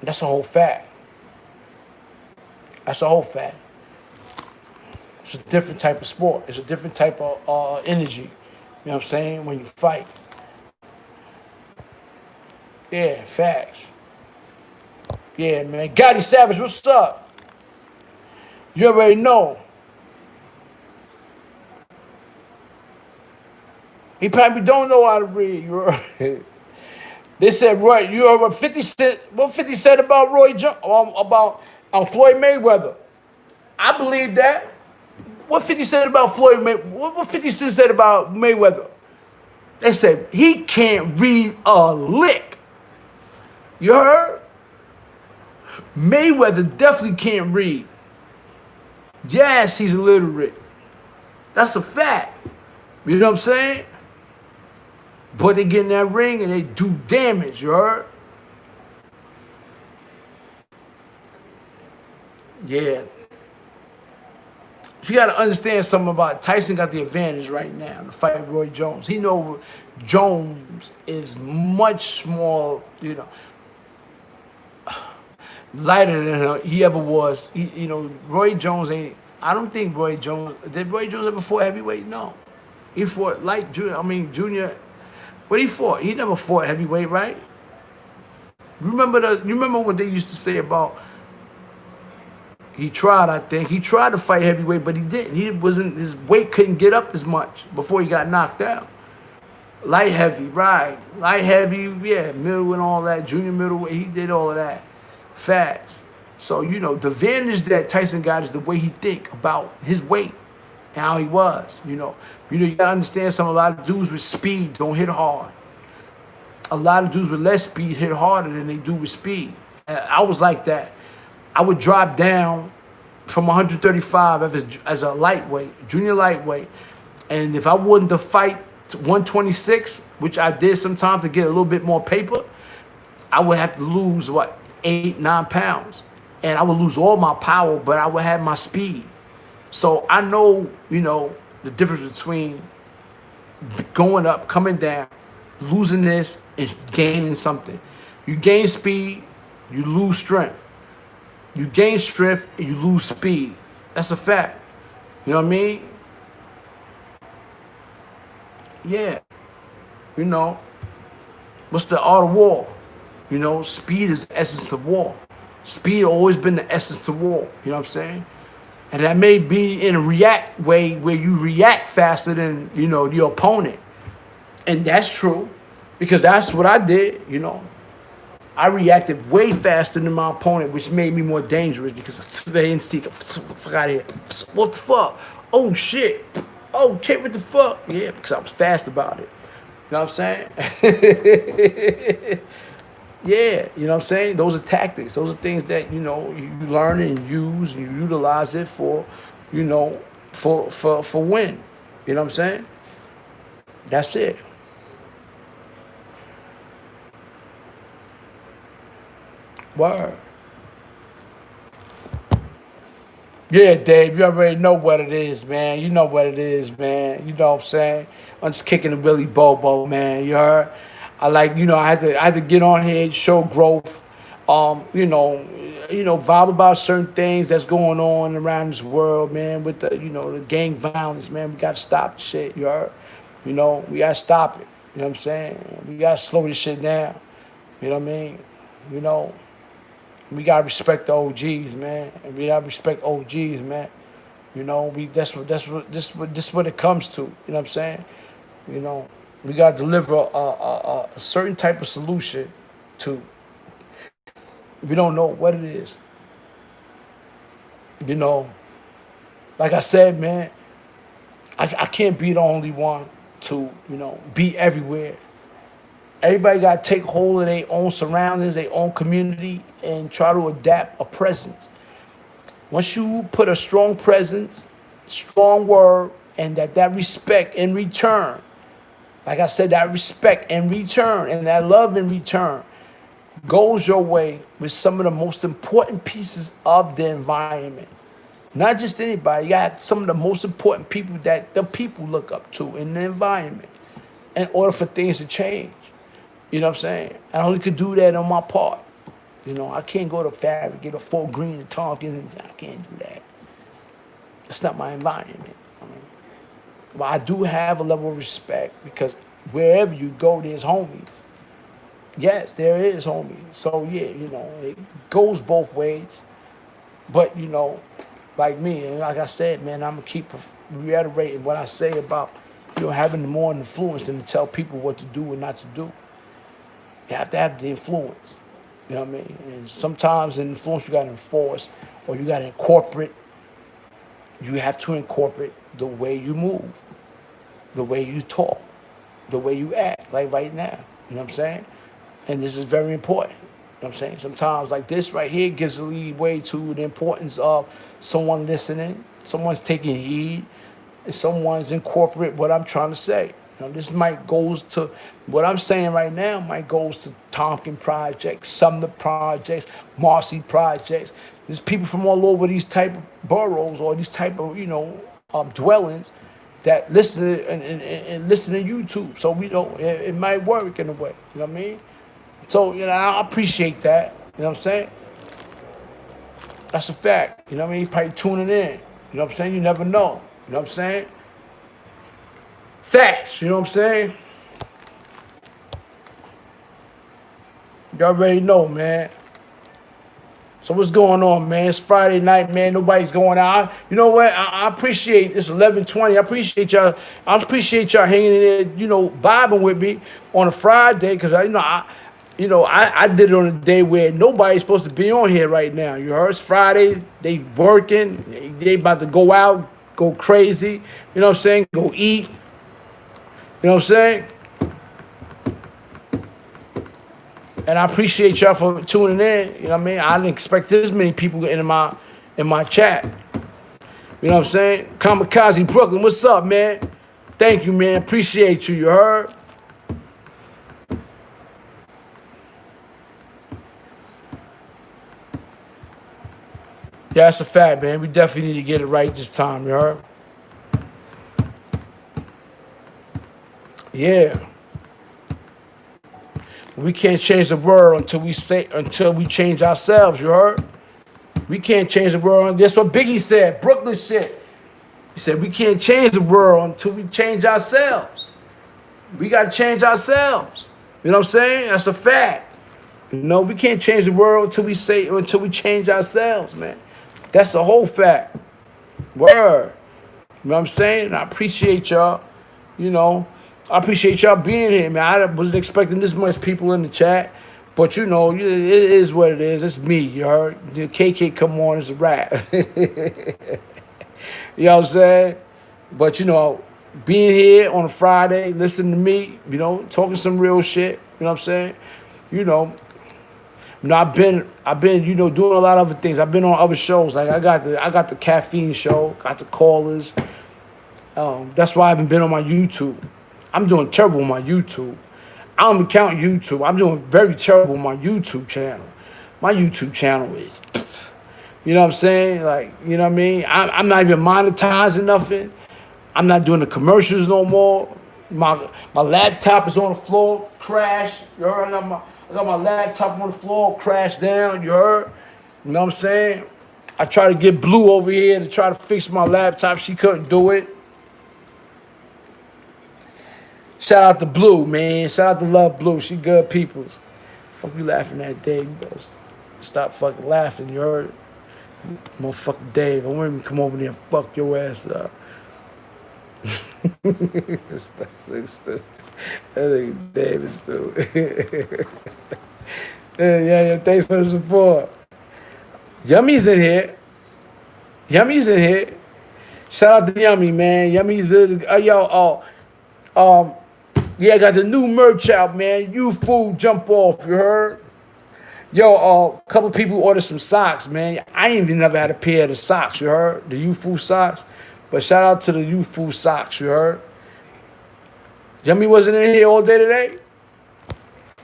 That's a whole fact. That's a whole fact. It's a different type of sport. It's a different type of energy. You know what I'm saying? When you fight. Yeah, facts. Yeah, man. Gotti Savage, what's up? You already know. He probably don't know how to read. They said, Roy, you heard what 50 said about Roy Jones, about Floyd Mayweather. I believe that. What 50 said about Floyd Mayweather? What 50 Cent said about Mayweather? They said he can't read a lick. You heard? Mayweather definitely can't read. Yes, he's illiterate. That's a fact. You know what I'm saying? But they get in that ring and they do damage, you heard? Yeah. You got to understand something about it. Tyson got the advantage right now to fight Roy Jones. He know Jones is much more, lighter than he ever was. Roy Jones ain't. I don't think Roy Jones. Did Roy Jones ever fought heavyweight? No. He fought light junior. What he fought? He never fought heavyweight, right? You remember what they used to say about he tried, I think. He tried to fight heavyweight, but he didn't. His weight couldn't get up as much before he got knocked out. Light heavy, right. Light heavy, yeah, middle and all that, junior middleweight, he did all of that. Facts. So, the advantage that Tyson got is the way he think about his weight and how he was, you gotta understand a lot of dudes with speed don't hit hard. A lot of dudes with less speed hit harder than they do with speed. I was like that. I would drop down from 135 as a lightweight, junior lightweight. And if I wanted to fight 126, which I did sometimes to get a little bit more paper, I would have to lose, 8-9 pounds. And I would lose all my power, but I would have my speed. So I know, the difference between going up, coming down, losing this, and gaining something. You gain speed, you lose strength. You gain strength, and you lose speed. That's a fact. You know what I mean? Yeah. What's the art of war? Speed is the essence of war. Speed always been the essence of war. You know what I'm saying? And that may be in a react way where you react faster than, your opponent. And that's true because that's what I did, I reacted way faster than my opponent, which made me more dangerous because they didn't see, fuck out of here. What the fuck? Oh, shit. Oh, shit, what the fuck? Yeah, because I was fast about it. You know what I'm saying? Yeah, you know what I'm saying? Those are tactics. Those are things that, you learn and use and you utilize it for, for win. You know what I'm saying? That's it. Word. Yeah, Dave, you already know what it is, man. You know what it is, man. You know what I'm saying? I'm just kicking the Billy Bobo, man. You heard? I like, I had to get on here, show growth. Vibe about certain things that's going on around this world, man, with the gang violence, man. We gotta stop the shit, you heard? We gotta stop it. You know what I'm saying? We gotta slow this shit down. You know what I mean? You know, we gotta respect the OGs, man. And we gotta respect OGs, man. That's what it comes to. You know what I'm saying? You know, we gotta deliver a certain type of solution to. We don't know what it is. You know, like I said, man, I can't be the only one to be everywhere. Everybody got to take hold of their own surroundings, their own community, and try to adapt a presence. Once you put a strong presence, strong word, and that respect in return, like I said, that respect in return and that love in return goes your way with some of the most important pieces of the environment. Not just anybody, you got some of the most important people that the people look up to in the environment in order for things to change. You know what I'm saying? I only could do that on my part. I can't go to Fabric, get a Fort Greene and Tompkins, and I can't do that. That's not my environment. But I do have a level of respect because wherever you go, there's homies. Yes, there is homies. So yeah, it goes both ways. But like me, and like I said, man, I'm gonna keep reiterating what I say about having more influence than to tell people what to do and not to do. You have to have the influence. You know what I mean? And sometimes the influence you got to enforce or you got to incorporate. You have to incorporate the way you move, the way you talk, the way you act, like right now. You know what I'm saying? And this is very important. You know what I'm saying? Sometimes like this right here gives a leeway to the importance of someone listening, someone's taking heed, and someone's incorporate what I'm trying to say. This might goes to what I'm saying right now. Might goes to Tompkins projects, Sumner projects, Marcy projects. There's people from all over these type of boroughs or these type of dwellings that listen and listen to YouTube. So it might work in a way. You know what I mean? So I appreciate that. You know what I'm saying? That's a fact. You know what I mean? Probably tuning in. You know what I'm saying? You never know. You know what I'm saying? Facts, you know what I'm saying? You already know, man. So what's going on, man? It's Friday night, man. Nobody's going out. You know what? I appreciate it's 11:20. I appreciate y'all hanging in there, vibing with me on a Friday, because I did it on a day where nobody's supposed to be on here right now. You heard? It's Friday. They working. They about to go out, go crazy. You know what I'm saying? Go eat. You know what I'm saying? And I appreciate y'all for tuning in. You know what I mean? I didn't expect this many people in my chat. You know what I'm saying? Kamikaze Brooklyn, what's up, man? Thank you, man. Appreciate you. You heard? Yeah, that's a fact, man. We definitely need to get it right this time. You heard? Yeah. We can't change the world until we change ourselves, you heard? We can't change the world. That's what Biggie said, Brooklyn shit. He said we can't change the world until we change ourselves. We gotta change ourselves. You know what I'm saying? That's a fact. We can't change the world until we change ourselves, man. That's the whole fact. Word. You know what I'm saying? I appreciate y'all. I appreciate y'all being here, man. I wasn't expecting this much people in the chat. But, it is what it is. It's me, you heard? The KK come on, it's a rap. You know what I'm saying? But, being here on a Friday, listening to me, talking some real shit, you know what I'm saying? I've been, doing a lot of other things. I've been on other shows. Like I got the caffeine show, got the callers. That's why I haven't been on my YouTube. I'm doing terrible on my YouTube. I don't even count YouTube. I'm doing very terrible on my YouTube channel. My YouTube channel is You know what I'm saying? Like, you know what I mean? I'm not even monetizing nothing. I'm not doing the commercials no more. My laptop is on the floor, crash. You heard? I got my laptop on the floor, crash down. You heard? You know what I'm saying? I tried to get Blue over here to try to fix my laptop. She couldn't do it. Shout out to Blue, man. Shout out to Love Blue. She good peoples. Fuck you laughing at Dave. You better stop fucking laughing. You heard? Motherfucking Dave. I want him to come over there and fuck your ass up. That's stupid. That nigga Dave is stupid. Yeah, thanks for the support. Yummy's in here. Yummy's in here. Shout out to Yummy, man. Yummy's yeah, I got the new merch out, man. You fool, jump off, you heard? Yo, a couple people ordered some socks, man. I ain't even never had a pair of the socks, you heard? The You Fool socks. But shout out to the You Fool socks, you heard? Yummy wasn't in here all day today?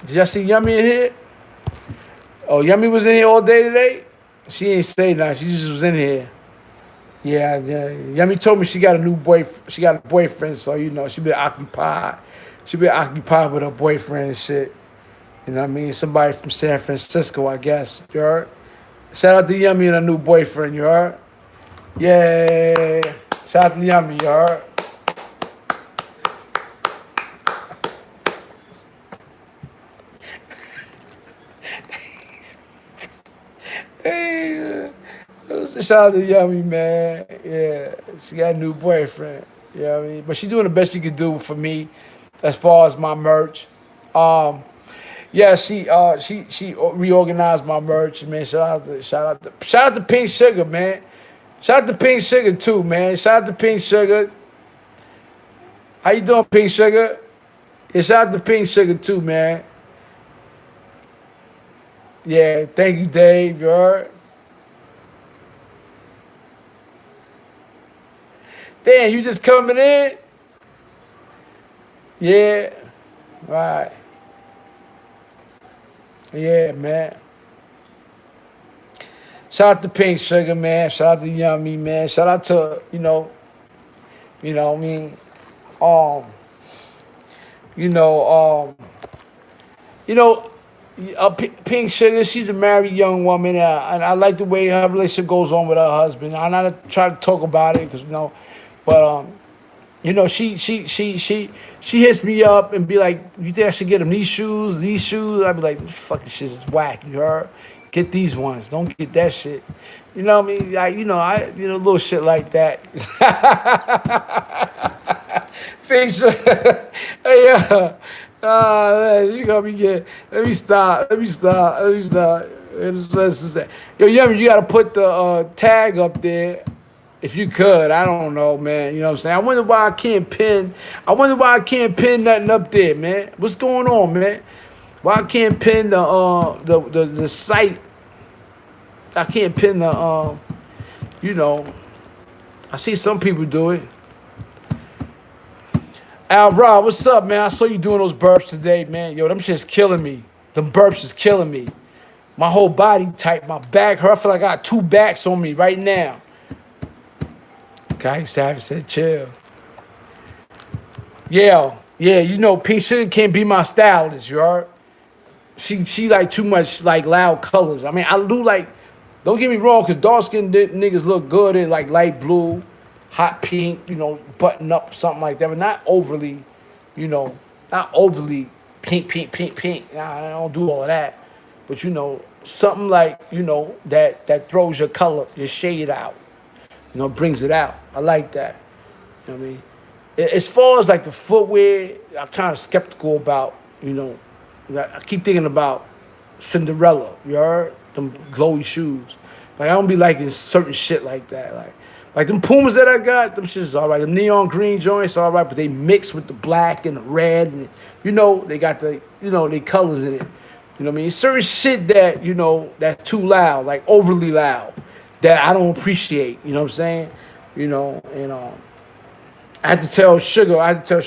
Did y'all see Yummy in here? Oh, Yummy was in here all day today? She ain't say nothing. She just was in here. Yeah. Yummy told me she got a new boyfriend. She got a boyfriend, so you know she been occupied. She been occupied with her boyfriend and shit. You know what I mean? Somebody from San Francisco, I guess. You heard? Shout out to Yummy and her new boyfriend. You heard? Yeah. Shout out to Yummy. You heard? Hey. Shout out to Yummy, man. Yeah, she got a new boyfriend. You know what I mean? But she doing the best she could do for me as far as my merch. Yeah, she reorganized my merch, man. Shout out to Pink Sugar, man. Shout out to Pink Sugar too, man. Shout out to Pink Sugar. How you doing, Pink Sugar? Yeah, shout out to Pink Sugar too, man. Yeah, thank you, Dave. You heard? Damn, you just coming in? Yeah. Right. Yeah, man. Shout out to Pink Sugar, man. Shout out to Yummy, man. Shout out to, I mean, um, you know, Pink Sugar, she's a married young woman, and I like the way her relationship goes on with her husband. I'm not trying to talk about it because but she hits me up and be like, "You think I should get him these shoes? These shoes?" I'd be like, "This fucking shit is whack. You heard? Get these ones. Don't get that shit." You know what I mean? Like, little shit like that. Fix hey, she gonna be getting. Let me stop. Yo, Yummy, you gotta put the tag up there. If you could, I don't know, man. You know what I'm saying? I wonder why I can't pin nothing up there, man. What's going on, man? Why I can't pin the site? I can't pin the I see some people do it. Al Rob, what's up, man? I saw you doing those burps today, man. Yo, them shit's killing me. Them burps is killing me. My whole body tight, my back hurt. I feel like I got two backs on me right now. Guy Savage said, chill. Yeah, Pink Sugar can't be my stylist, you heard? She like too much like loud colors. I mean, I do like, don't get me wrong, because dark-skinned niggas look good in like light blue, hot pink, button up, something like that, but not overly pink. I don't do all of that. But, something like, that throws your color, your shade out. Brings it out. I like that. You know what I mean? As far as like the footwear, I'm kind of skeptical about, I keep thinking about Cinderella, you heard? Them glowy shoes. Like, I don't be liking certain shit like that. Like them Pumas that I got, them shits is all right. Them neon green joints, all right, but they mix with the black and the red. And, they got the, they colors in it. You know what I mean? Certain shit that, that's too loud, like overly loud, that I don't appreciate. You know what I'm saying? I had to tell Sugar, that's, you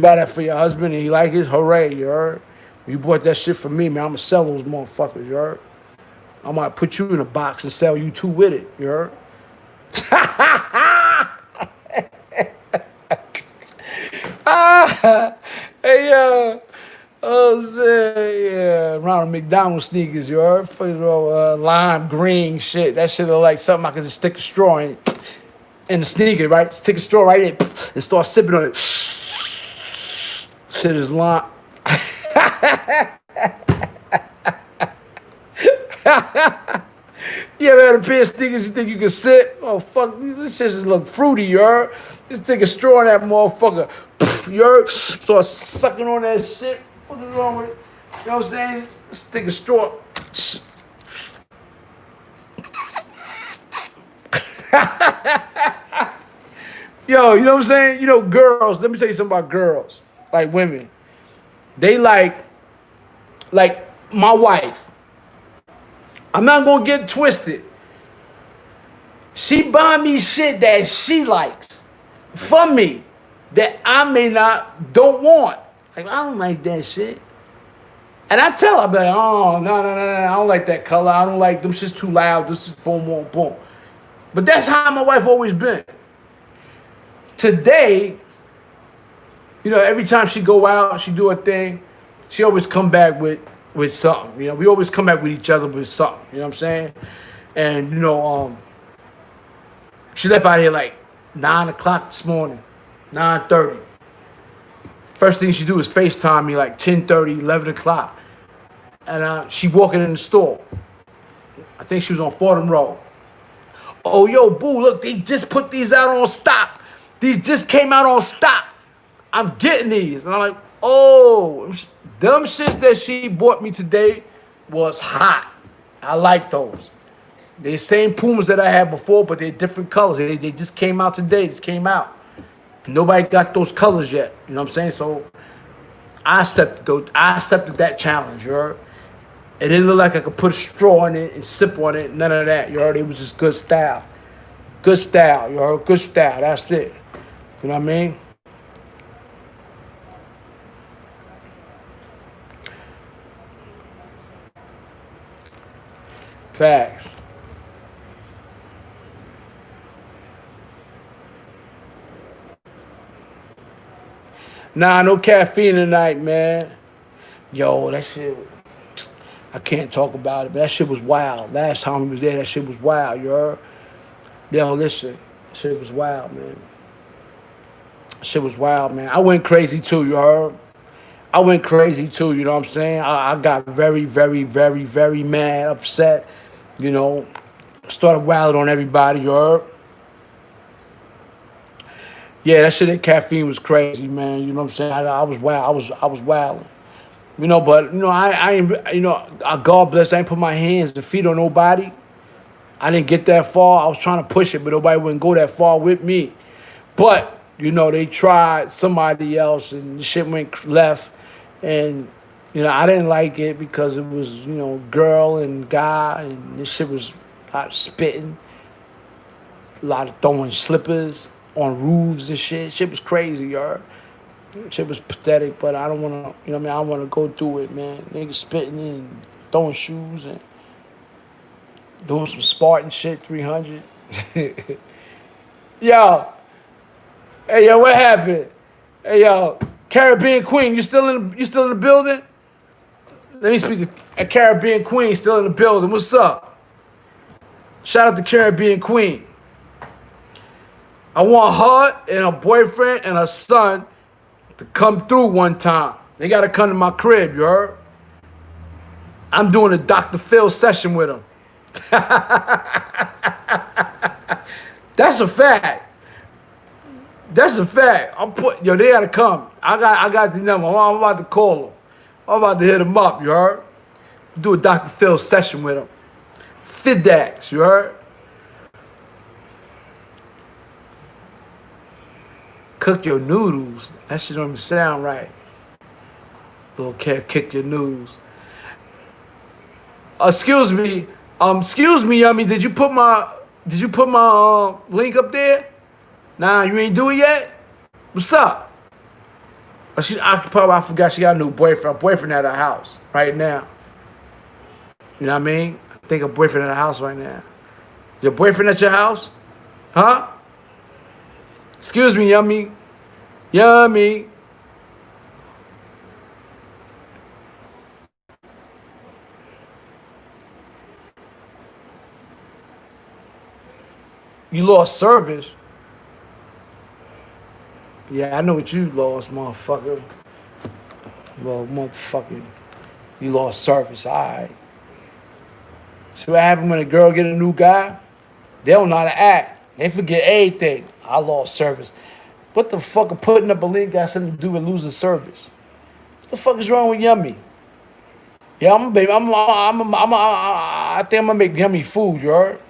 buy that for your husband and he like it, hooray, you heard? You bought that shit from me, man. I'ma sell those motherfuckers, you heard? I might put you in a box and sell you two with it, you heard? Hey, oh, shit, yeah. Ronald McDonald sneakers, you heard? Lime green shit. That shit look like something I could just stick a straw in the sneaker, right? Stick a straw right in and start sipping on it. Shit is lime. You ever had a pair of sneakers you think you can sit? Oh, fuck, this shit just look fruity, you heard? Just take a straw in that motherfucker. You heard? Start sucking on that shit. What is wrong with it? You know what I'm saying? Just take a straw. Yo, you know what I'm saying? You know, girls, let me tell you something about girls, like women. They like my wife. I'm not gonna get twisted. She buy me shit that she likes for me that I don't want. Like, I don't like that shit. And I tell her, I'm like, oh, no, I don't like that color. I don't like them shit's too loud. This is boom, boom, boom. But that's how my wife always been. Today, you know, every time she go out, she do her thing, she always come back with something. You know, we always come back with each other with something. You know what I'm saying? And, you know, she left out here like 9 o'clock this morning, 9:30. First thing she do is FaceTime me like 10:30, 11 o'clock. And she walking in the store. I think she was on Fordham Road. Oh, yo, boo, look, they just put these out on stock. These just came out on stock. I'm getting these. And I'm like, oh, them shits that she bought me today was hot. I like those. They're the same Pumas that I had before, but they're different colors. They just came out today. Just came out. Nobody got those colors yet. You know what I'm saying? So I accepted that challenge, you heard? It didn't look like I could put a straw in it and sip on it. None of that, you heard? It was just good style. Good style, you heard? Good style. That's it. You know what I mean? Facts. Nah, no caffeine tonight, man. Yo, that shit, I can't talk about it, but that shit was wild. Last time we was there, that shit was wild, you heard? Yo, listen, shit was wild, man. Shit was wild, man. I went crazy too, you heard? I went crazy too, you know what I'm saying? I got very, very, very, very mad, upset, you know. Started wilding on everybody, you heard? Yeah, that shit at caffeine was crazy, man. You know what I'm saying? I was wild. I was wilding. You know, but you know, I ain't, you know, God bless, I ain't put my hands and feet on nobody. I didn't get that far. I was trying to push it, but nobody wouldn't go that far with me. But, you know, they tried somebody else and the shit went left. And, you know, I didn't like it because it was, you know, girl and guy, and this shit was a lot of spitting, a lot of throwing slippers on roofs and shit. Shit was crazy, y'all. Shit was pathetic, but I don't want to, you know what I mean? I don't want to go through it, man. Niggas spitting and throwing shoes and doing some Spartan shit, 300. Yo. Hey, yo, what happened? Hey, yo, Caribbean Queen, you still in the building? Let me speak to a Caribbean Queen still in the building. What's up? Shout out to Caribbean Queen. I want her and her boyfriend and her son to come through one time. They got to come to my crib, you heard? I'm doing a Dr. Phil session with them. That's a fact. That's a fact. Yo, they got to come. I got the number. I'm about to call them. I'm about to hit them up, you heard? Do a Dr. Phil session with them. Fidax, you heard? Cook your noodles. That shit don't even sound right. Little cat, kick your noodles. Excuse me, Yummy. Did you put my link up there? Nah, you ain't do it yet. What's up? Oh, she's occupied. I forgot she got a new boyfriend. A boyfriend at her house right now. You know what I mean? I think a boyfriend at her house right now. Your boyfriend at your house? Huh? Excuse me, Yummy. Yummy. You lost service. Yeah, I know what you lost, motherfucker. Well, motherfucker, you lost service. All right. See what happened when a girl get a new guy? They don't know how to act. They forget everything. I lost service. What the fuck of putting up a link got something to do with losing service? What the fuck is wrong with Yummy? Yeah, I'm a baby. I think I'm gonna make Yummy food. You heard?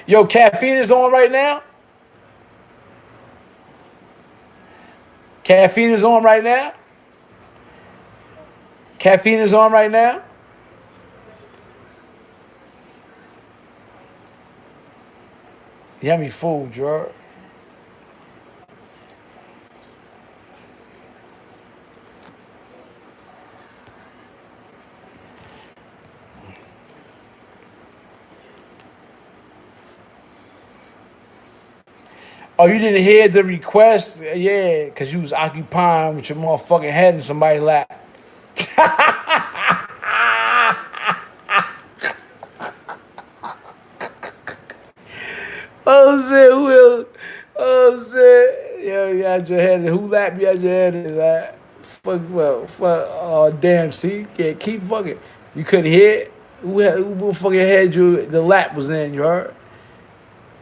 Yo, caffeine is on right now. Caffeine is on right now. Caffeine is on right now. Yummy food, you heard? Oh, you didn't hear the request? Yeah, because you was occupying with your motherfucking head in somebody's lap. Oh, shit, who else? Oh, shit. Yo, you had your head in. Who lap you had your head in that? Fuck, well, fuck. Oh, damn, see? Yeah, keep fucking. You couldn't hear it? Who fucking head you, the lap was in, you heard?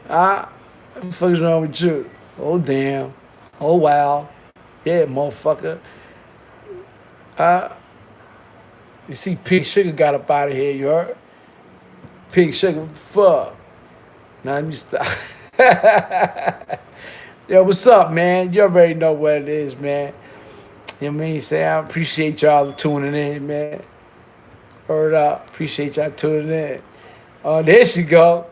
Ah, what the fuck is wrong with you? Oh, damn. Oh, wow. Yeah, motherfucker. Uh, you see, Pink Sugar got up out of here, you heard? Pink Sugar, what the fuck? Now let me stop. Yo, what's up, man? You already know what it is, man. You know what I mean? Say, I appreciate y'all tuning in, man. Word up. Appreciate y'all tuning in. Oh, there she go.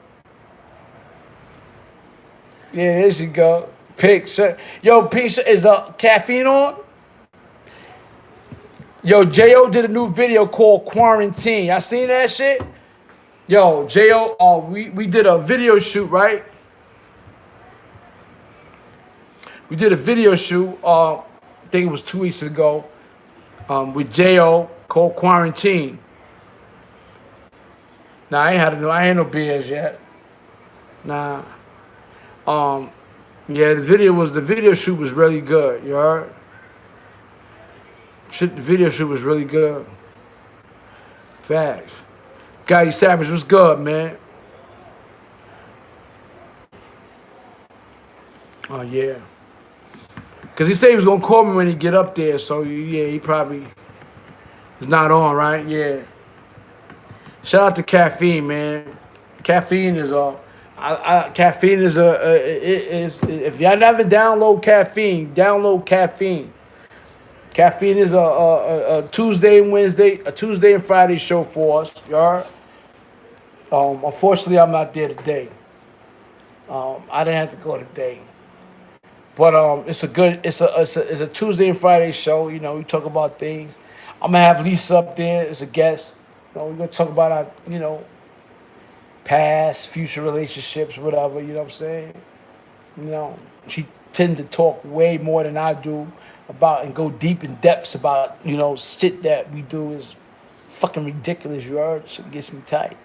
Yeah, there she go. Pink Sugar. Yo, Pink Sugar, is caffeine on? Yo, J.O. did a new video called Quarantine. Y'all seen that shit? Yo, J.O., we did a video shoot, right? We did a video shoot, I think it was 2 weeks ago, with J.O. called Quarantine. Nah, I ain't no beers yet. Nah. Yeah, the video shoot was really good, you heard? The video shoot was really good. Facts. Guy Savage was good, man. Oh, yeah. Because he said he was going to call me when he get up there, so yeah, he probably is not on, right? Yeah. Shout out to Caffeine, man. Caffeine is caffeine is if y'all never download download Caffeine. Caffeine is a Tuesday and Wednesday, a Tuesday and Friday show for us, y'all. Unfortunately, I'm not there today. I didn't have to go today, but it's a Tuesday and Friday show. You know, we talk about things. I'm gonna have Lisa up there as a guest. You know, we're gonna talk about our, past, future relationships, whatever. You know what I'm saying? You know, she tend to talk way more than I do about and go deep in depths about, shit that we do is fucking ridiculous. You heard? Shit gets me tight.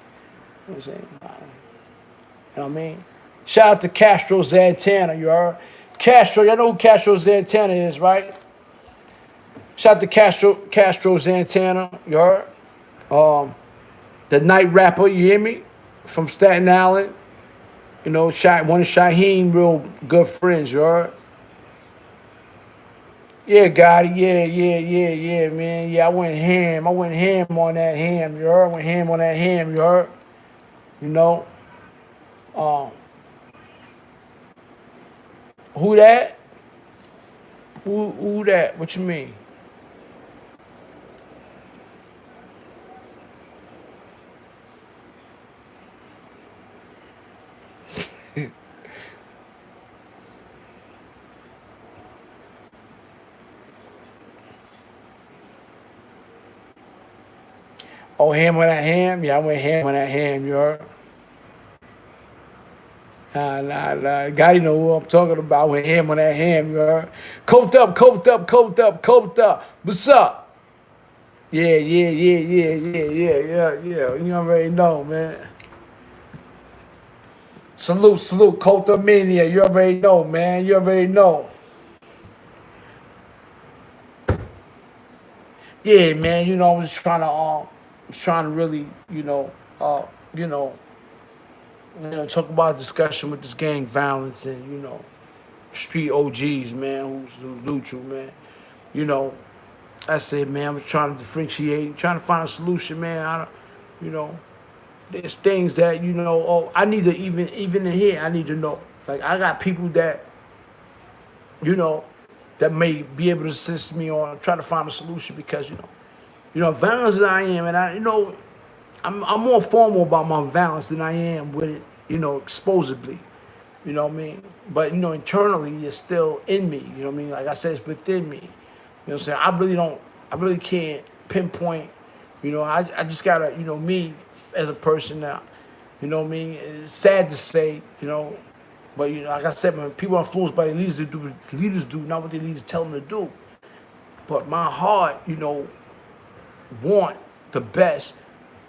You know what I'm saying? You know what I mean? Shout out to Castro Zantana, you heard? Castro, y'all know who Castro Zantana is, right? Shout out to Castro Zantana, you heard? The night rapper, you hear me? From Staten Island. You know, one of Shaheen real good friends, you heard? Yeah, Gotti, yeah, man. Yeah, I went ham on that ham, you heard? I went ham on that ham, you heard? You know? Who that? Who that? What you mean? Oh, ham on that ham? Yeah, I went ham on that ham, you heard? Gotti know who I'm talking about. I went ham on that ham, you heard? Coked up, coked up, coked up, coked up. What's up? Yeah, yeah, yeah, yeah, yeah, yeah, yeah, yeah. You already know, man. Salute, salute, Coked Up Mania. You already know, man. You already know. Yeah, man. You know, I was trying to really, you know, talk about discussion with this gang violence and street OGs, man, who's neutral, man. You know, I said, man, I was trying to differentiate, trying to find a solution, man. You know, there's things that oh, I need to even in here, I need to know. Like I got people that that may be able to assist me on trying to find a solution because violence as I am, and I'm more formal about my violence than I am with it, exposably. You know what I mean? But internally it's still in me. You know what I mean? Like I said, it's within me. You know what I'm saying? I really can't pinpoint. I just gotta, me as a person now. You know what I mean? It's sad to say, but like I said, when people are influenced by the leaders, they do what the leaders do, not what the leaders tell them to do. But my heart, want the best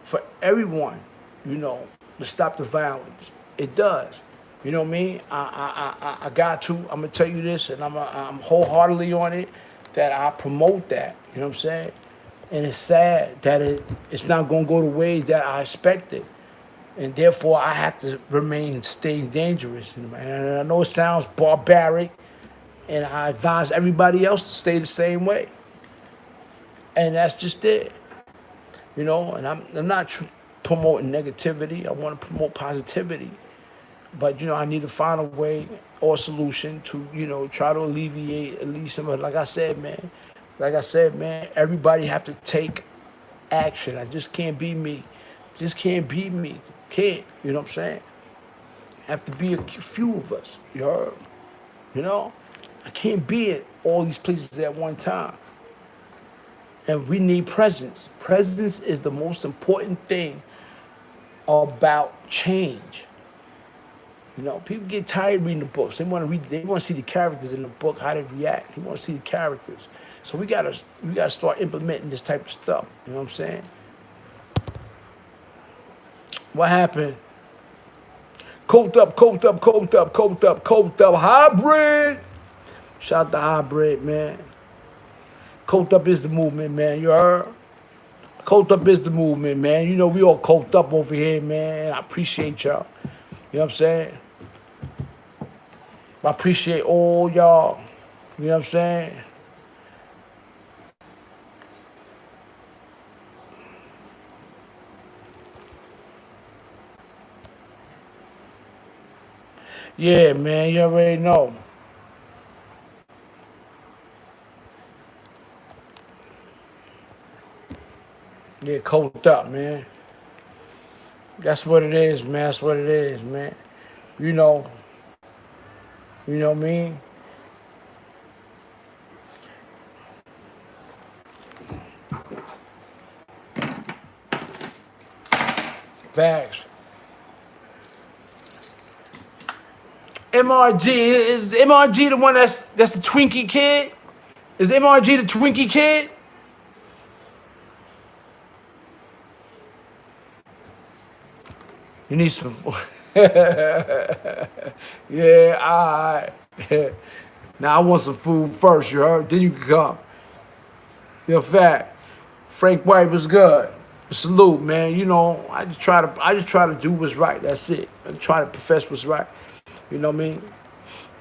for everyone, to stop the violence. It does. You know what I mean? I got to. I'm gonna tell you this, and I'm wholeheartedly on it that I promote that. You know what I'm saying? And it's sad that it's not gonna go the way that I expected, and therefore I have to stay dangerous. And I know it sounds barbaric, and I advise everybody else to stay the same way. And that's just it. And I'm not promoting negativity. I want to promote positivity. But, I need to find a way or a solution to, try to alleviate at least some of it. Like I said, man, everybody have to take action. I just can't be me. Just can't be me. Can't. You know what I'm saying? Have to be a few of us. You heard? I can't be at all these places at one time. And we need presence. Presence is the most important thing about change. People get tired reading the books. They want to read. They want to see the characters in the book, how they react. They want to see the characters. So we gotta start implementing this type of stuff. You know what I'm saying? What happened? Coked up, coked up, coked up, coked up, coked up. Hybrid. Shout out to Hybrid, man. Coked up is the movement, man. You heard? Coked up is the movement, man. We all coked up over here, man. I appreciate y'all. You know what I'm saying? I appreciate all y'all. You know what I'm saying? Yeah, man. You already know. Yeah, coked up, man. That's what it is, man. That's what it is, man. You know, you know what I mean? Facts. MRG, is MRG the one that's the Twinkie kid? Is MRG the Twinkie kid? You need some. Yeah, all right. Now I want some food first, you heard? Then you can come. You're fat. Frank White was good. Salute, man. I just try to do what's right. That's it. I try to profess what's right. You know what I mean?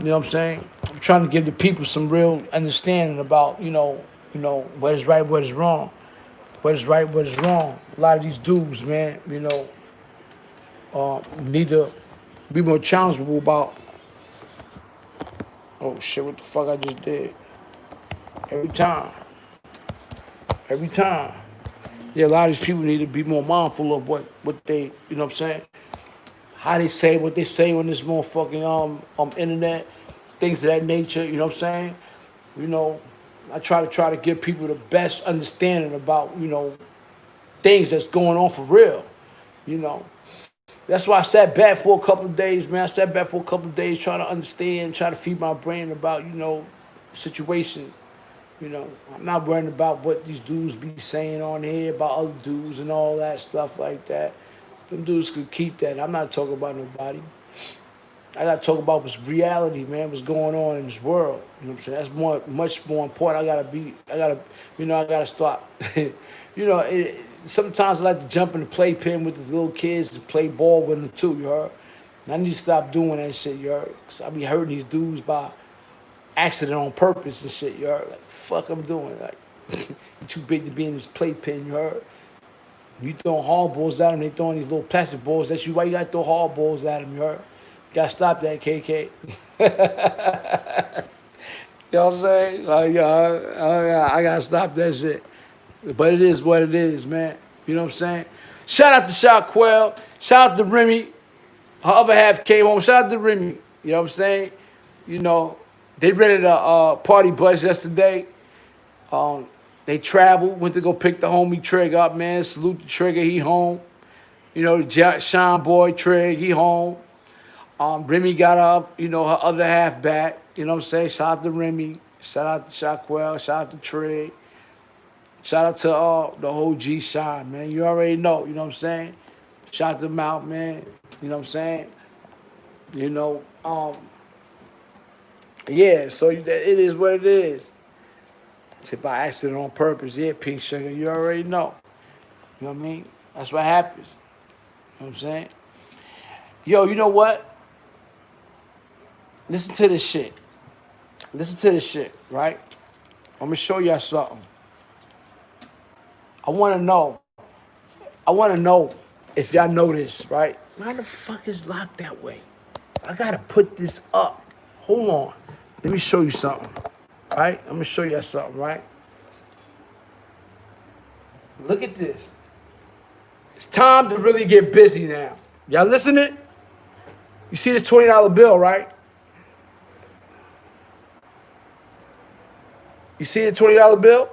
You know what I'm saying? I'm trying to give the people some real understanding about, what is right, what is wrong. What is right, what is wrong. A lot of these dudes, man, need to be more challengeable about. Oh shit! What the fuck I just did? Every time. Yeah, a lot of these people need to be more mindful of what they, you know what I'm saying? How they say what they say on this motherfucking internet, things of that nature. You know what I'm saying? I try to give people the best understanding about things that's going on for real, you know. That's why I sat back for a couple of days, man. I sat back for a couple of days trying to understand, trying to feed my brain about, situations. I'm not worrying about what these dudes be saying on here about other dudes and all that stuff like that. Them dudes could keep that. I'm not talking about nobody. I gotta talk about what's reality, man. What's going on in this world? You know what I'm saying? That's much more important. I gotta start. Sometimes I like to jump in the playpen with the little kids and play ball with them too. You heard? I need to stop doing that shit. You heard? Cause I be hurting these dudes by accident on purpose and shit. You heard? Like, fuck, I'm doing like you too big to be in this playpen. You heard? You throwing hard balls at them, they throwing these little plastic balls. That's you. Why you gotta throw hard balls at them? You heard? Gotta stop that, KK. You know what I'm saying? Like, I gotta stop that shit. But it is what it is, man. You know what I'm saying? Shout out to Shaquille. Shout out to Remy. Her other half came home. Shout out to Remy. You know what I'm saying? They rented a party bus yesterday. They traveled, went to go pick the homie Trig up, man. Salute the Trigger, he home. Sean Boy Trig, he home. Remy got up, her other half back. You know what I'm saying? Shout out to Remy. Shout out to Shaquille. Shout out to Trig. Shout out to the whole G Sean, man. You already know, you know what I'm saying? Shout out to them out, man. You know what I'm saying? Yeah, so it is what it is. It's by accident on purpose. Yeah, Pink Sugar, you already know. You know what I mean? That's what happens. You know what I'm saying? Yo, you know what? Listen to this shit. Listen to this shit, right? I'm going to show y'all something. I want to know if y'all know this, right? Why the fuck is locked that way? I got to put this up. Hold on. Let me show you something, right? I'm going to show y'all something, right? Look at this. It's time to really get busy now. Y'all listening? You see this $20 bill, right? You see the $20 bill?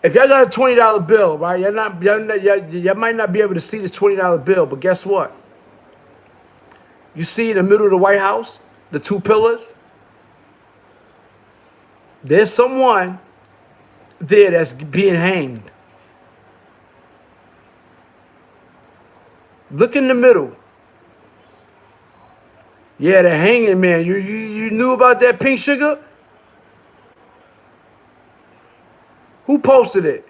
If y'all got a $20 bill, right, y'all might not be able to see this $20 bill, but guess what? You see in the middle of the White House, the two pillars? There's someone there that's being hanged. Look in the middle. Yeah, they're hanging, man. You knew about that, Pink Sugar? Who posted it?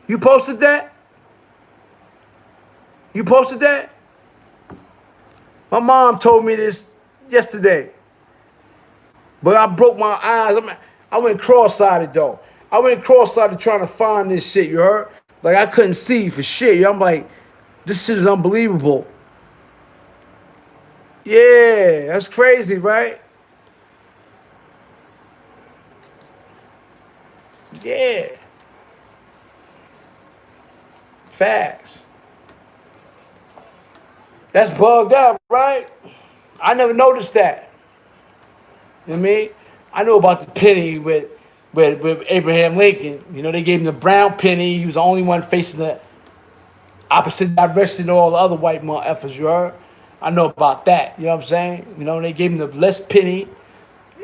You posted that? You posted that? My mom told me this yesterday. But I broke my eyes. I went cross-eyed, though. I went cross-eyed trying to find this shit, you heard? Like, I couldn't see for shit. I'm like, this shit is unbelievable. Yeah, that's crazy, right? Yeah. Facts. That's bugged out, right? I never noticed that. You know what I mean? I knew about the penny with Abraham Lincoln. They gave him the brown penny. He was the only one facing the opposite direction to all the other white motherfuckers, you heard? I know about that. You know what I'm saying? They gave him the less penny.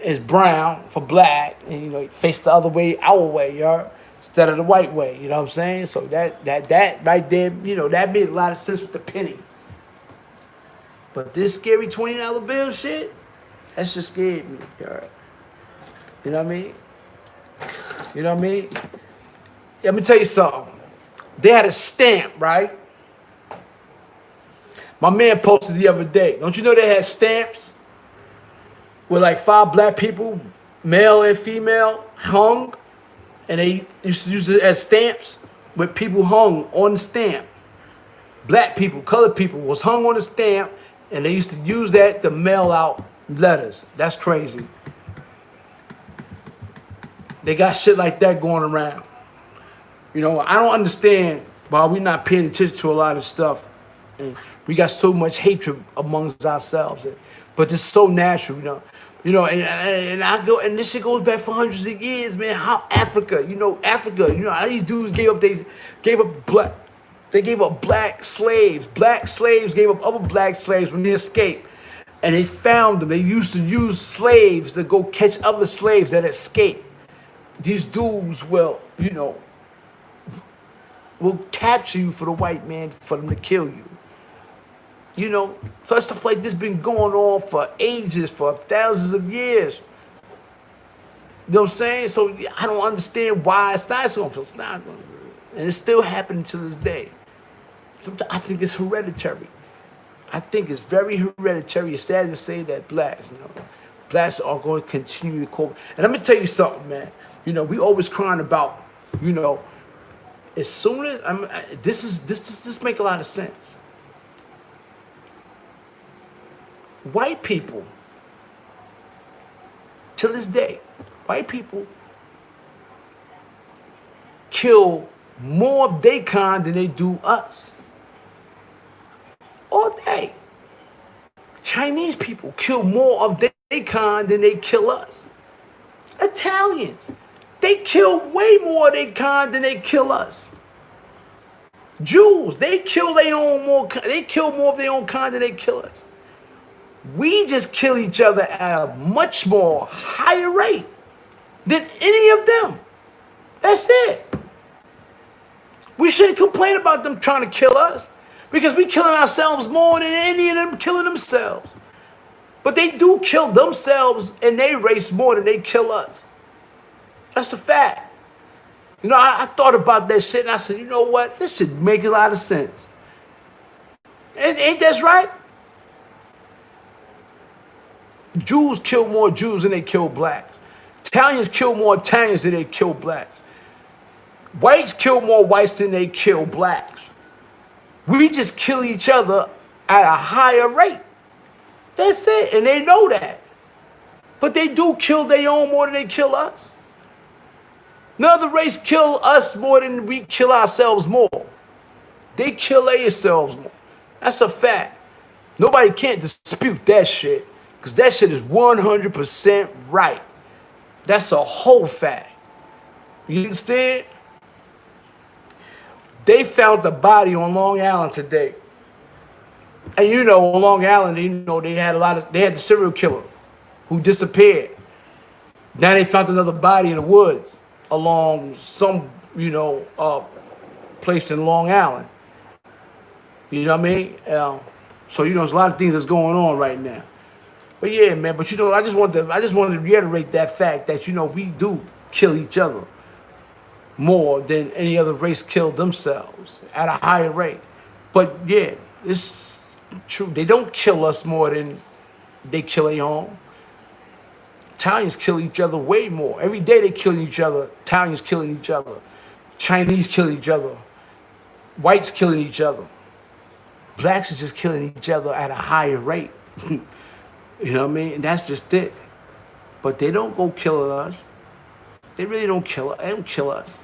Is brown for black, and face the other way, our way, y'all, instead of the white way. You know what I'm saying? So that right there, that made a lot of sense with the penny. But this scary $20 bill shit, that just scared me, y'all. You know what I mean? You know what I mean? Let me tell you something. They had a stamp, right? My man posted the other day. Don't you know they had stamps? With like 5 black people, male and female, hung, and they used to use it as stamps with people hung on the stamp. Black people, colored people was hung on the stamp, and they used to use that to mail out letters. That's crazy. They got shit like that going around. I don't understand why we're not paying attention to a lot of stuff. And we got so much hatred amongst ourselves. But it's so natural, You know, and I go, and this shit goes back for hundreds of years, man. How Africa, how these dudes gave up black slaves. Black slaves gave up other black slaves when they escaped. And they found them. They used to use slaves to go catch other slaves that escaped. These dudes will capture you for the white man, for them to kill you. You know, so stuff like this been going on for ages, for thousands of years. You know what I'm saying? So I don't understand why it's not going to, and it's still happening to this day. Sometimes I think it's hereditary. I think it's very hereditary. It's sad to say that blacks are going to continue to cope. And let me tell you something, man. You know, we always crying about, as soon as this make a lot of sense. White people, to this day, white people kill more of their kind than they do us. All day. Chinese people kill more of their kind than they kill us. Italians, they kill way more of their kind than they kill us. Jews, they kill more of their own kind than they kill us. We just kill each other at a much more higher rate than any of them. That's it. We shouldn't complain about them trying to kill us because we killing ourselves more than any of them killing themselves. But they do kill themselves and they race more than they kill us. That's a fact. You know, I thought about that shit and I said, you know what? This should make a lot of sense. Ain't that right? Jews kill more Jews than they kill blacks. Italians kill more Italians than they kill blacks. Whites kill more whites than they kill blacks. We just kill each other at a higher rate. That's it. And they know that. But they do kill their own more than they kill us. None other race kill us more than we kill ourselves more. They kill themselves more. That's a fact. Nobody can't dispute that shit. Because that shit is 100% right. That's a whole fact. You understand? They found the body on Long Island today. And on Long Island, they had the serial killer who disappeared. Now they found another body in the woods along some, place in Long Island. You know what I mean? So there's a lot of things that's going on right now. But yeah, man. But I just wanted to reiterate that fact that we do kill each other more than any other race killed themselves at a higher rate. But yeah, it's true. They don't kill us more than they kill their own. Italians kill each other way more. Every day they kill each other. Italians killing each other. Chinese killing each other. Whites killing each other. Blacks are just killing each other at a higher rate. You know what I mean? And that's just it. But they don't go killing us. They really don't kill us. They don't kill us.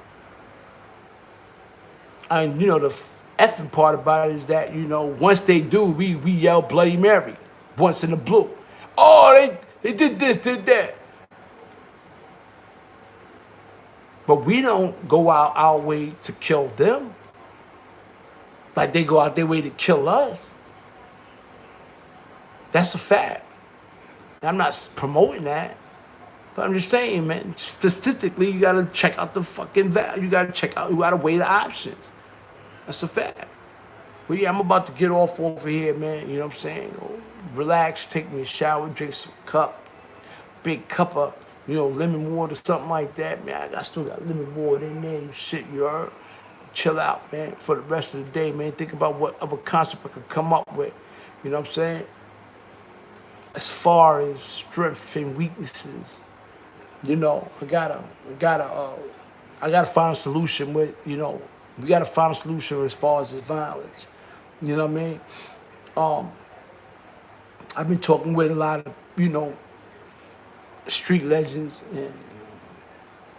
And the effing part about it is that, once they do, we yell Bloody Mary once in the blue. Oh, they did this, did that. But we don't go out our way to kill them. Like they go out their way to kill us. That's a fact. I'm not promoting that. But I'm just saying, man, statistically, you got to check out the fucking value. You got to weigh the options. That's a fact. But yeah, I'm about to get off over here, man. You know what I'm saying? Relax, take me a shower, drink some big cup of, lemon water, something like that, man. I still got lemon water in there and shit, you heard? Chill out, man, for the rest of the day, man. Think about what other concept I could come up with. You know what I'm saying? As far as strengths and weaknesses, I gotta find a solution with, we gotta find a solution as far as violence. You know what I mean? I've been talking with a lot of, street legends, and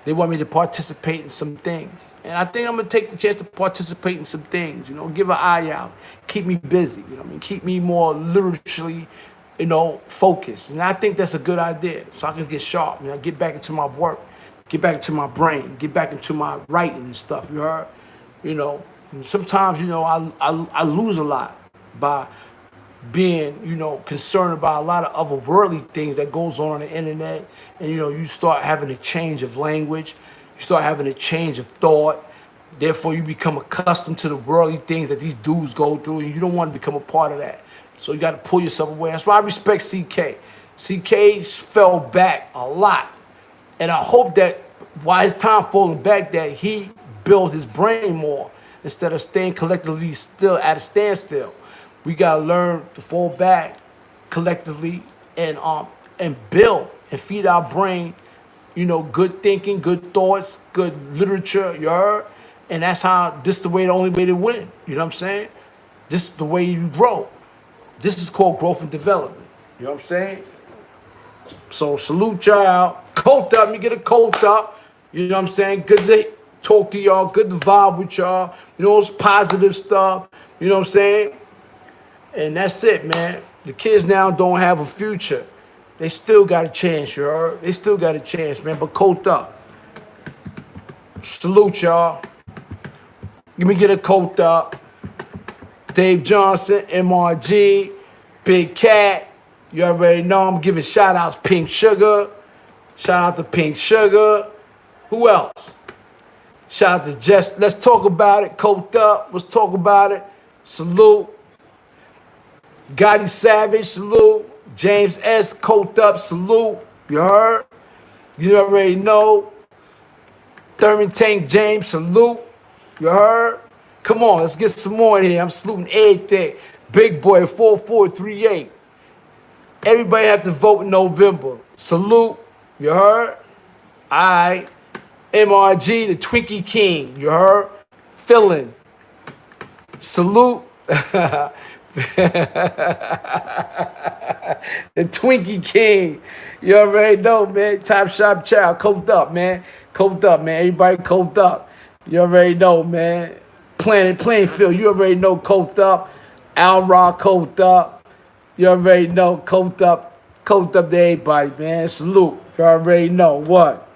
they want me to participate in some things. And I think I'm gonna take the chance to participate in some things, give an eye out, keep me busy, keep me more literaturely focus. And I think that's a good idea. So I can get sharp, get back into my work, get back into my brain, get back into my writing and stuff, you heard? And sometimes, I lose a lot by being, concerned about a lot of other worldly things that goes on the internet. And, you start having a change of language. You start having a change of thought. Therefore, you become accustomed to the worldly things that these dudes go through, and you don't want to become a part of that. So you got to pull yourself away. That's why I respect CK. CK fell back a lot. And I hope that while his time falling back, that he built his brain more instead of staying collectively still at a standstill. We got to learn to fall back collectively and build and feed our brain, good thinking, good thoughts, good literature, you heard? And that's the only way to win. You know what I'm saying? This is the way you grow. This is called growth and development. You know what I'm saying? So salute y'all. Colt up. Me get a colt up. You know what I'm saying? Good to talk to y'all. Good to vibe with y'all. It's positive stuff. You know what I'm saying? And that's it, man. The kids now don't have a future. They still got a chance, you heard? They still got a chance, man. But colt up. Salute y'all. Let me get a colt up. Dave Johnson, MRG, Big Cat. You already know I'm giving shout outs. Pink Sugar. Shout out to Pink Sugar. Who else? Shout out to Jess. Let's talk about it. Colt up. Let's talk about it. Salute. Gotti Savage. Salute. James S. Colt up. Salute. You heard? You already know. Thurman Tank James. Salute. You heard? Come on, let's get some more in here. I'm saluting everything. Big Boy 4438. Everybody have to vote in November. Salute. You heard? All right. MRG, the Twinkie King. You heard? Feeling. Salute. The Twinkie King. You already know, man. Top Shop Child. Coked up, man. Coked up, man. Everybody coked up. You already know, man. Plainfield, you already know, coked up. Al Rock, coked up. You already know, coked up. Coked up to everybody, man. Salute. You already know what.